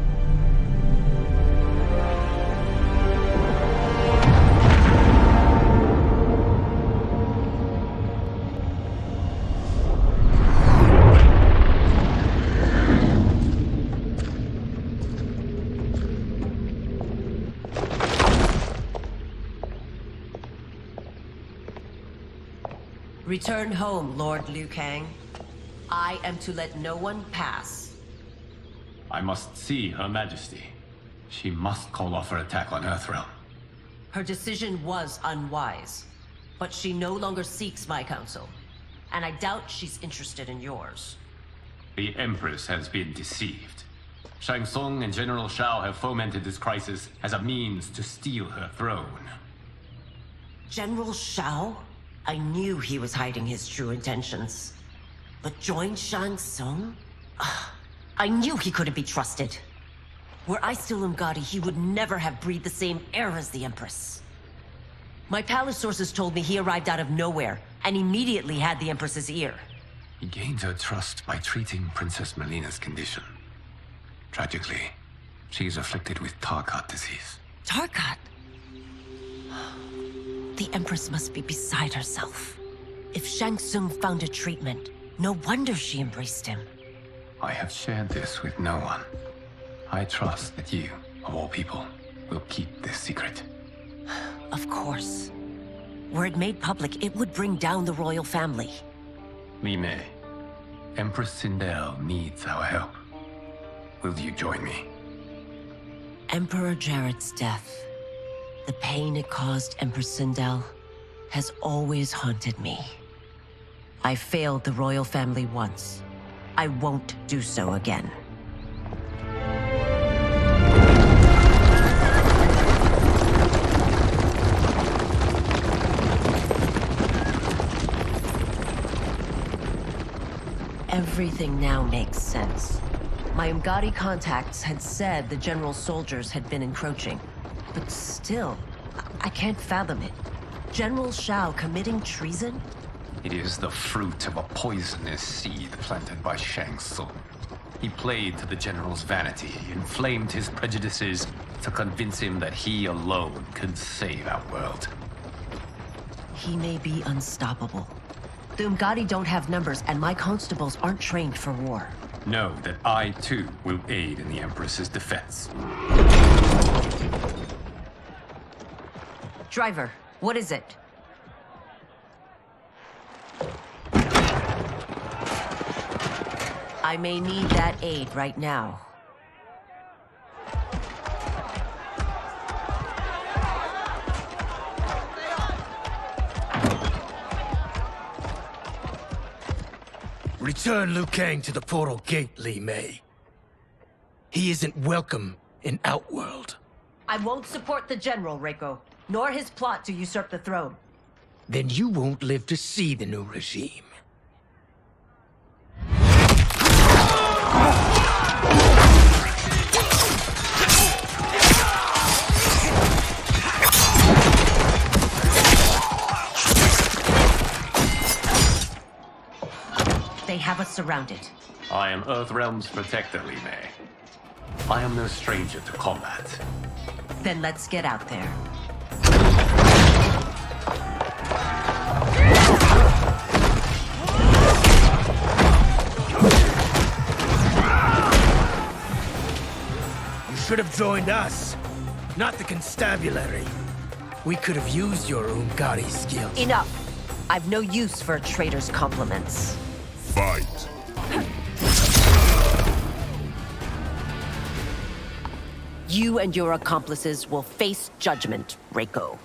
Speaker 6: Return home, Lord Liu Kang. I am to let no one pass.
Speaker 12: I must see Her Majesty. She must call off her attack on Earthrealm.
Speaker 6: Her decision was unwise, but she no longer seeks my counsel, and I doubt she's interested in yours.
Speaker 12: The Empress has been deceived. Shang Tsung and General Shao have fomented this crisis as a means to steal her throne.
Speaker 6: General Shao? I knew he was hiding his true intentions. But join Shang Tsung? I knew he couldn't be trusted. Were I still Umgadi, he would never have breathed the same air as the Empress. My palace sources told me he arrived out of nowhere, and immediately had the Empress's ear.
Speaker 12: He gained her trust by treating Princess Melina's condition. Tragically, she is afflicted with Tarkat disease.
Speaker 6: Tarkat? The Empress must be beside herself. If Shang Tsung found a treatment, no wonder she embraced him.
Speaker 12: I have shared this with no one. I trust that you, of all people, will keep this secret.
Speaker 6: Of course. Were it made public, it would bring down the royal family.
Speaker 12: Li Mei, Empress Sindel needs our help. Will you join me?
Speaker 6: Emperor Jared's death, the pain it caused Empress Sindel, has always haunted me. I failed the royal family once. I won't do so again. Everything now makes sense. My Umgadi contacts had said the general's soldiers had been encroaching. But still, I can't fathom it. General Shao committing treason?
Speaker 12: It is the fruit of a poisonous seed planted by Shang Tsung. He played to the general's vanity, inflamed his prejudices to convince him that he alone could save our world.
Speaker 6: He may be unstoppable. The Umgadi don't have numbers, and my constables aren't trained for war.
Speaker 12: Know that I, too, will aid in the Empress's defense.
Speaker 6: Driver, what is it? I may need that aid right now.
Speaker 11: Return Liu Kang to the portal gate, Li Mei. He isn't welcome in Outworld.
Speaker 6: I won't support the General, Reiko, nor his plot to usurp the throne.
Speaker 11: Then you won't live to see the new regime.
Speaker 6: They have us surrounded.
Speaker 12: I am Earthrealm's protector, Li Mei. I am no stranger to combat.
Speaker 6: Then let's get out there.
Speaker 11: You should have joined us, not the constabulary.
Speaker 15: We could have used your Umgari skills.
Speaker 6: Enough! I've no use for a traitor's compliments.
Speaker 3: Fight!
Speaker 6: You and your accomplices will face judgment, Reiko.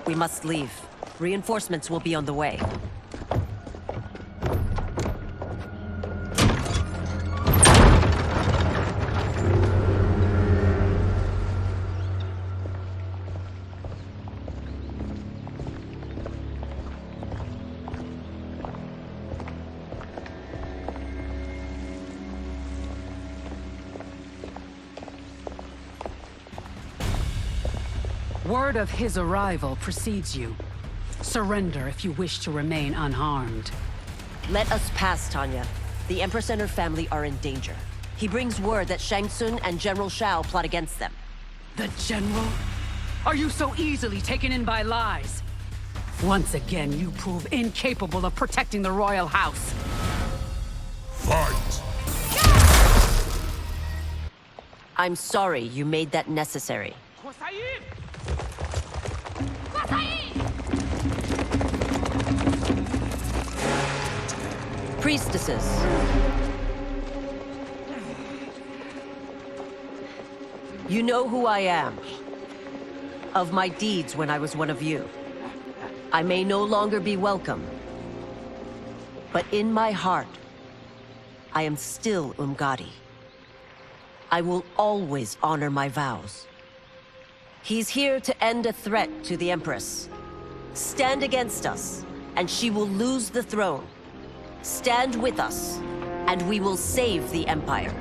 Speaker 6: We must leave. Reinforcements will be on the way.
Speaker 17: Word of his arrival precedes you. Surrender if you wish to remain unharmed.
Speaker 6: Let us pass, Tanya. The Empress and her family are in danger. He brings word that Shang Tsung and General Shao plot against them.
Speaker 17: The General? Are you so easily taken in by lies? Once again, you prove incapable of protecting the royal house.
Speaker 3: Fight!
Speaker 6: I'm sorry you made that necessary. Priestesses. You know who I am. Of my deeds when I was one of you. I may no longer be welcome. But in my heart, I am still Umgadi. I will always honor my vows. He's here to end a threat to the Empress. Stand against us, and she will lose the throne. Stand with us, and we will save the Empire.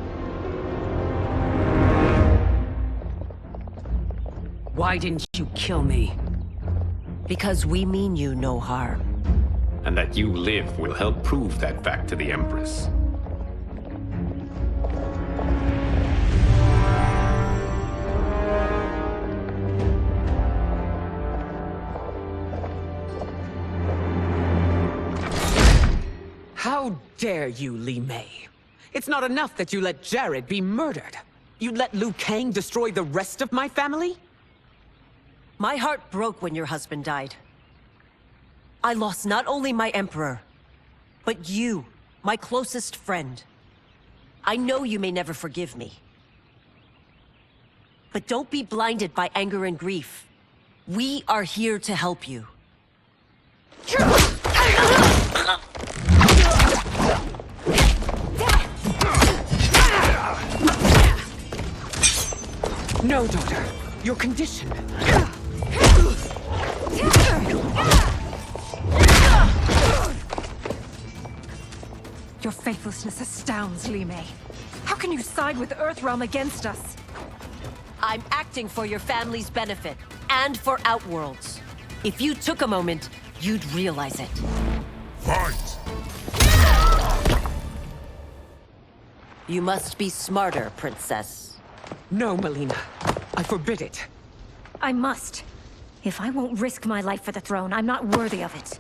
Speaker 17: Why didn't you kill me?
Speaker 6: Because we mean you no harm.
Speaker 21: And that you live will help prove that fact to the Empress.
Speaker 15: How dare you, Li Mei? It's not enough that you let Jared be murdered. You'd let Liu Kang destroy the rest of my family?
Speaker 6: My heart broke when your husband died. I lost not only my emperor, but you, my closest friend. I know you may never forgive me. But don't be blinded by anger and grief. We are here to help you.
Speaker 15: No, daughter. Your condition.
Speaker 19: Your faithlessness astounds, Li Mei. How can you side with Earthrealm against us?
Speaker 6: I'm acting for your family's benefit, and for Outworld's. If you took a moment, you'd realize it.
Speaker 3: Fight!
Speaker 6: You must be smarter, Princess.
Speaker 15: No, Melina. I forbid it.
Speaker 18: I must. If I won't risk my life for the throne, I'm not worthy of it.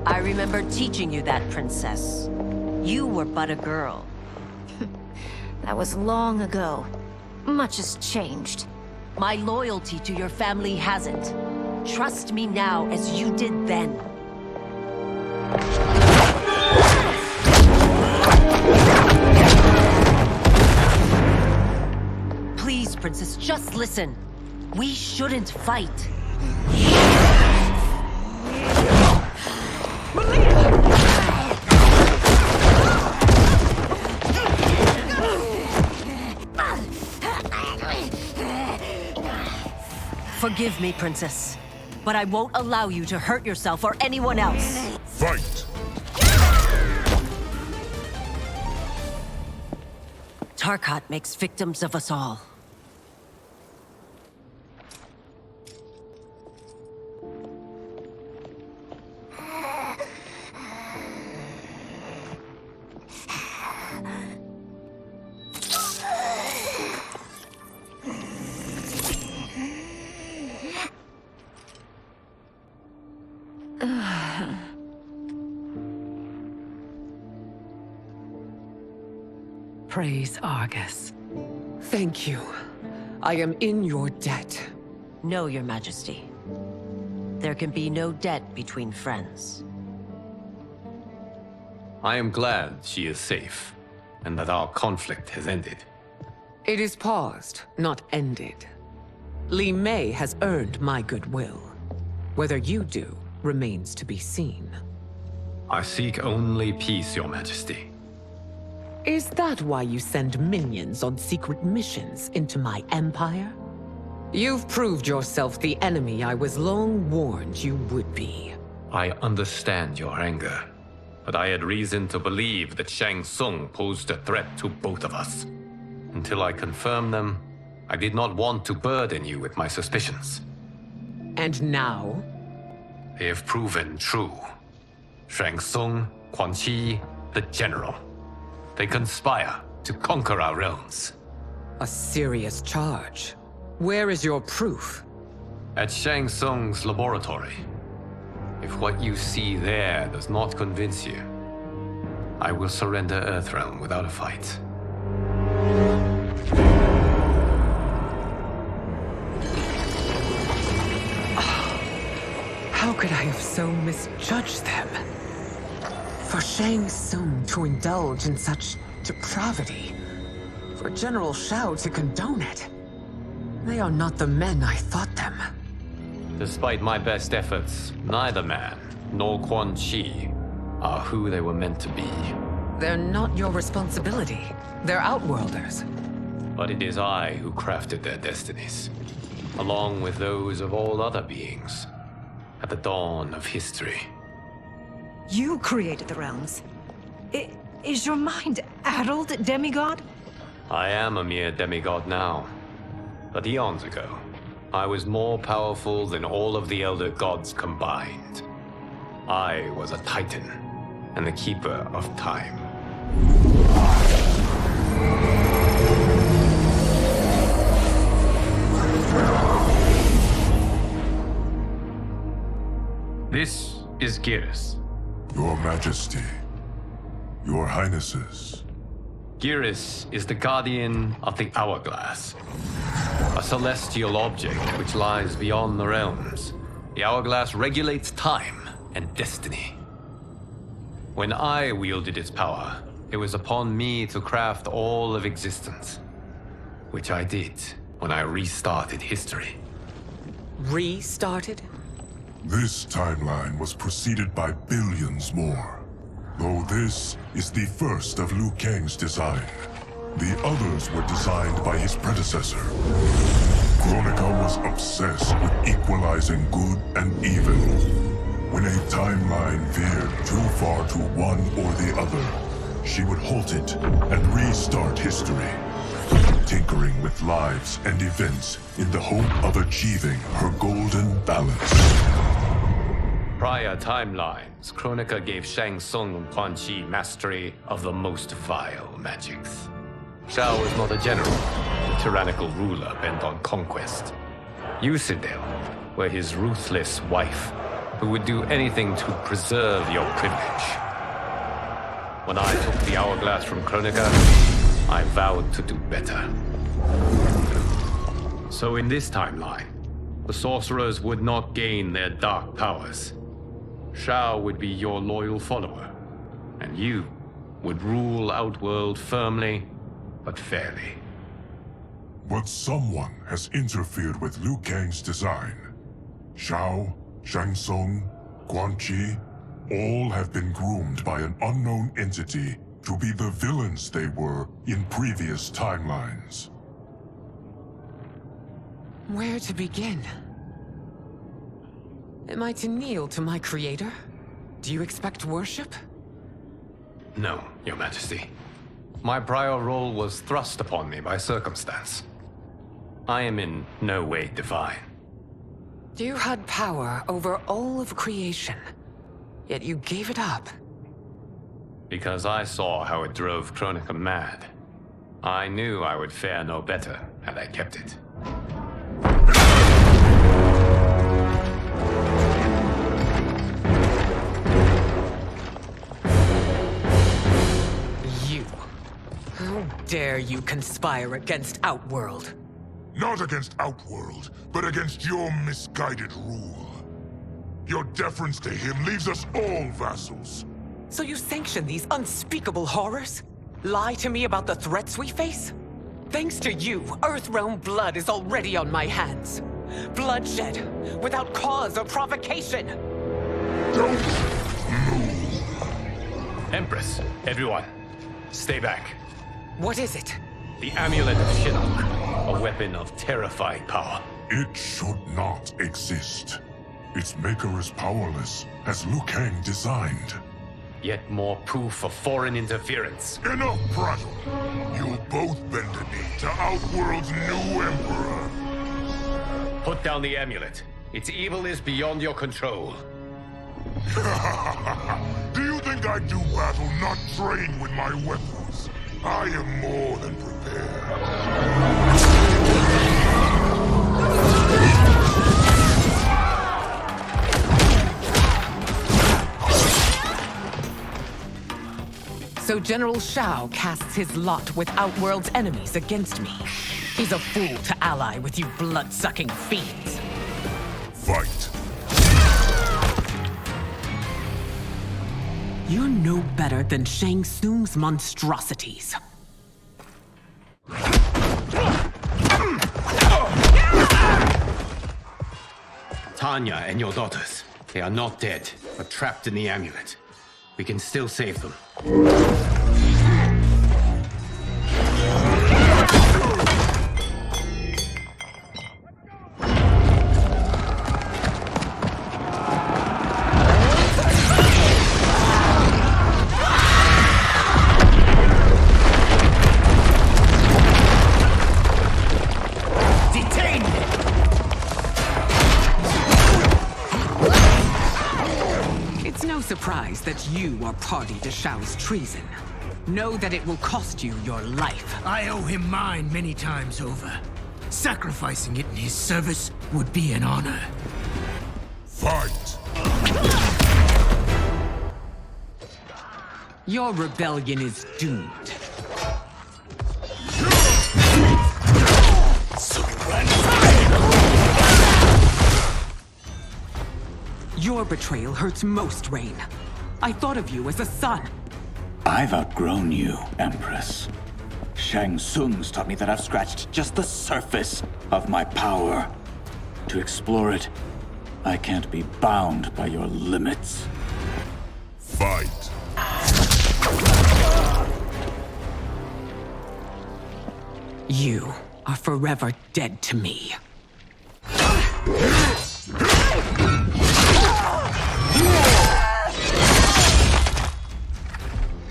Speaker 6: I remember teaching you that, Princess. You were but a girl.
Speaker 18: That was long ago. Much has changed.
Speaker 6: My loyalty to your family hasn't. Trust me now as you did then. Please, Princess, just listen. We shouldn't fight. Forgive me, Princess, but I won't allow you to hurt yourself or anyone else.
Speaker 3: Fight!
Speaker 6: Tarkat makes victims of us all.
Speaker 15: Praise Argus. Thank you. I am in your debt.
Speaker 6: No, Your Majesty. There can be no debt between friends.
Speaker 11: I am glad she is safe, and that our conflict has ended.
Speaker 15: It is paused, not ended. Li Mei has earned my goodwill. Whether you do remains to be seen.
Speaker 11: I seek only peace, Your Majesty.
Speaker 15: Is that why you send minions on secret missions into my empire? You've proved yourself the enemy I was long warned you would be.
Speaker 11: I understand your anger, but I had reason to believe that Shang Tsung posed a threat to both of us. Until I confirmed them, I did not want to burden you with my suspicions.
Speaker 15: And now?
Speaker 11: They have proven true. Shang Tsung, Quan Chi, the General. They conspire to conquer our realms.
Speaker 15: A serious charge. Where is your proof?
Speaker 11: At Shang Tsung's laboratory. If what you see there does not convince you, I will surrender Earthrealm without a fight.
Speaker 15: How could I have so misjudged them? For Shang Tsung to indulge in such depravity, for General Shao to condone it, they are not the men I thought them.
Speaker 11: Despite my best efforts, neither man nor Quan Chi are who they were meant to be.
Speaker 15: They're not your responsibility. They're Outworlders.
Speaker 11: But it is I who crafted their destinies, along with those of all other beings, at the dawn of history.
Speaker 18: You created the realms. Is your mind addled, demigod?
Speaker 11: I am a mere demigod now. But eons ago, I was more powerful than all of the Elder Gods combined. I was a Titan, and the Keeper of Time. This is Geras.
Speaker 10: Your Majesty, Your Highnesses.
Speaker 11: Geras is the guardian of the Hourglass, a celestial object which lies beyond the realms. The Hourglass regulates time and destiny. When I wielded its power, it was upon me to craft all of existence, which I did when I restarted history.
Speaker 15: Restarted?
Speaker 10: This timeline was preceded by billions more. Though this is the first of Liu Kang's design. The others were designed by his predecessor. Kronika was obsessed with equalizing good and evil. When a timeline veered too far to one or the other, she would halt it and restart history, tinkering with lives and events in the hope of achieving her golden balance.
Speaker 11: Prior timelines, Kronika gave Shang Tsung and Quan Chi mastery of the most vile magics. Shao was not a general, a tyrannical ruler bent on conquest. You, Sindel, were his ruthless wife, who would do anything to preserve your privilege. When I took the Hourglass from Kronika, I vowed to do better. So in this timeline, the sorcerers would not gain their dark powers. Shao would be your loyal follower, and you would rule Outworld firmly, but fairly.
Speaker 10: But someone has interfered with Liu Kang's design. Shao, Shang Tsung, Quan Chi, all have been groomed by an unknown entity to be the villains they were in previous timelines.
Speaker 15: Where to begin? Am I to kneel to my creator? Do you expect worship?
Speaker 11: No, Your Majesty. My prior role was thrust upon me by circumstance. I am in no way divine.
Speaker 15: You had power over all of creation, yet you gave it up.
Speaker 11: Because I saw how it drove Kronika mad. I knew I would fare no better had I kept it.
Speaker 15: dare you conspire against Outworld?
Speaker 3: Not against Outworld, but against your misguided rule. Your deference to him leaves us all vassals.
Speaker 15: So you sanction these unspeakable horrors? Lie to me about the threats we face? Thanks to you, Earthrealm blood is already on my hands. Bloodshed, without cause or provocation.
Speaker 3: Don't
Speaker 11: Empress, everyone, stay back.
Speaker 15: What is it?
Speaker 11: The Amulet of Shinnok, a weapon of terrifying power.
Speaker 10: It should not exist. Its maker is powerless, as Liu Kang designed.
Speaker 11: Yet more proof of foreign interference.
Speaker 3: Enough prattle! You'll both bend a knee to Outworld's new emperor.
Speaker 11: Put down the amulet. Its evil is beyond your control.
Speaker 3: Do you think I do battle not trained with my weapons? I am more than prepared.
Speaker 15: So General Shao casts his lot with Outworld's enemies against me. He's a fool to ally with you blood-sucking fiends.
Speaker 3: Fight.
Speaker 15: You're no better than Shang Tsung's monstrosities.
Speaker 11: Tanya and your daughters, they are not dead, but trapped in the amulet. We can still save them.
Speaker 15: Surprised that you are party to Shao's treason. Know that it will cost you your life.
Speaker 1: I owe him mine many times over. Sacrificing it in his service would be an honor.
Speaker 3: Fight!
Speaker 15: Your rebellion is doomed. Your betrayal hurts most, Rain. I thought of you as a son.
Speaker 2: I've outgrown you, Empress. Shang Tsung's taught me that I've scratched just the surface of my power. To explore it, I can't be bound by your limits.
Speaker 3: Fight!
Speaker 15: You are forever dead to me.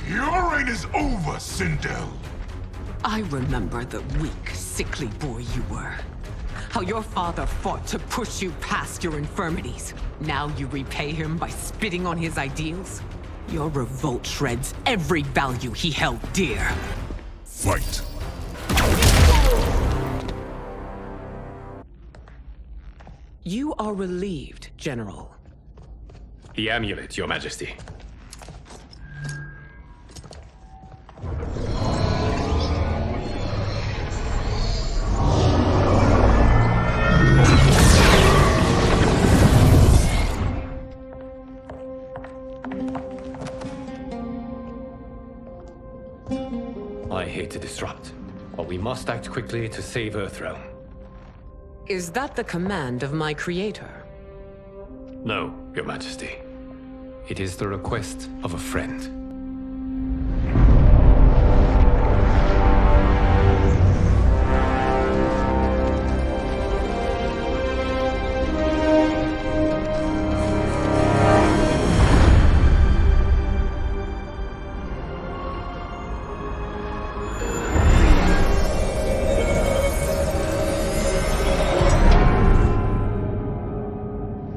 Speaker 3: Your reign is over, Sindel.
Speaker 15: I remember the weak, sickly boy you were. How your father fought to push you past your infirmities. Now you repay him by spitting on his ideals? Your revolt shreds every value he held dear.
Speaker 3: Fight!
Speaker 15: You are relieved, General.
Speaker 11: The amulet, Your Majesty. I hate to disrupt, but we must act quickly to save Earthrealm.
Speaker 15: Is that the command of my creator?
Speaker 11: No, Your Majesty. It is the request of a friend.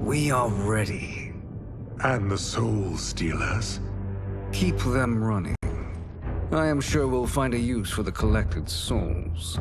Speaker 5: We are ready.
Speaker 8: And the Soul Stealers?
Speaker 5: Keep them running. I am sure we'll find a use for the collected souls.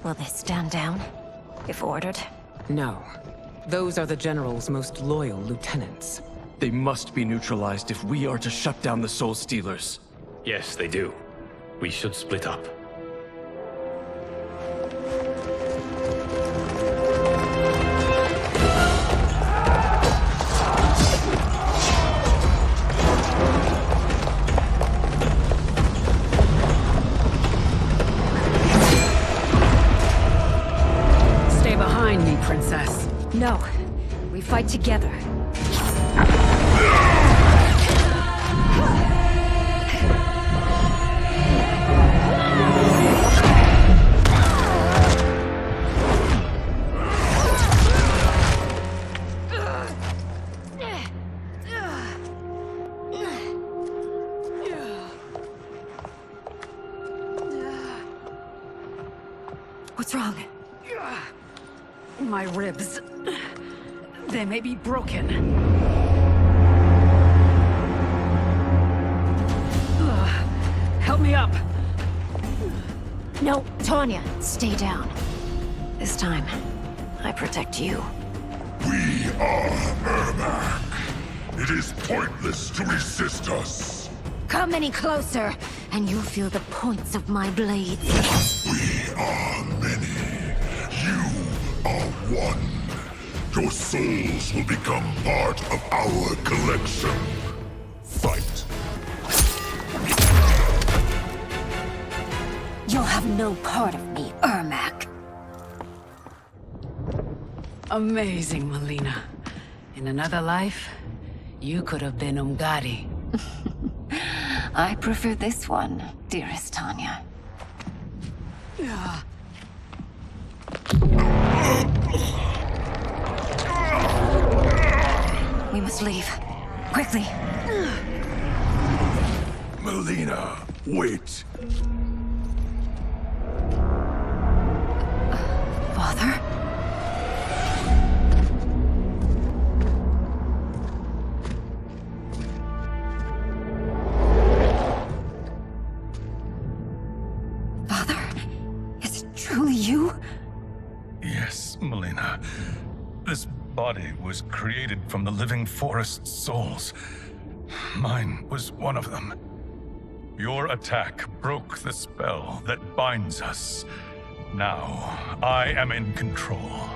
Speaker 18: Will they stand down, if ordered?
Speaker 15: No. Those are the General's most loyal lieutenants.
Speaker 12: They must be neutralized if we are to shut down the Soul Stealers.
Speaker 11: Yes, they do. We should split up.
Speaker 17: Stay behind me, Princess.
Speaker 18: No. We fight together. What's wrong?
Speaker 17: My ribs. They may be broken. Help me up.
Speaker 18: No, Tanya, stay down. This time, I protect you.
Speaker 10: We are Ermac. It is pointless to resist us.
Speaker 18: Come any closer, and you'll feel the points of my blades.
Speaker 10: We are many. You are one. Your souls will become part of our collection. Fight.
Speaker 18: You'll have no part of me, Ermac.
Speaker 17: Amazing, Melina. In another life, you could have been Umgadi.
Speaker 18: I prefer this one, dearest Tanya. We must leave. Quickly.
Speaker 10: Melina, wait.
Speaker 18: Father? Father? Is it truly you?
Speaker 9: Yes, Melina. This body was created from the living forest's souls. Mine was one of them. Your attack broke the spell that binds us. Now, I am in control.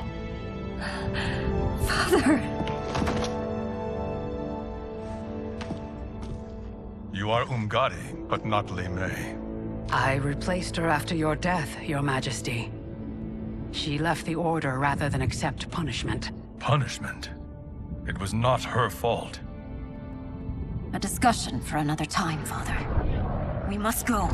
Speaker 18: Father!
Speaker 9: You are Umgadi, but not Li Mei.
Speaker 17: I replaced her after your death, Your Majesty. She left the Order rather than accept punishment.
Speaker 9: Punishment? It was not her fault.
Speaker 18: A discussion for another time, Father. We must go.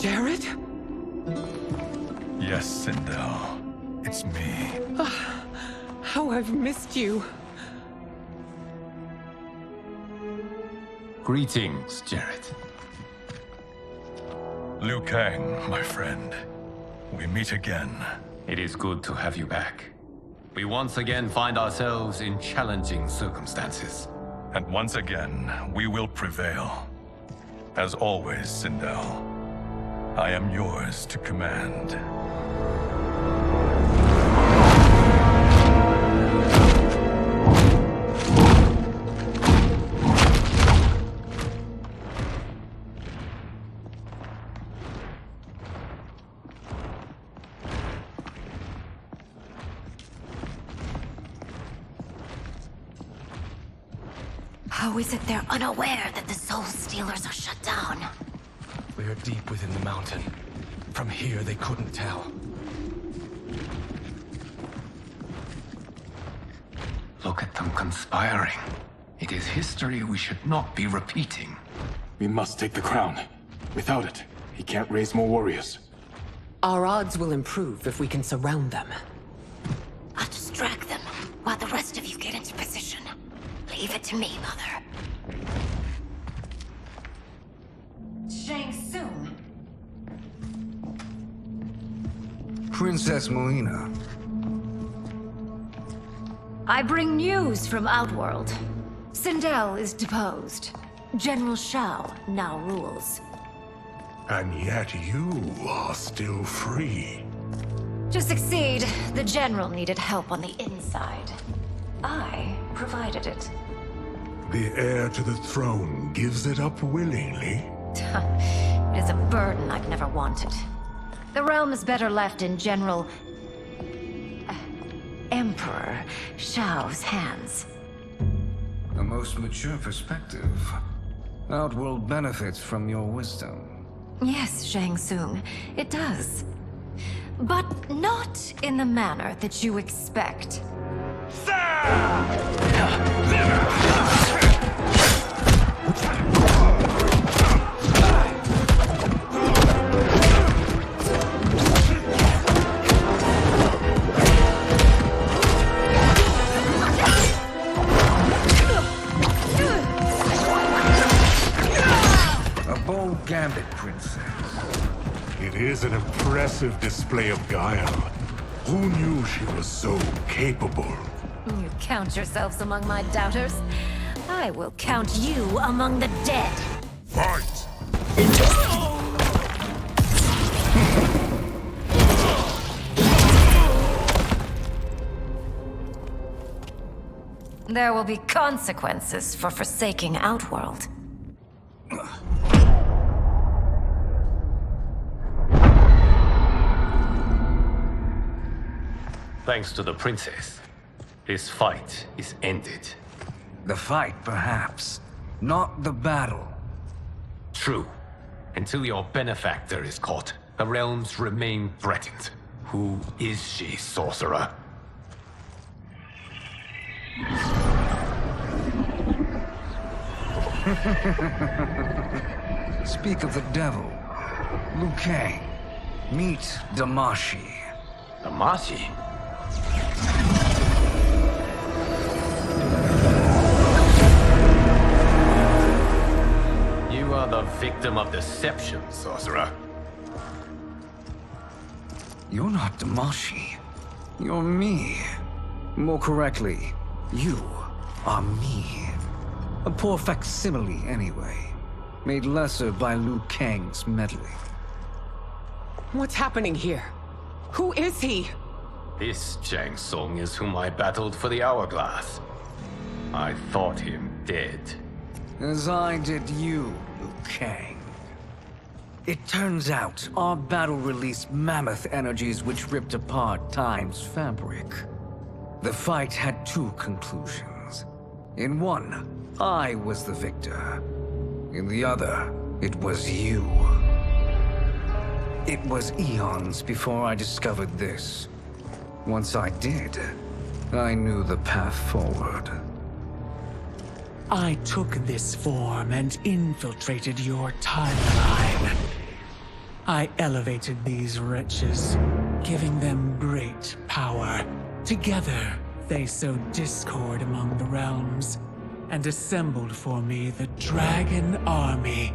Speaker 15: Jared?
Speaker 9: Yes, Sindel. It's me.
Speaker 15: How I've missed you.
Speaker 11: Greetings, Jared.
Speaker 9: Liu Kang, my friend. We meet again.
Speaker 11: It is good to have you back. We once again find ourselves in challenging circumstances.
Speaker 9: And once again, we will prevail. As always, Sindel, I am yours to command.
Speaker 18: How is it they're unaware that the Soul Stealers are shut down?
Speaker 12: We are deep within the mountain. From here, they couldn't tell.
Speaker 11: Look at them conspiring. It is history we should not be repeating.
Speaker 2: We must take the crown. Without it, he can't raise more warriors.
Speaker 15: Our odds will improve if we can surround them.
Speaker 18: I'll distract them while Leave it to me, Mother. Shang Tsung.
Speaker 5: Princess Melina.
Speaker 18: I bring news from Outworld. Sindel is deposed. General Shao now rules.
Speaker 8: And yet you are still free.
Speaker 18: To succeed, the General needed help on the inside. I provided it.
Speaker 8: The heir to the throne gives it up willingly.
Speaker 18: It is a burden I've never wanted. The realm is better left in General... Emperor Shao's hands.
Speaker 5: A most mature perspective. Outworld benefits from your wisdom.
Speaker 18: Yes, Shang Tsung, it does. But not in the manner that you expect.
Speaker 5: A bold gambit, Princess.
Speaker 8: It is an impressive display of guile. Who knew she was so capable?
Speaker 18: You count yourselves among my doubters. I will count you among the dead.
Speaker 8: Fight!
Speaker 18: There will be consequences for forsaking Outworld.
Speaker 11: Thanks to the princess, this fight is ended.
Speaker 5: The fight, perhaps. Not the battle.
Speaker 11: True. Until your benefactor is caught, the realms remain threatened. Who is she, sorcerer?
Speaker 5: Speak of the devil. Liu Kang. Meet Damashi.
Speaker 11: Damashi? You are the victim of deception, sorcerer.
Speaker 5: You're not Damashi. You're me. More correctly, you are me. A poor facsimile, anyway. Made lesser by Liu Kang's meddling.
Speaker 15: What's happening here? Who is he?
Speaker 11: This Shang Tsung is whom I battled for the Hourglass. I thought him dead.
Speaker 5: As I did you, Liu Kang. It turns out our battle released mammoth energies which ripped apart time's fabric. The fight had two conclusions. In one, I was the victor. In the other, it was you. It was eons before I discovered this. Once I did, I knew the path forward.
Speaker 1: I took this form and infiltrated your timeline. I elevated these wretches, giving them great power. Together, they sowed discord among the realms, and assembled for me the Dragon Army.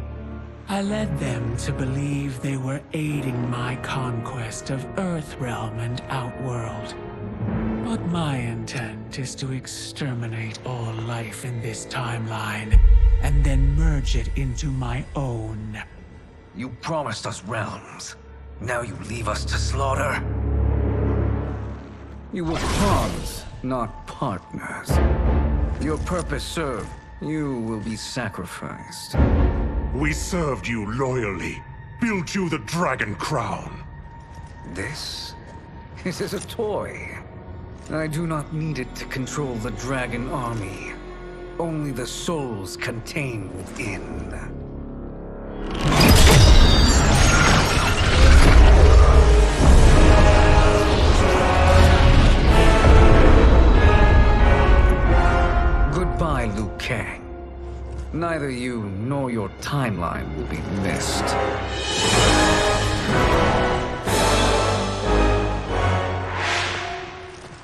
Speaker 1: I led them to believe they were aiding my conquest of Earthrealm and Outworld. But my intent is to exterminate all life in this timeline, and then merge it into my own.
Speaker 5: You promised us realms. Now you leave us to slaughter? You were pawns, not partners. Your purpose served, you will be sacrificed.
Speaker 8: We served you loyally, built you the Dragon Crown.
Speaker 5: This is a toy. I do not need it to control the Dragon Army. Only the souls contained within. Goodbye, Liu Kang. Neither you nor your timeline will be missed.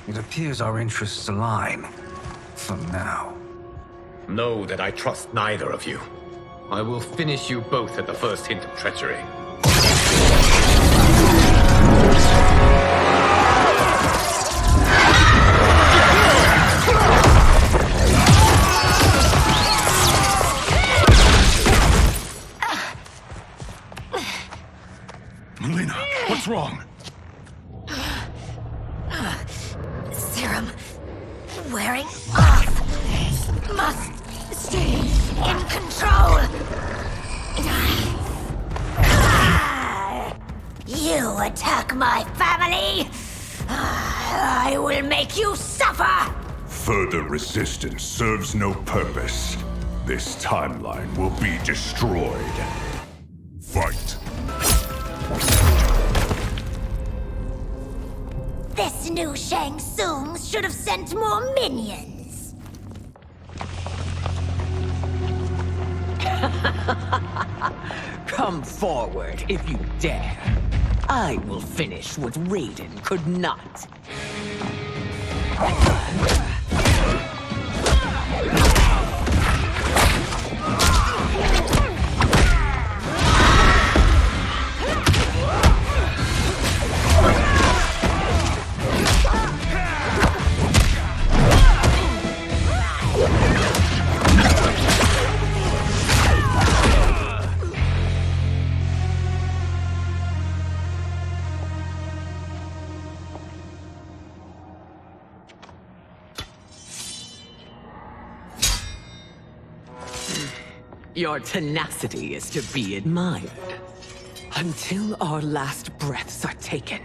Speaker 5: It appears our interests align. For now.
Speaker 11: Know that I trust neither of you. I will finish you both at the first hint of treachery.
Speaker 9: Melina, what's wrong?
Speaker 18: Serum wearing off. Must stay in control. You attack my family, I will make you suffer.
Speaker 8: Further resistance serves no purpose. This timeline will be destroyed. Fight.
Speaker 18: This new Shang Tsung should have sent more minions.
Speaker 13: Come forward if you dare. I will finish what Raiden could not. Your tenacity is to be admired. Until our last breaths are taken,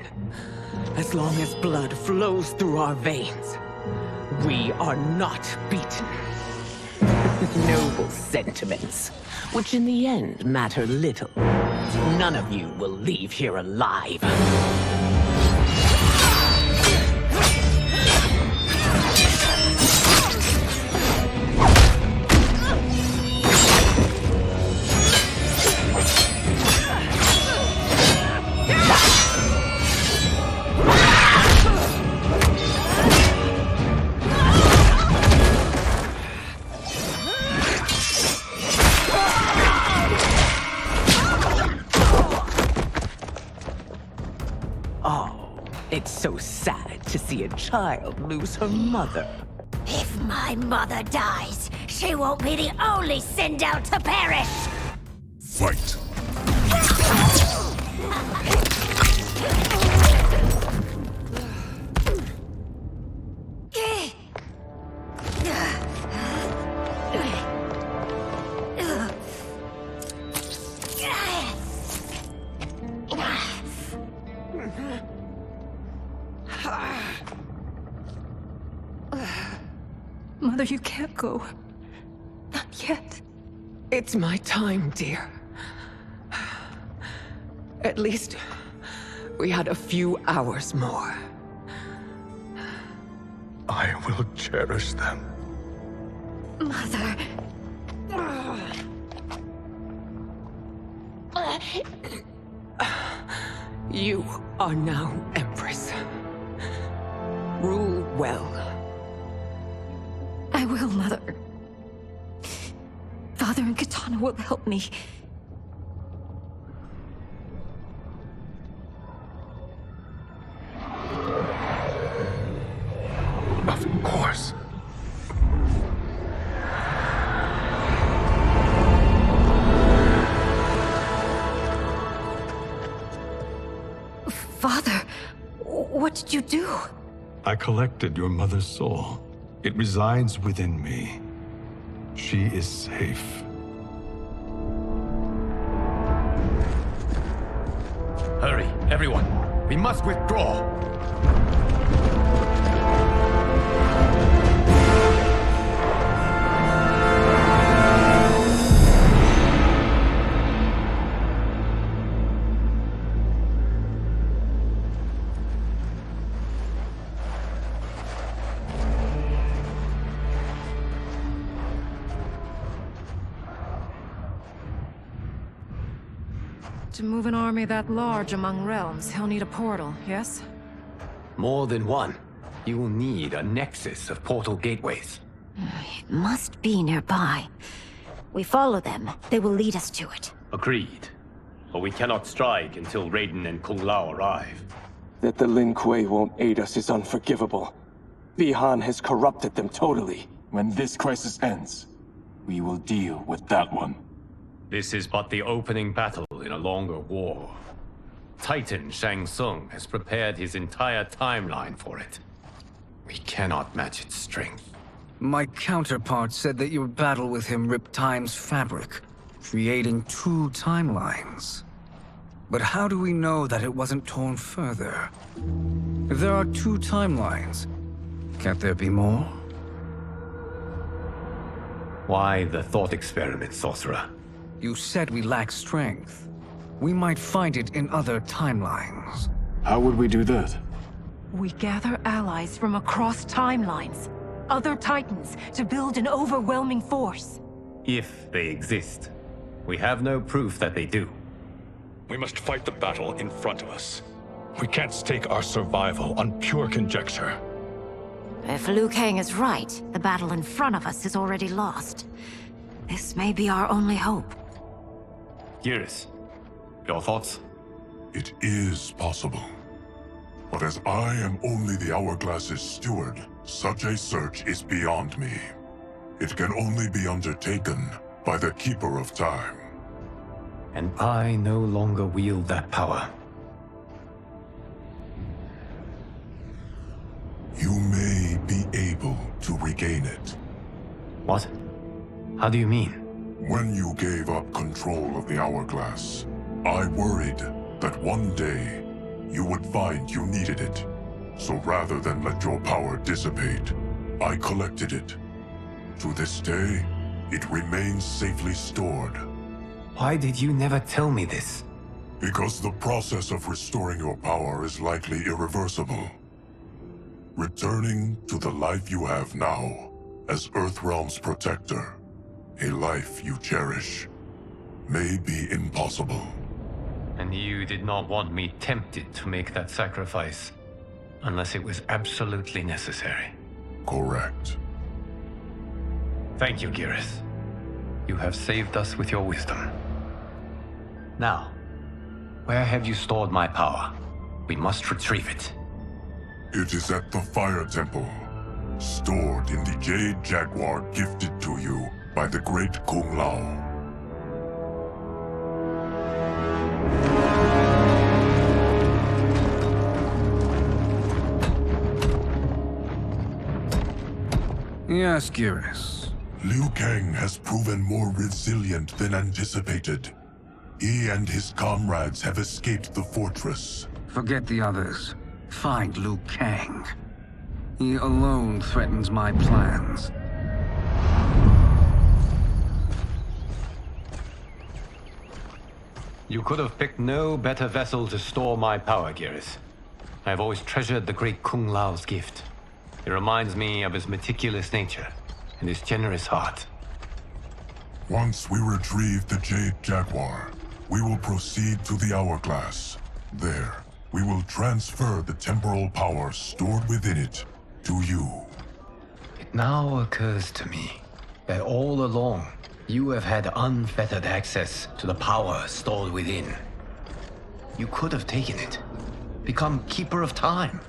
Speaker 13: as long as blood flows through our veins, we are not beaten. Noble sentiments, which in the end matter little. None of you will leave here alive. It's so sad to see a child lose her mother.
Speaker 18: If my mother dies, she won't be the only send out to perish.
Speaker 8: Fight.
Speaker 19: Mother, you can't go. Not yet.
Speaker 13: It's my time, dear. At least we had a few hours more.
Speaker 9: I will cherish them.
Speaker 18: Mother.
Speaker 13: You are now Empress. Rule well.
Speaker 19: I will, Mother. Father and Katana will help me.
Speaker 9: Of course.
Speaker 19: Father, what did you do?
Speaker 9: I collected your mother's soul. It resides within me. She is safe.
Speaker 11: Hurry, everyone. We must withdraw.
Speaker 19: To move an army that large among realms, he'll need a portal, yes?
Speaker 11: More than one. You will need a nexus of portal gateways.
Speaker 18: must be nearby. We follow them, they will lead us to it.
Speaker 11: Agreed. But we cannot strike until Raiden and Kung Lao arrive.
Speaker 7: That the Lin Kuei won't aid us is unforgivable. Bihan has corrupted them totally. When this crisis ends, we will deal with that one.
Speaker 11: This is but the opening battle in a longer war. Titan Shang Tsung has prepared his entire timeline for it. We cannot match its strength.
Speaker 5: My counterpart said that your battle with him ripped time's fabric, creating 2 timelines. But how do we know that it wasn't torn further? If there are 2 timelines, can't there be more?
Speaker 11: Why the thought experiment, Sorcerer?
Speaker 5: You said we lack strength. We might find it in other timelines.
Speaker 7: How would we do that?
Speaker 19: We gather allies from across timelines, other Titans, to build an overwhelming force.
Speaker 11: If they exist. We have no proof that they do.
Speaker 9: We must fight the battle in front of us. We can't stake our survival on pure conjecture.
Speaker 18: If Liu Kang is right, the battle in front of us is already lost. This may be our only hope.
Speaker 11: Geras, your thoughts?
Speaker 10: It is possible. But as I am only the Hourglass's steward, such a search is beyond me. It can only be undertaken by the Keeper of Time.
Speaker 11: And I no longer wield that power.
Speaker 10: You may be able to regain it.
Speaker 11: What? How do you mean?
Speaker 10: When you gave up control of the Hourglass, I worried that one day you would find you needed it. So rather than let your power dissipate, I collected it. To this day, it remains safely stored.
Speaker 11: Why did you never tell me this?
Speaker 10: Because the process of restoring your power is likely irreversible. Returning to the life you have now, as Earthrealm's protector, a life you cherish, may be impossible.
Speaker 11: And you did not want me tempted to make that sacrifice, unless it was absolutely necessary.
Speaker 10: Correct.
Speaker 11: Thank you, Geras. You have saved us with your wisdom. Now, where have you stored my power? We must retrieve it.
Speaker 10: It is at the Fire Temple, stored in the Jade Jaguar gifted to you by the great Kung Lao.
Speaker 5: Yes, Geras.
Speaker 10: Liu Kang has proven more resilient than anticipated. He and his comrades have escaped the fortress.
Speaker 5: Forget the others. Find Liu Kang. He alone threatens my plans.
Speaker 11: You could have picked no better vessel to store my power, Geras. I have always treasured the great Kung Lao's gift. It reminds me of his meticulous nature and his generous heart.
Speaker 10: Once we retrieve the Jade Jaguar, we will proceed to the Hourglass. There, we will transfer the temporal power stored within it to you.
Speaker 11: It now occurs to me that all along, you have had unfettered access to the power stored within. You could have taken it, become Keeper of Time,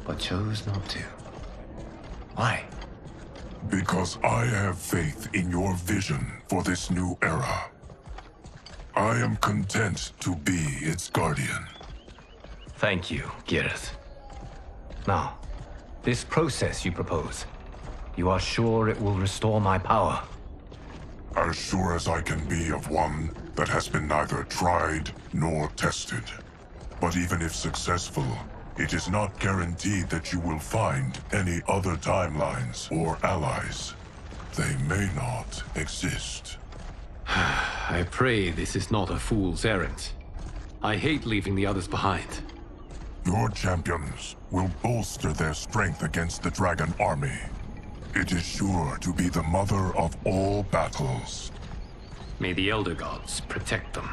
Speaker 11: but chose not to. Why?
Speaker 10: Because I have faith in your vision for this new era. I am content to be its guardian.
Speaker 11: Thank you, Geras. Now, this process you propose, you are sure it will restore my power?
Speaker 10: As sure as I can be of one that has been neither tried nor tested. But even if successful, it is not guaranteed that you will find any other timelines or allies. They may not exist.
Speaker 11: I pray this is not a fool's errand. I hate leaving the others behind.
Speaker 10: Your champions will bolster their strength against the Dragon Army. It is sure to be the mother of all battles.
Speaker 11: May the Elder Gods protect them.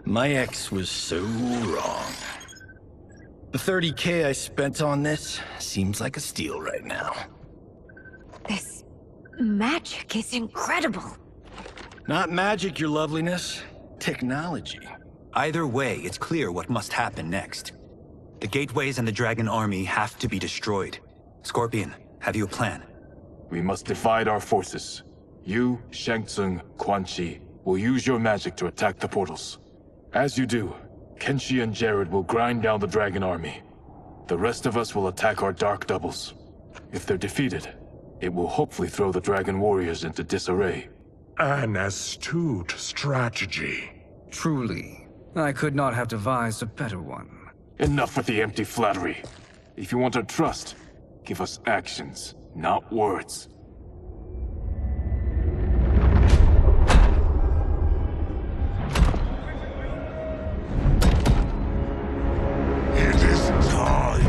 Speaker 12: My ex was so wrong. The 30K I spent on this seems like a steal right now.
Speaker 18: This magic is incredible.
Speaker 12: Not magic, your loveliness. Technology.
Speaker 4: Either way, it's clear what must happen next. The gateways and the dragon army have to be destroyed. Scorpion, have you a plan?
Speaker 2: We must divide our forces. You, Shang Tsung, Quan Chi will use your magic to attack the portals. As you do, Kenshi and Jared will grind down the dragon army. The rest of us will attack our dark doubles. If they're defeated, it will hopefully throw the dragon warriors into disarray.
Speaker 8: An astute strategy.
Speaker 5: Truly, I could not have devised a better one.
Speaker 2: Enough with the empty flattery. If you want our trust, give us actions, not words.
Speaker 3: It is time.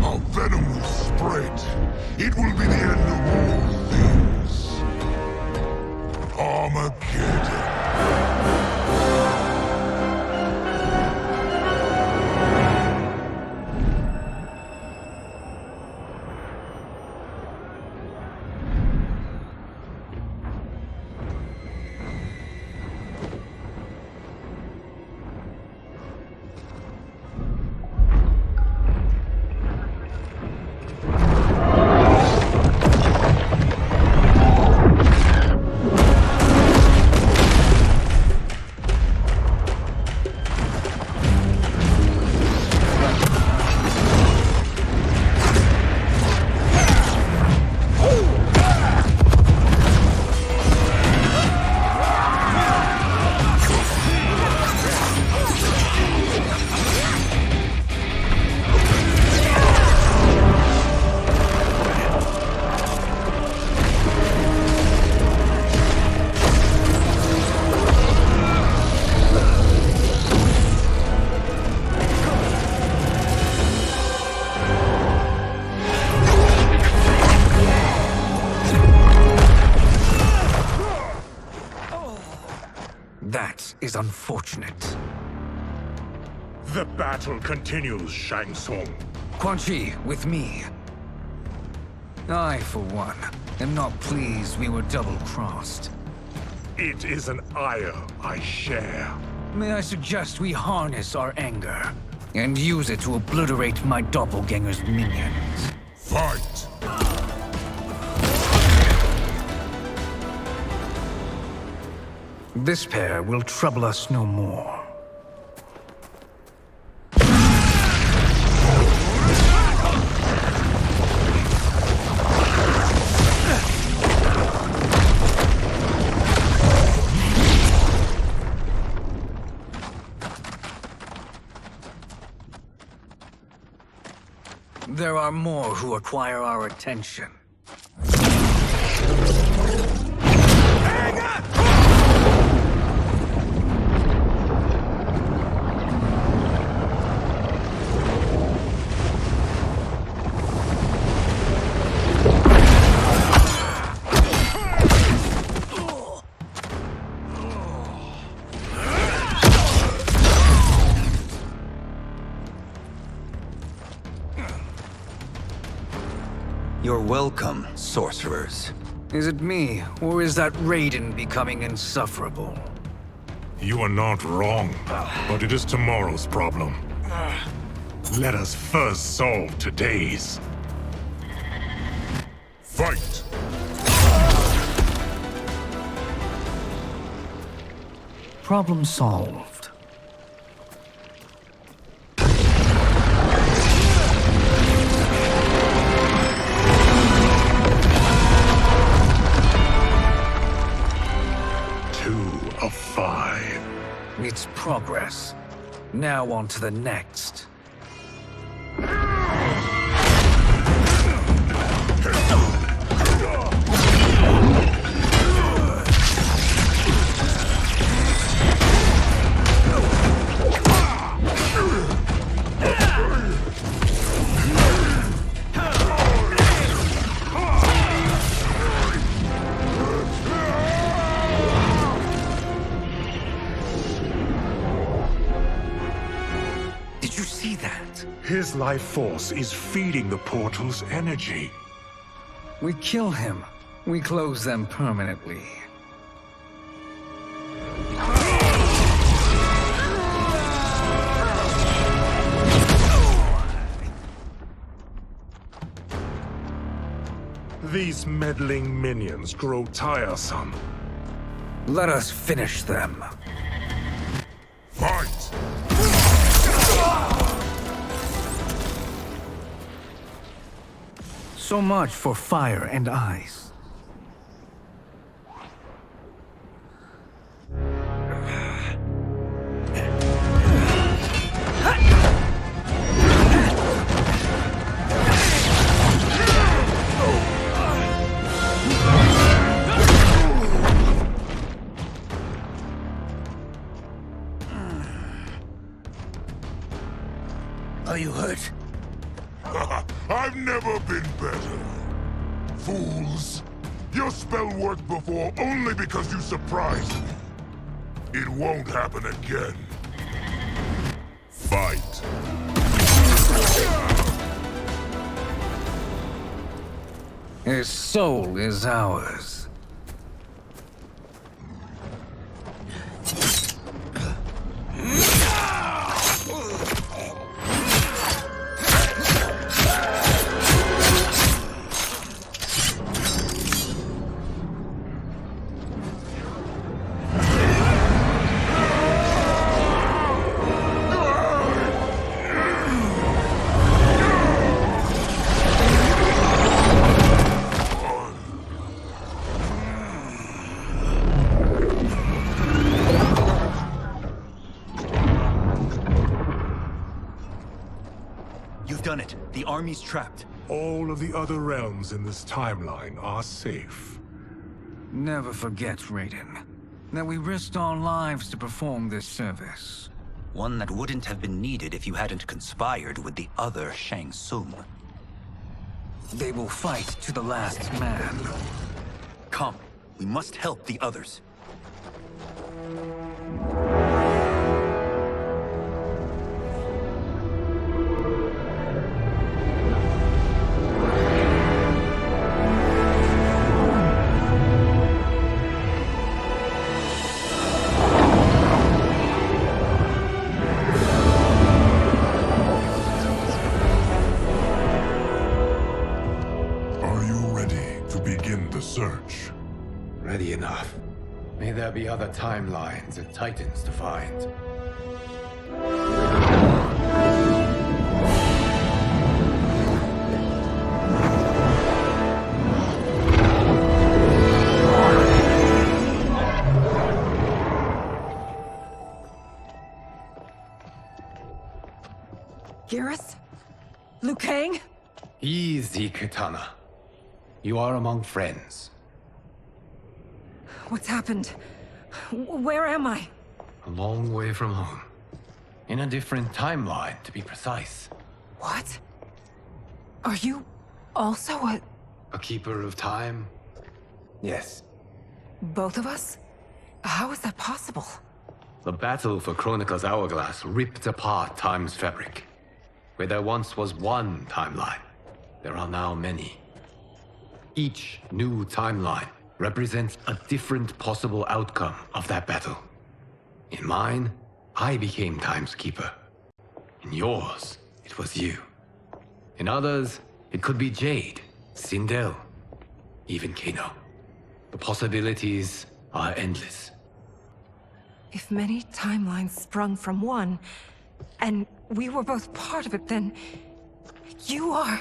Speaker 3: Our venom will spread. It will be the end of all things. Armageddon.
Speaker 5: That is unfortunate.
Speaker 8: The battle continues, Shang Tsung.
Speaker 5: Quan Chi, with me. I, for one, am not pleased we were double-crossed.
Speaker 8: It is an ire I share.
Speaker 5: May I suggest we harness our anger and use it to obliterate my doppelganger's minions?
Speaker 3: Fight!
Speaker 5: This pair will trouble us no more. There are more who acquire our attention.
Speaker 4: You're welcome, sorcerers.
Speaker 5: Is it me, or is that Raiden becoming insufferable?
Speaker 8: You are not wrong, but it is tomorrow's problem. Let us first solve today's. Fight!
Speaker 5: Problem solved. It's progress. Now on to the next.
Speaker 10: His life force is feeding the portal's energy.
Speaker 5: We kill him. We close them permanently.
Speaker 10: These meddling minions grow tiresome.
Speaker 5: Let us finish them.
Speaker 10: Fight!
Speaker 5: So much for fire and ice.
Speaker 3: Are you hurt? I've never been better. Fools! Your spell worked before only because you surprised me. It won't happen again. Fight!
Speaker 5: His soul is ours.
Speaker 4: You've done it. The army's trapped.
Speaker 10: All of the other realms in this timeline are safe.
Speaker 5: Never forget, Raiden, that we risked our lives to perform this service.
Speaker 4: One that wouldn't have been needed if you hadn't conspired with the other Shang Tsung.
Speaker 5: They will fight to the last man.
Speaker 4: Come, we must help the others.
Speaker 10: Search.
Speaker 11: Ready enough. May there be other timelines and titans to find.
Speaker 19: Geras? Liu Kang?
Speaker 11: Easy, Kitana. You are among friends.
Speaker 19: What's happened? Where am I?
Speaker 11: A long way from home. In a different timeline, to be precise.
Speaker 19: What? Are you also
Speaker 11: a keeper of time? Yes.
Speaker 19: both of us? How is that possible?
Speaker 11: The battle for Chronica's hourglass ripped apart time's fabric. Where there once was one timeline, there are now many. Each new timeline represents a different possible outcome of that battle. In mine, I became Time's Keeper. In yours, it was you. In others, it could be Jade, Sindel, even Kano. The possibilities are endless.
Speaker 19: If many timelines sprung from one, and we were both part of it, then you are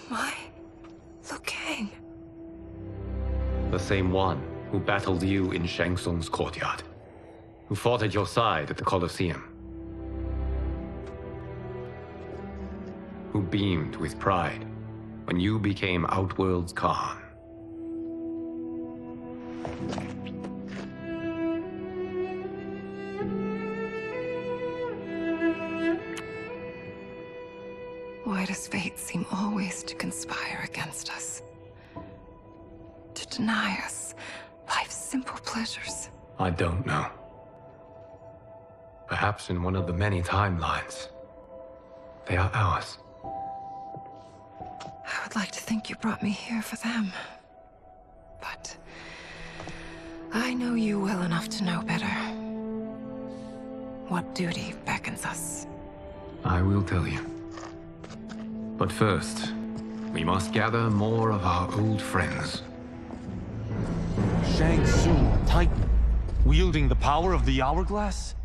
Speaker 19: my Liu Kang.
Speaker 11: The same one who battled you in Shang Tsung's courtyard. Who fought at your side at the Colosseum. Who beamed with pride when you became Outworld's Khan.
Speaker 19: Why does fate seem always to conspire against us? To deny us life's simple pleasures?
Speaker 11: I don't know. Perhaps in one of the many timelines, They are ours.
Speaker 19: I would like to think you brought me here for them. But I know you well enough to know better. What duty beckons us?
Speaker 11: I will tell you. But first, we must gather more of our old friends.
Speaker 7: Shang Tsung, Titan, wielding the power of the Hourglass?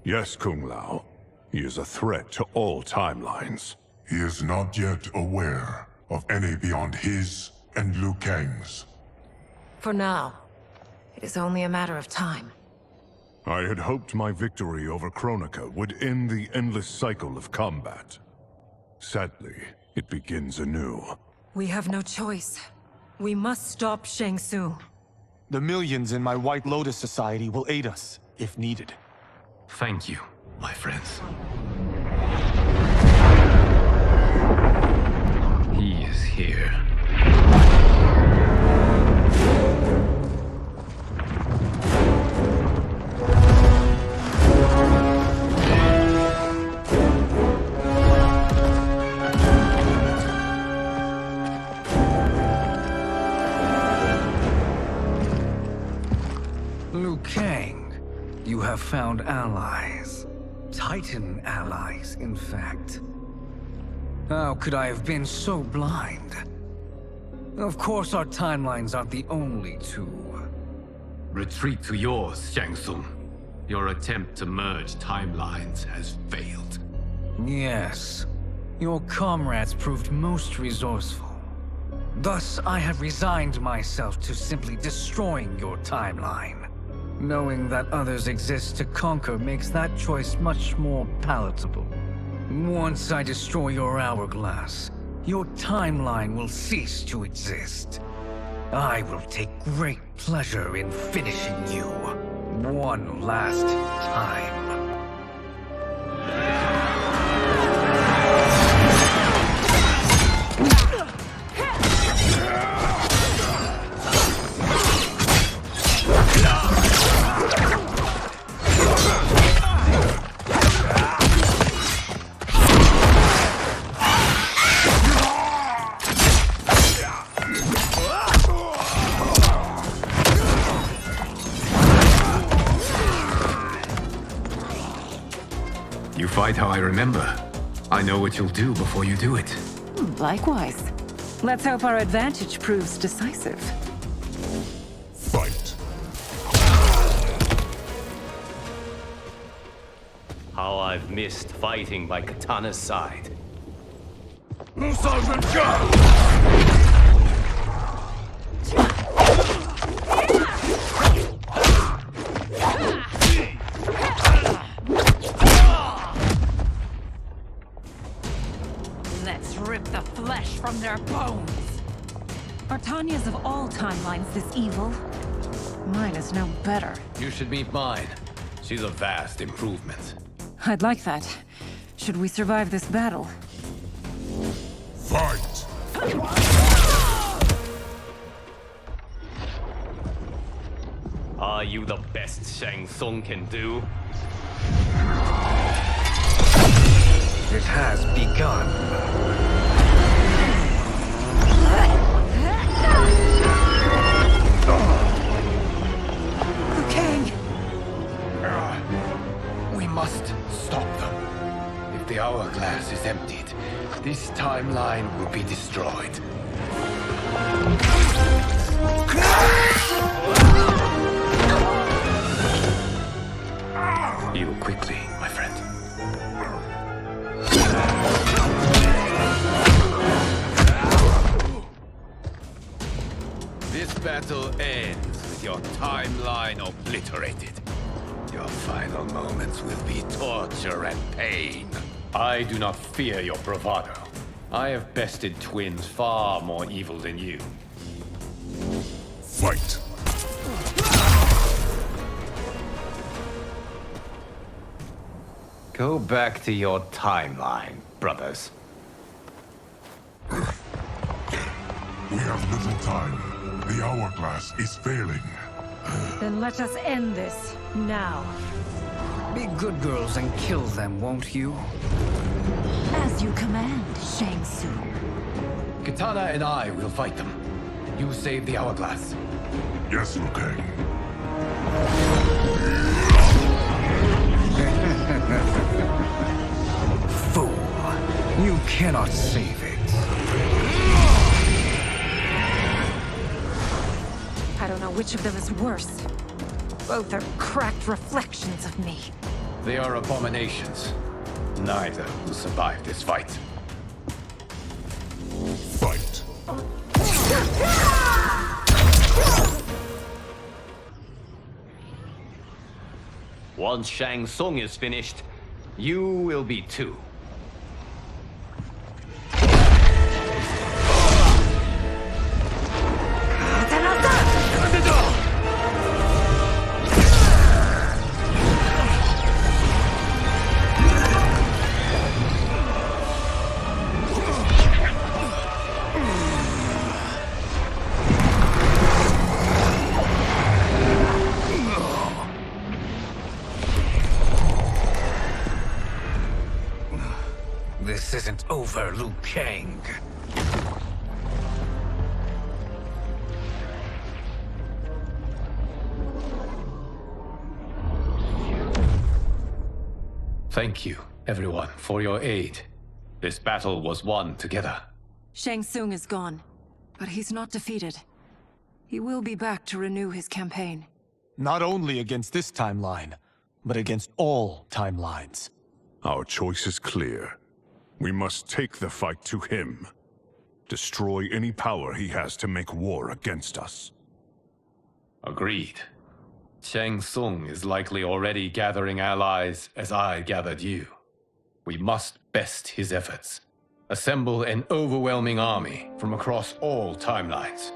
Speaker 10: Yes, Kung Lao. He is a threat to all timelines. He is not yet aware of any beyond his and Liu Kang's.
Speaker 19: For now, it is only a matter of time.
Speaker 10: I had hoped my victory over Kronika would end the endless cycle of combat. Sadly, it begins anew.
Speaker 19: We have no choice. We must stop Shang Tsung.
Speaker 7: The millions in my White Lotus Society will aid us, if needed.
Speaker 11: Thank you, my friends. He is here.
Speaker 5: Liu Kang, you have found allies. Titan allies, in fact. How could I have been so blind? Of course our timelines aren't the only two.
Speaker 11: Retreat to yours, Shang Tsung. Your attempt to merge timelines has failed.
Speaker 5: Yes. Your comrades proved most resourceful. Thus, I have resigned myself to simply destroying your timeline. Knowing that others exist to conquer makes that choice much more palatable. Once I destroy your hourglass, your timeline will cease to exist. I will take great pleasure in finishing you one last time.
Speaker 11: You fight how I remember. I know what you'll do before you do it.
Speaker 17: Likewise. Let's hope our advantage proves decisive.
Speaker 10: Fight.
Speaker 20: How I've missed fighting by Katana's side.
Speaker 17: Let's rip the flesh from their bones.
Speaker 19: Are Tanya's of all timelines this evil? Mine is no better.
Speaker 11: You should meet mine. She's a vast improvement.
Speaker 19: I'd like that. Should we survive this battle?
Speaker 10: Fight!
Speaker 20: Are you the best Shang Tsung can do?
Speaker 5: It has begun.
Speaker 19: Liu Kang!
Speaker 14: We must stop them. If the hourglass is emptied, this timeline will be destroyed.
Speaker 11: Heal quickly, my friend.
Speaker 14: This battle ends with your timeline obliterated. Your final moments will be torture and pain.
Speaker 11: I do not fear your bravado. I have bested twins far more evil than you.
Speaker 10: Fight!
Speaker 20: Go back to your timeline, brothers.
Speaker 10: We have little time. The hourglass is failing.
Speaker 19: Then let us end this, now.
Speaker 5: Be good girls and kill them, won't you?
Speaker 19: As As you command, Shang Tsung.
Speaker 11: Katana and I will fight them. You save the hourglass.
Speaker 10: Yes, Liu Kang.
Speaker 5: Fool. You cannot save it.
Speaker 19: I don't know which of them is worse. Both are cracked reflections of me.
Speaker 11: They are abominations. Neither will survive this fight.
Speaker 10: Fight.
Speaker 20: Once Shang Tsung is finished, you will be too.
Speaker 5: This isn't over, Liu Kang.
Speaker 11: Thank you, everyone, for your aid. This battle was won together.
Speaker 19: Shang Tsung is gone, but he's not defeated. He will be back to renew his campaign.
Speaker 7: Not only against this timeline, but against all timelines.
Speaker 10: Our choice is clear. We must take the fight to him. Destroy any power he has to make war against us.
Speaker 11: Agreed. Shang Tsung is likely already gathering allies as I gathered you. We must best his efforts. Assemble an overwhelming army from across all timelines.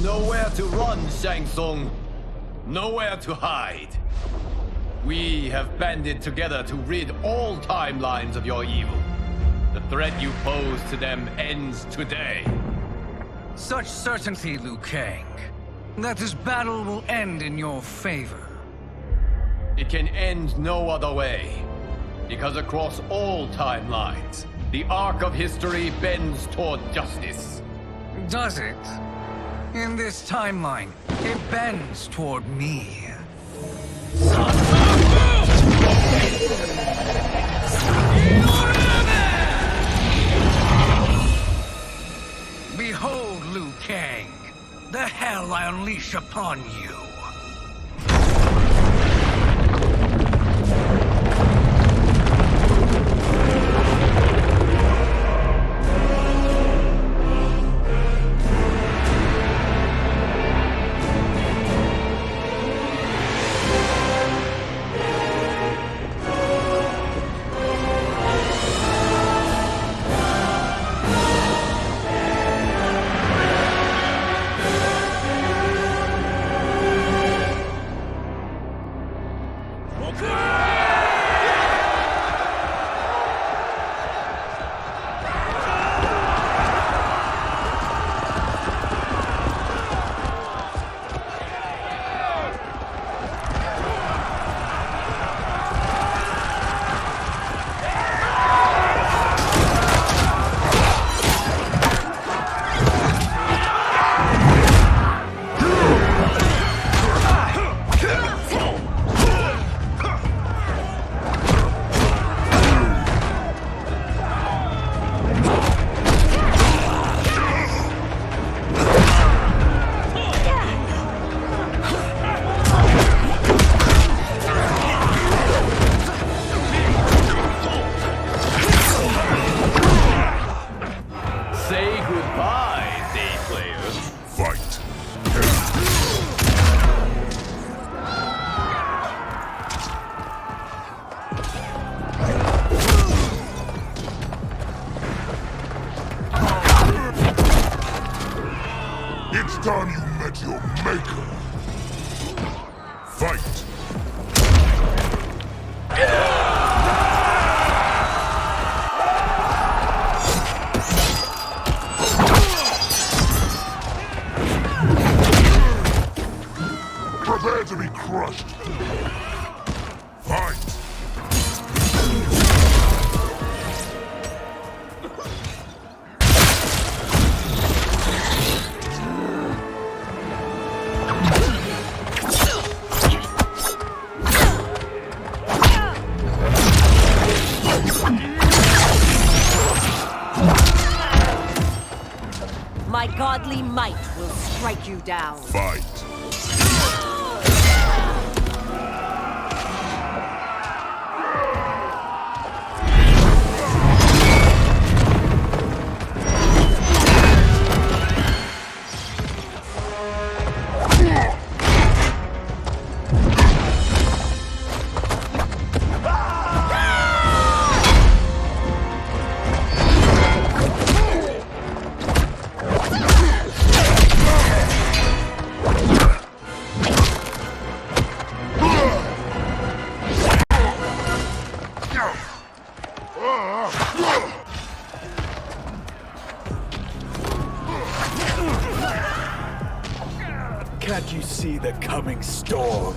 Speaker 11: Nowhere to run, Shang Tsung. Nowhere to hide. We have banded together to rid all timelines of your evil. The threat you pose to them ends today.
Speaker 5: Such certainty, Liu Kang, that this battle will end in your favor.
Speaker 11: It can end no other way. Because across all timelines, the arc of history bends toward justice.
Speaker 5: Does it? In this timeline, it bends toward me. Behold, Liu Kang, the hell I unleash upon you.
Speaker 10: last time you met your maker? Fight! Prepare to be crushed! Fight!
Speaker 6: My godly might will strike you down.
Speaker 10: Fight!
Speaker 2: Can't you see the coming storm?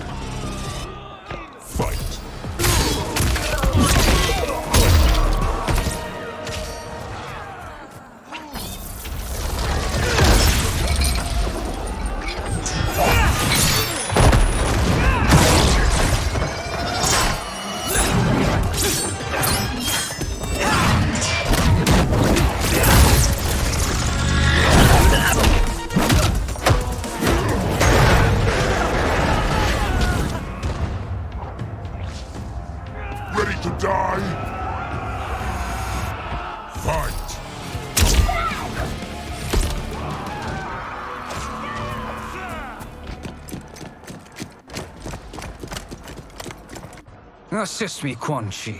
Speaker 10: Fight! Ready to die? Fight!
Speaker 5: Assist me, Quan Chi.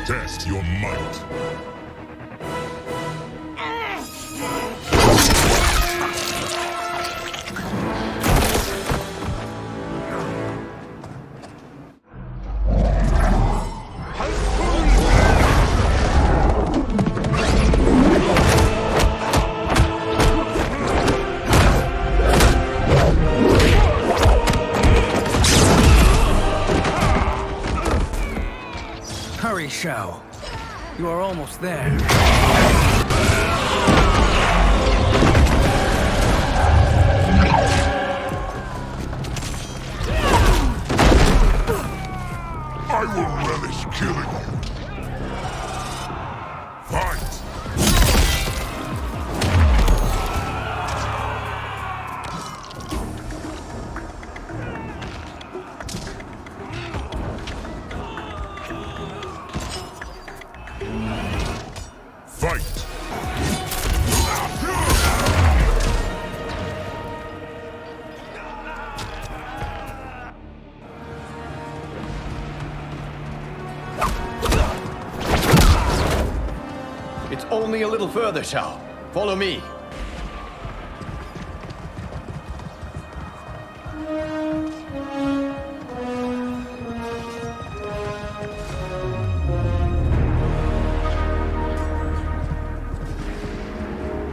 Speaker 10: Test your might.
Speaker 5: Hurry, Shao. You are almost there.
Speaker 10: I will relish killing you. Fight! Fight!
Speaker 20: It's only a little further, Shao. Follow me.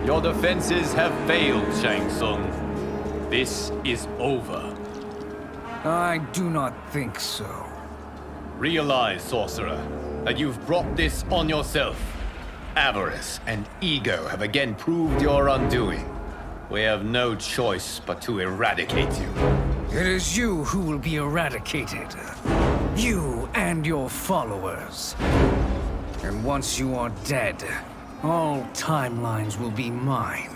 Speaker 20: Your defenses have failed, Shang Tsung. This is over.
Speaker 5: I do not think so.
Speaker 20: Realize, sorcerer, that you've brought this on yourself. Avarice and ego have again proved your undoing. We have no choice but to eradicate you.
Speaker 5: It is you who will be eradicated. You and your followers. And once you are dead, all timelines will be mine.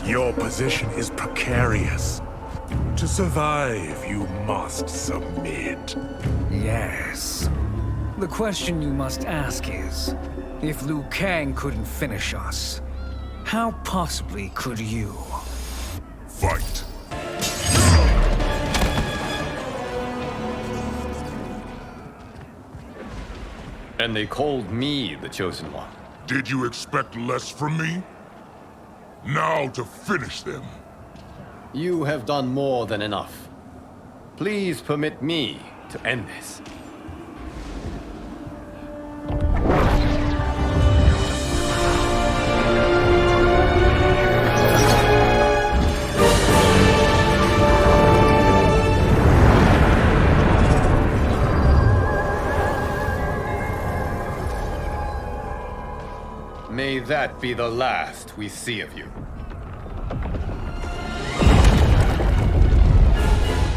Speaker 8: Your position is precarious. To survive, you must submit.
Speaker 5: Yes. The question you must ask is, if Liu Kang couldn't finish us, how possibly could you?
Speaker 10: Fight.
Speaker 20: And they called me the Chosen One.
Speaker 10: Did you expect less from me? Now to finish them.
Speaker 20: You have done more than enough. Please permit me to end this. May that be the last we see of you.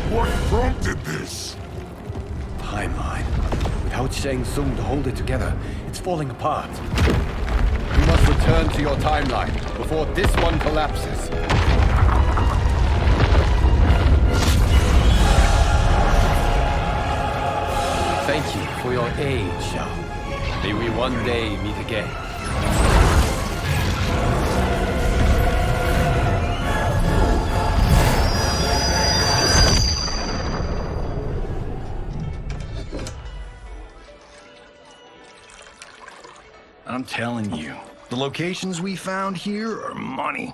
Speaker 10: What prompted this?
Speaker 20: Timeline. Without Shang Tsung to hold it together, it's falling apart. You must return to your timeline before this one collapses. Thank you for your aid, Shao. May we one day meet again.
Speaker 12: I'm telling you, the locations we found here are money.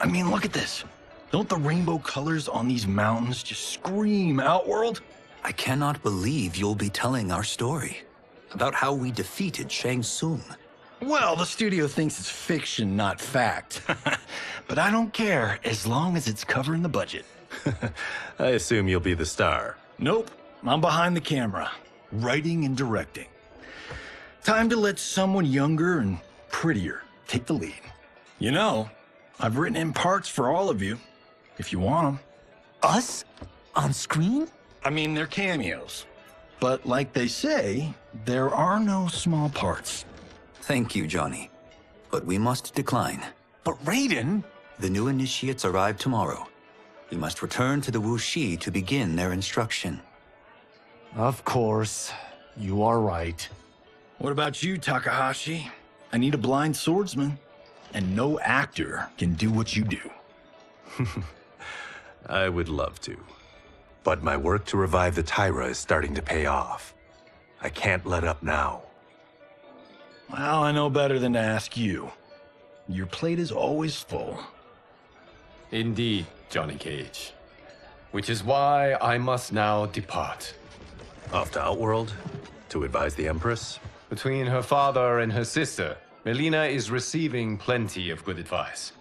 Speaker 12: I mean, look at this. Don't the rainbow colors on these mountains just scream Outworld?
Speaker 4: I cannot believe you'll be telling our story about how we defeated Shang Tsung.
Speaker 12: Well, the studio thinks it's fiction, not fact. But I don't care, as long as it's covering the budget.
Speaker 16: I assume you'll be the star.
Speaker 12: Nope, I'm behind the camera, writing and directing. Time to let someone younger and prettier take the lead. You know, I've written in parts for all of you, if you want them.
Speaker 22: Us? On screen?
Speaker 12: I mean, they're cameos. But like they say, there are no small parts.
Speaker 4: Thank you, Johnny. But we must decline.
Speaker 22: But Raiden?
Speaker 4: The new initiates arrive tomorrow. We must return to the Wuxi to begin their instruction.
Speaker 22: Of course. You are right.
Speaker 12: What about you, Takahashi? I need a blind swordsman. And no actor can do what you do.
Speaker 16: I would love to. But my work to revive the Tyra is starting to pay off. I can't let up now.
Speaker 12: Well, I know better than to ask you. Your plate is always full.
Speaker 20: Indeed, Johnny Cage. Which is why I must now depart.
Speaker 16: Off to Outworld? To advise the Empress?
Speaker 20: Between her father and her sister, Melina is receiving plenty of good advice.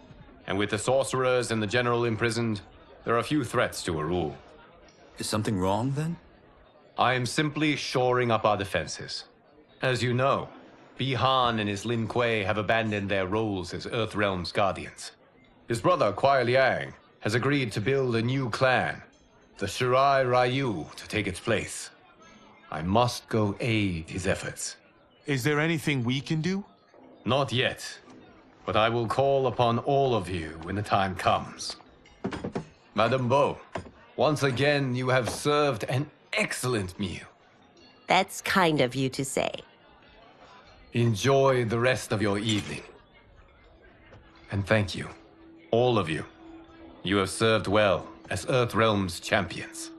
Speaker 20: And with the sorcerers and the general imprisoned, there are few threats to her rule.
Speaker 4: Is something wrong, then?
Speaker 20: I am simply shoring up our defenses. As you know, Bi-Han and his Lin Kuei have abandoned their roles as Earthrealm's guardians. His brother, Kuai Liang, has agreed to build a new clan, the Shirai Ryu, to take its place. I must go aid his efforts.
Speaker 7: Is there anything we can do?
Speaker 20: Not yet, but I will call upon all of you when the time comes. Madame Beau, once again you have served an excellent meal.
Speaker 6: That's kind of you to say.
Speaker 20: Enjoy the rest of your evening. And thank you, all of you. You have served well as Earthrealm's champions.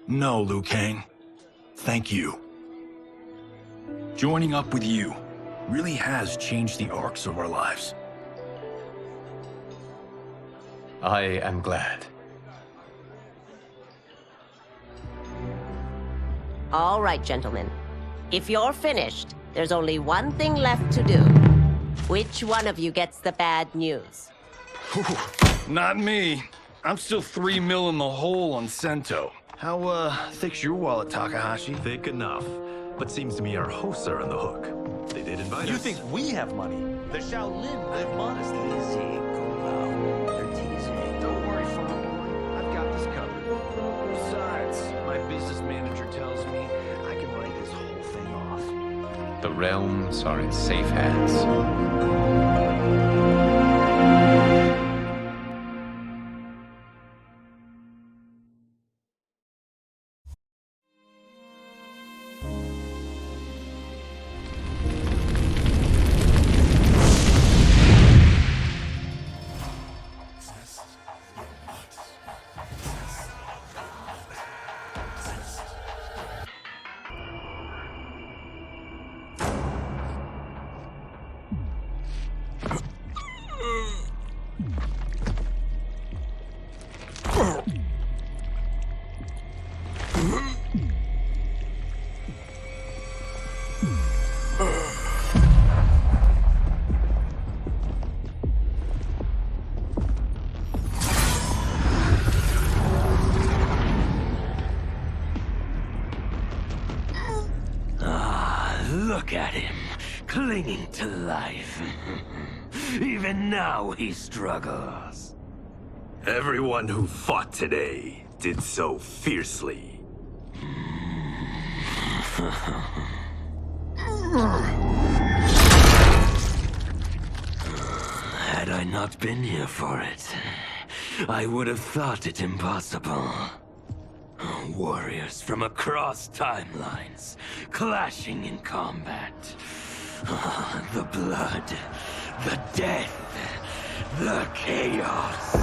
Speaker 14: No, Liu Kang. Thank you. Joining up with you really has changed the arcs of our lives.
Speaker 20: I am glad.
Speaker 6: All right, gentlemen. If you're finished, there's only one thing left to do. Which one of you gets the bad news?
Speaker 12: Not me. I'm still 3 mil in the hole on Sento. How, thick's your wallet, Takahashi?
Speaker 16: Thick enough. But seems to me our hosts are on the hook. They did invite us.
Speaker 7: You think we have money? The Shaolin live modestly.
Speaker 12: Easy, Kombat. They're teasing. Don't worry, Farm. I've got this covered. Besides, my business manager tells me I can write this whole thing off.
Speaker 20: The realms are in safe hands.
Speaker 15: Look at him, clinging to life. Even now he struggles.
Speaker 16: Everyone who fought today did so fiercely.
Speaker 15: Had I not been here for it, I would have thought it impossible. Warriors from across timelines, clashing in combat. The blood, the death, the chaos.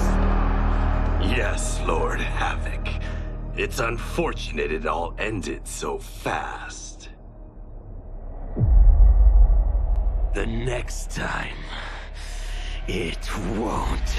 Speaker 16: Yes, Lord Havoc. It's unfortunate it all ended so fast.
Speaker 15: The next time, it won't.